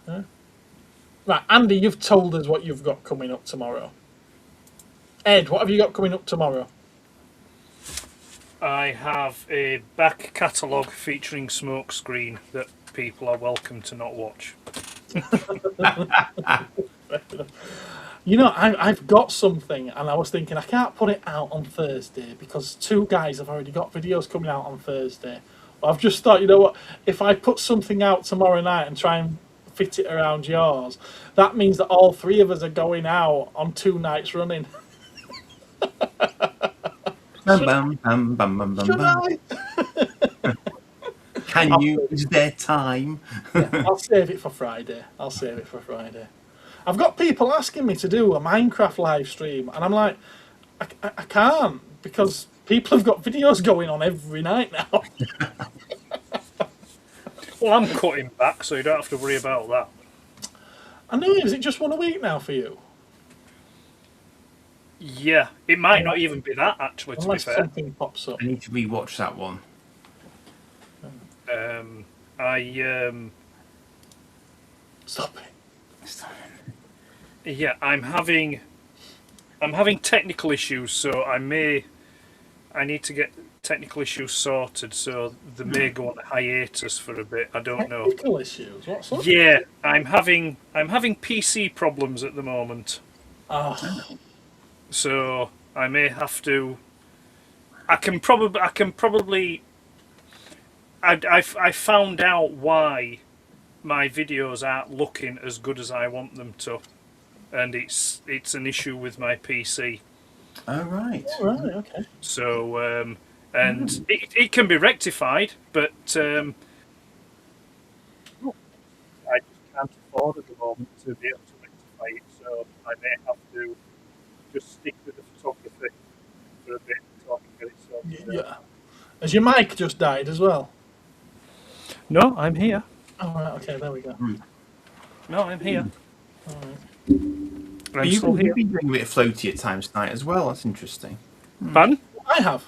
Yeah. Right, Andy, you've told us what you've got coming up tomorrow. Ed, what have you got coming up tomorrow? I have a back catalogue featuring smokescreen that people are welcome to not watch. You know, I've got something, and I was thinking I can't put it out on Thursday because 2 guys have already got videos coming out on Thursday. But I've just thought, you know what, if I put something out tomorrow night and try and fit it around yours, that means that all 3 of us are going out on 2 nights running. Bum, bum, bum, bum, bum, Should bum. I? Can you? Is there time? Yeah, I'll save it for Friday. I've got people asking me to do a Minecraft live stream, and I'm like, I can't, because people have got videos going on every night now. Well, I'm cutting back, so you don't have to worry about that. I know, is it just one a week now for you? Yeah, it might not even be that actually. To be Unless fair, something pops up. I need to rewatch that one. I Stop it. yeah, I'm having technical issues, so I need to get technical issues sorted, so they may go on a hiatus for a bit. I don't know. Technical issues. What's up? Yeah, I'm having PC problems at the moment, Ah, so I may have to. I can probably. I found out why my videos aren't looking as good as I want them to, and it's an issue with my PC. Oh, right. right. Okay. So and it can be rectified, but I just can't afford at the moment to be able to rectify it. So I may have to just stick with the photography for a bit until I can get it sorted out. Yeah. Has your mic just died as well? No, I'm here. Oh, right. Okay. There we go. No, I'm here. I'm But you've still here. been doing a bit of floaty at times tonight as well. That's interesting. Pardon? I have.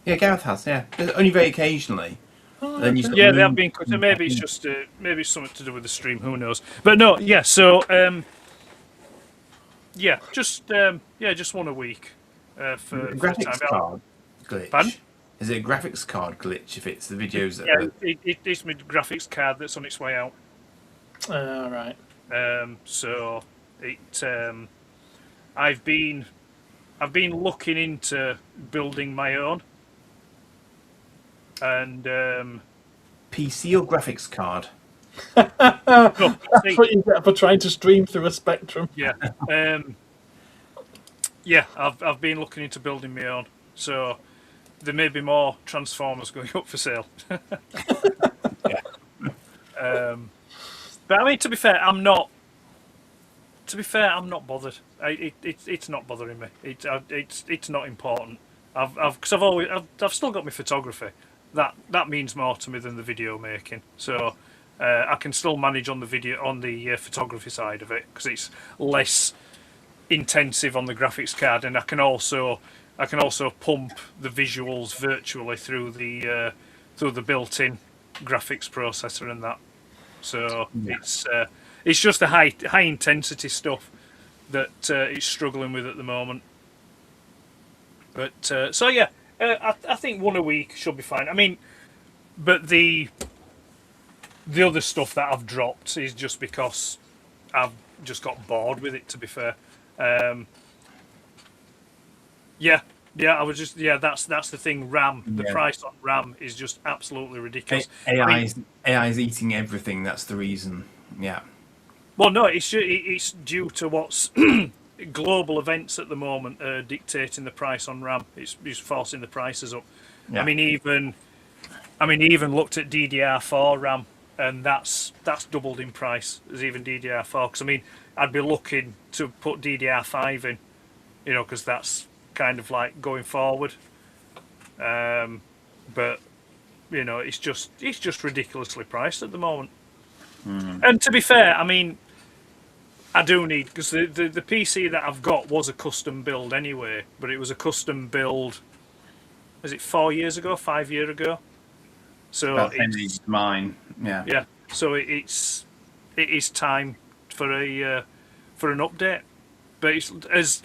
Yeah, Gareth has. Yeah, only very occasionally. Oh, Then you okay. sort of Yeah, they have move- been. Maybe it's just maybe it's something to do with the stream. Who knows? But no, yeah. So yeah, just one a week for A the time. graphics card glitch. Pardon? Is it a graphics card glitch if it's the videos that Yeah, are... it's my graphics card that's on its way out. Right. So it I've been looking into building my own, and PC or graphics card? no, That's what you get for trying to stream through a spectrum. yeah, yeah. I've been looking into building my own, so there may be more Transformers going up for sale. But I mean, to be fair, I'm not bothered. It's not bothering me. It's not important. I've still got my photography. That means more to me than the video making. So I can still manage on the photography side of it because it's less intensive on the graphics card, and I can also pump the visuals virtually through the built-in graphics processor and that. So it's just the high intensity stuff that it's struggling with at the moment. But so yeah, I think one a week should be fine. I mean, but the other stuff that I've dropped is just because I've just got bored with it. To be fair, yeah, I was just that's the thing. RAM, the price on RAM is just absolutely ridiculous. AI's eating everything. That's the reason. Yeah. Well, no, it's due to what's global events at the moment dictating the price on RAM. It's forcing the prices up. Yeah. I mean, even looked at DDR4 RAM, and that's doubled in price as even DDR4. Because I mean, I'd be looking to put DDR5 in, because that's kind of like going forward. But it's just ridiculously priced at the moment. And to be fair, I mean, I do need, because the PC that I've got was a custom build anyway, but it was a custom build. Was it 5 years ago? So About 10 years to mine. Yeah. yeah. So it is time for an update. But it's,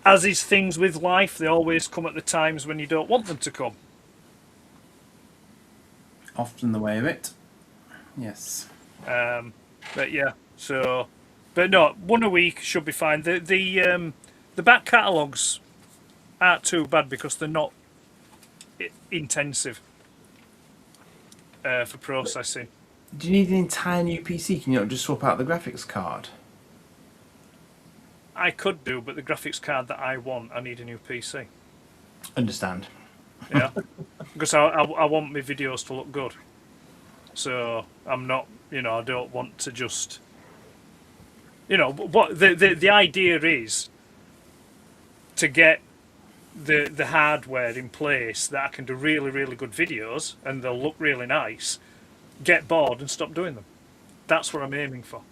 as is things with life, they always come at the times when you don't want them to come. Often the way of it. Yes. But yeah, so, but no, one a week should be fine. The back catalogues aren't too bad because they're not intensive for processing. Do you need an entire new PC? Can you not just swap out the graphics card? I could do, but the graphics card that I want, I need a new PC. Understand. Yeah, because I want my videos to look good. So I'm not, I don't want to just, what the idea is to get the hardware in place that I can do really, really good videos and they'll look really nice, get bored and stop doing them. That's what I'm aiming for.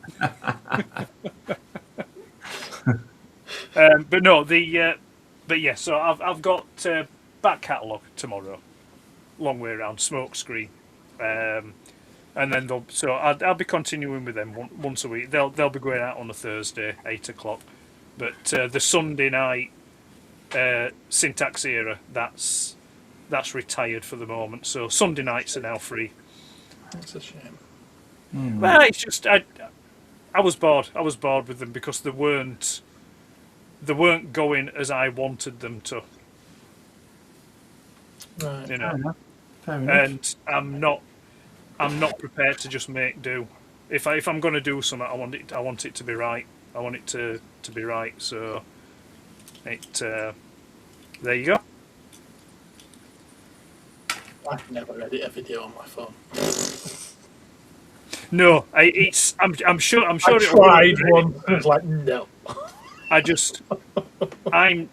But no, but yeah, so I've got back catalogue tomorrow, long way around, smoke screen, and then I'll be continuing with them once a week. They'll be going out on a Thursday, 8 o'clock, but the Sunday night syntax era that's retired for the moment. So Sunday nights are now free. That's a shame. Well, it's just I was bored. I was bored with them because they weren't going as I wanted them to. Right. You know, Fair enough. and I'm not prepared to just make do. If I'm going to do something, I want it to be right. I want it to be right. So there you go. I can never edit a video on my phone. No, I'm sure I it'll tried work. one. I was like, no. I'm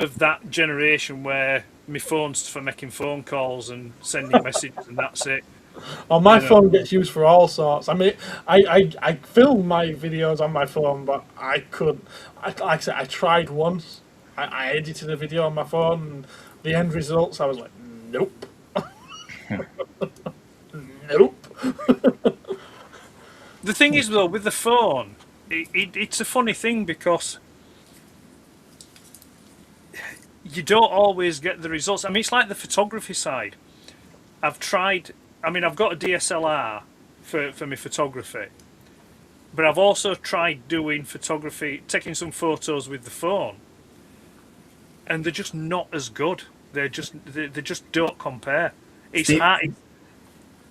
of that generation where my phone's for making phone calls and sending messages and that's it. Oh, my You know. phone gets used for all sorts. I mean, I film my videos on my phone, but I couldn't. Like I said, I tried once. I edited a video on my phone, and the end results, I was like, nope. Nope. The thing is, though, with the phone, it's a funny thing because you don't always get the results. I mean, it's like the photography side. I've tried. I mean, I've got a DSLR for my photography, but I've also tried doing photography, taking some photos with the phone, and they're just not as good. They just don't compare. It's hard.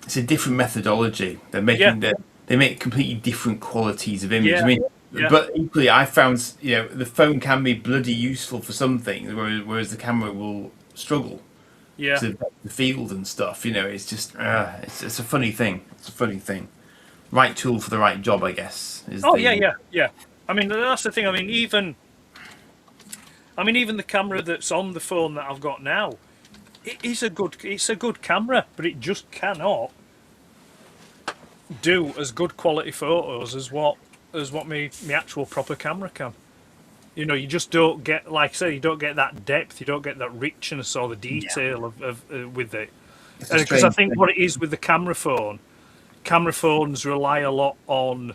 It's a different methodology. They're making they make completely different qualities of image. Yeah. I mean, Yeah. but equally, I found the phone can be bloody useful for some things, whereas the camera will struggle Yeah. to the field and stuff. It's just it's a funny thing. It's a funny thing. Right tool for the right job, I guess. Yeah. I mean, that's the thing. I mean, even the camera that's on the phone that I've got now, it's a good camera, but it just cannot do as good quality photos as what my actual proper camera can. You just don't get, like I say, you don't get that depth, you don't get that richness or the detail of with it. Because I think what it is with the camera phones rely a lot on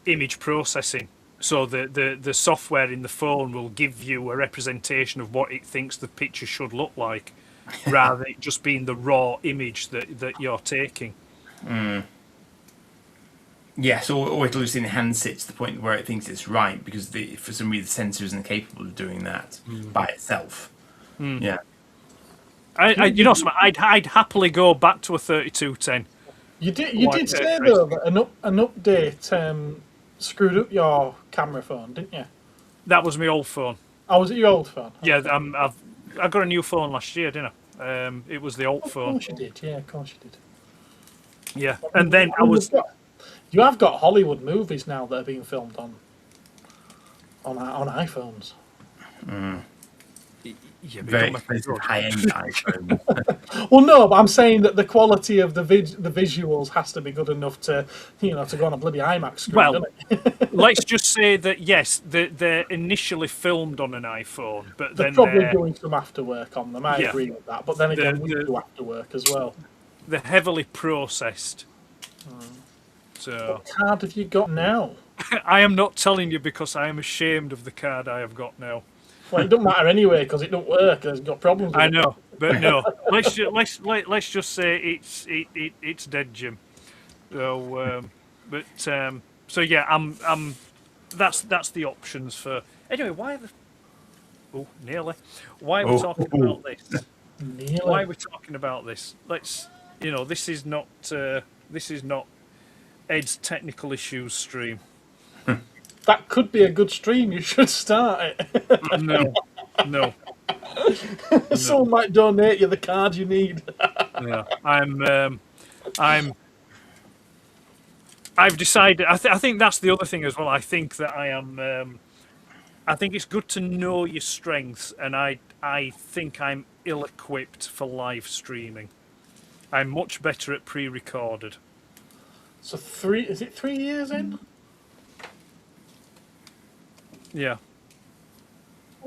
image processing. So the software in the phone will give you a representation of what it thinks the picture should look like, rather than it just being the raw image that you're taking. Yes, or it'll just enhance it to the point where it thinks it's right because for some reason the sensor isn't capable of doing that by itself. Yeah. I'd happily go back to a 3210. You did say though that an update screwed up your camera phone, didn't you? That was my old phone. Oh, was it your old phone? Yeah, I got a new phone last year, didn't I? It was the old phone. Of course you did. Yeah, of course you did. Yeah, and then You have got Hollywood movies now that are being filmed on iPhones. Yeah, but Very don't make it expensive good. high-end iPhone. Well, no, but I'm saying that the quality of the visuals has to be good enough to go on a bloody IMAX screen, Well, doesn't it? Let's just say that yes, they're initially filmed on an iPhone, but They're then probably they're, doing some after work on them. I agree with that. But then again, we do after work as well. they're heavily processed. So What card have you got now? I am not telling you because I am ashamed of the card I have got now. Well, it doesn't matter anyway because it don't work. It's got problems with I it. know, but no. Let's just say it's dead, Jim. So, so yeah, I'm. That's the options for. Anyway, nearly. Why are we talking about this? Nearly. Why are we talking about this? Let's. This is not Ed's technical issues stream. That could be a good stream. You should start it. No. Someone might donate you the card you need. Yeah, I've decided. I think that's the other thing as well. I think that I am. I think it's good to know your strengths, and I think I'm ill-equipped for live streaming. I'm much better at pre-recorded. So is it 3 years in? Yeah.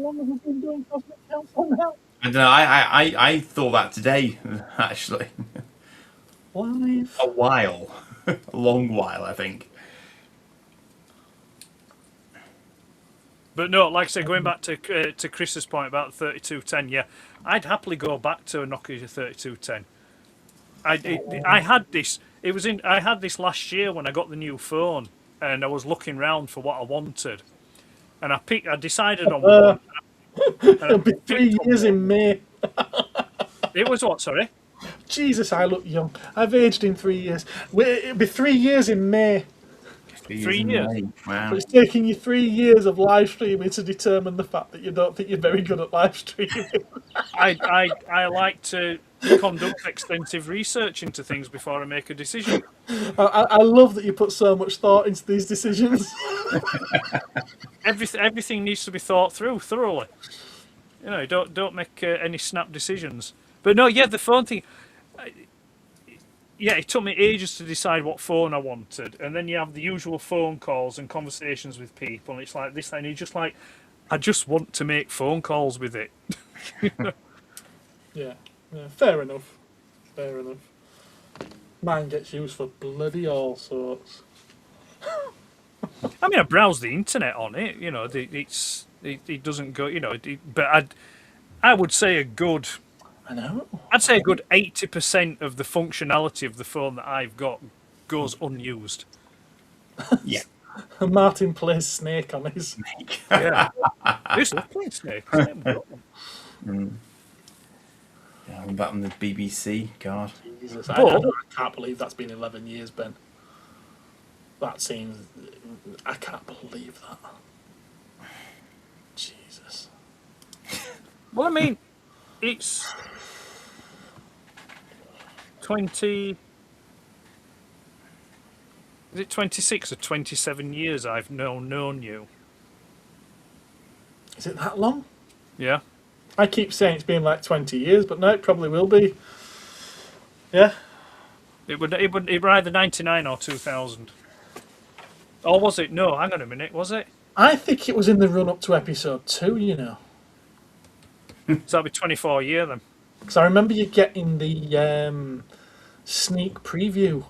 How long have we been doing Cosmic Council now? I don't know. I thought that today, actually. Live. A while, a long while, I think. But no, like I said, going back to Chris's point about 3210, yeah, I'd happily go back to a Nokia 3210. I had this. I had this last year when I got the new phone, and I was looking round for what I wanted, and I decided on one. It'll be 3 years in May. It was what? Sorry. Jesus, I look young. I've aged in 3 years. It'll be 3 years in May. 3 years. Wow. But it's taking you 3 years of live streaming to determine the fact that you don't think you're very good at live streaming. I like to conduct extensive research into things before I make a decision. I love that you put so much thought into these decisions. Everything needs to be thought through thoroughly. You know, don't make any snap decisions. But no, yeah, the phone thing. Yeah, it took me ages to decide what phone I wanted, and then you have the usual phone calls and conversations with people, and it's like this, and you're just like, I just want to make phone calls with it. Yeah, fair enough. Fair enough. Mine gets used for bloody all sorts. I mean, I browse the internet on it. You know, it doesn't go. You know, but I would say a good. I know. I'd say a good 80% of the functionality of the phone that I've got goes unused. Yeah. Martin plays Snake on his. Yeah. I used to love playing Snake. Yeah, I'm back on the BBC. God. Jesus, I can't believe that's been 11 years, Ben. That seems. I can't believe that. Jesus. Well, I mean, it's 20. Is it 26 or 27 years I've known you? Is it that long? Yeah. I keep saying it's been like 20 years, but no, it probably will be. Yeah. It would either 99 or 2000. Or was it? No, hang on a minute. Was it? I think it was in the run up to episode 2, you know. So that'll be 24 year then. Because I remember you getting the sneak preview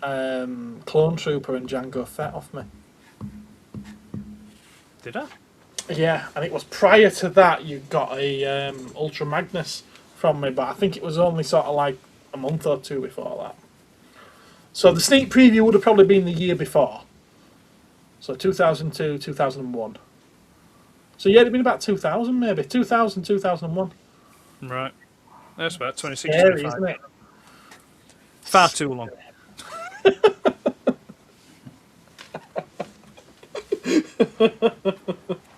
Clone Trooper and Jango Fett off me. Did I? Yeah, and it was prior to that you got a Ultra Magnus from me, but I think it was only sort of like a month or two before that. So the sneak preview would have probably been the year before. So 2002, 2001. So yeah, it'd been about 2000 maybe. 2000, 2001. Right. That's about 26 Scary, 25. isn't it? Far too long.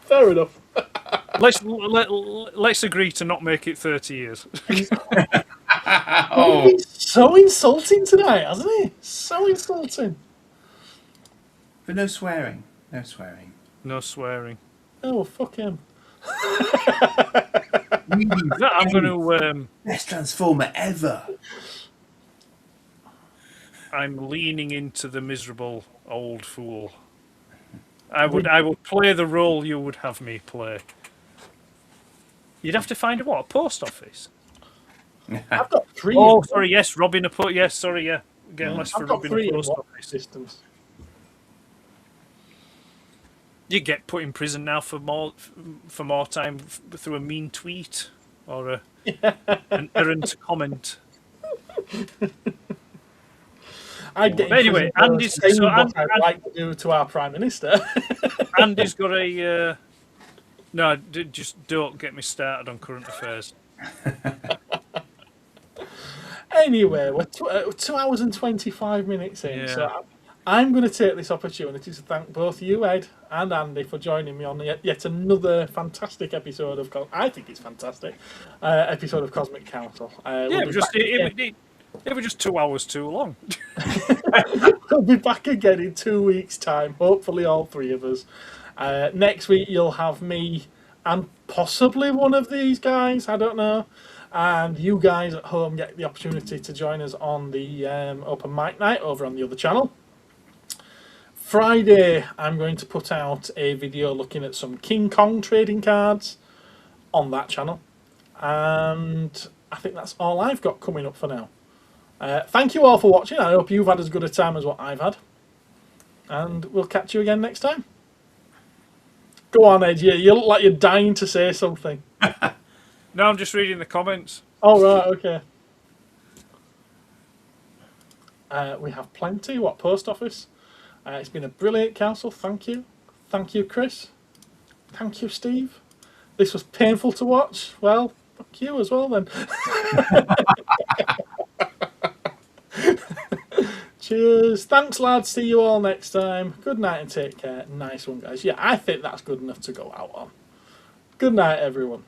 Fair enough. Let's agree to not make it 30 years. Oh. He's so insulting tonight, hasn't he? So insulting. But no swearing. No swearing. No swearing. Oh, fuck him. I'm going to. Best Transformer ever. I'm leaning into the miserable old fool. I would play the role you would have me play. You'd have to find a post office. I've got 3. Oh, sorry, yes, robbing a post. Yes, sorry, yeah, getting less for I've got robbing 3 a post in office. systems. You get put in prison now for more time through a mean tweet or an errant comment. I'd get Anyway, Andy's what I'd like to do to our Prime Minister. Andy's got a. No, just don't get me started on current affairs. Anyway, we're 2 hours and 25 minutes in, Yeah. so I'm going to take this opportunity to thank both you, Ed, and Andy, for joining me on yet another fantastic episode of. I think it's fantastic episode of Cosmic Council. Yeah, it was just 2 hours too long. We'll be back again in 2 weeks' time. Hopefully, all 3 of us. Next week, you'll have me and possibly one of these guys. I don't know. And you guys at home get the opportunity to join us on the open mic night over on the other channel. Friday, I'm going to put out a video looking at some King Kong trading cards on that channel. And I think that's all I've got coming up for now. Thank you all for watching. I hope you've had as good a time as what I've had. And we'll catch you again next time. Go on, Ed. You look like you're dying to say something. No, I'm just reading the comments. Oh, right, okay. We have plenty. What, post office? It's been a brilliant council. Thank you. Thank you, Chris. Thank you, Steve. This was painful to watch. Well, fuck you as well, then. Cheers. Thanks, lads. See you all next time. Good night and take care. Nice one, guys. Yeah, I think that's good enough to go out on. Good night, everyone.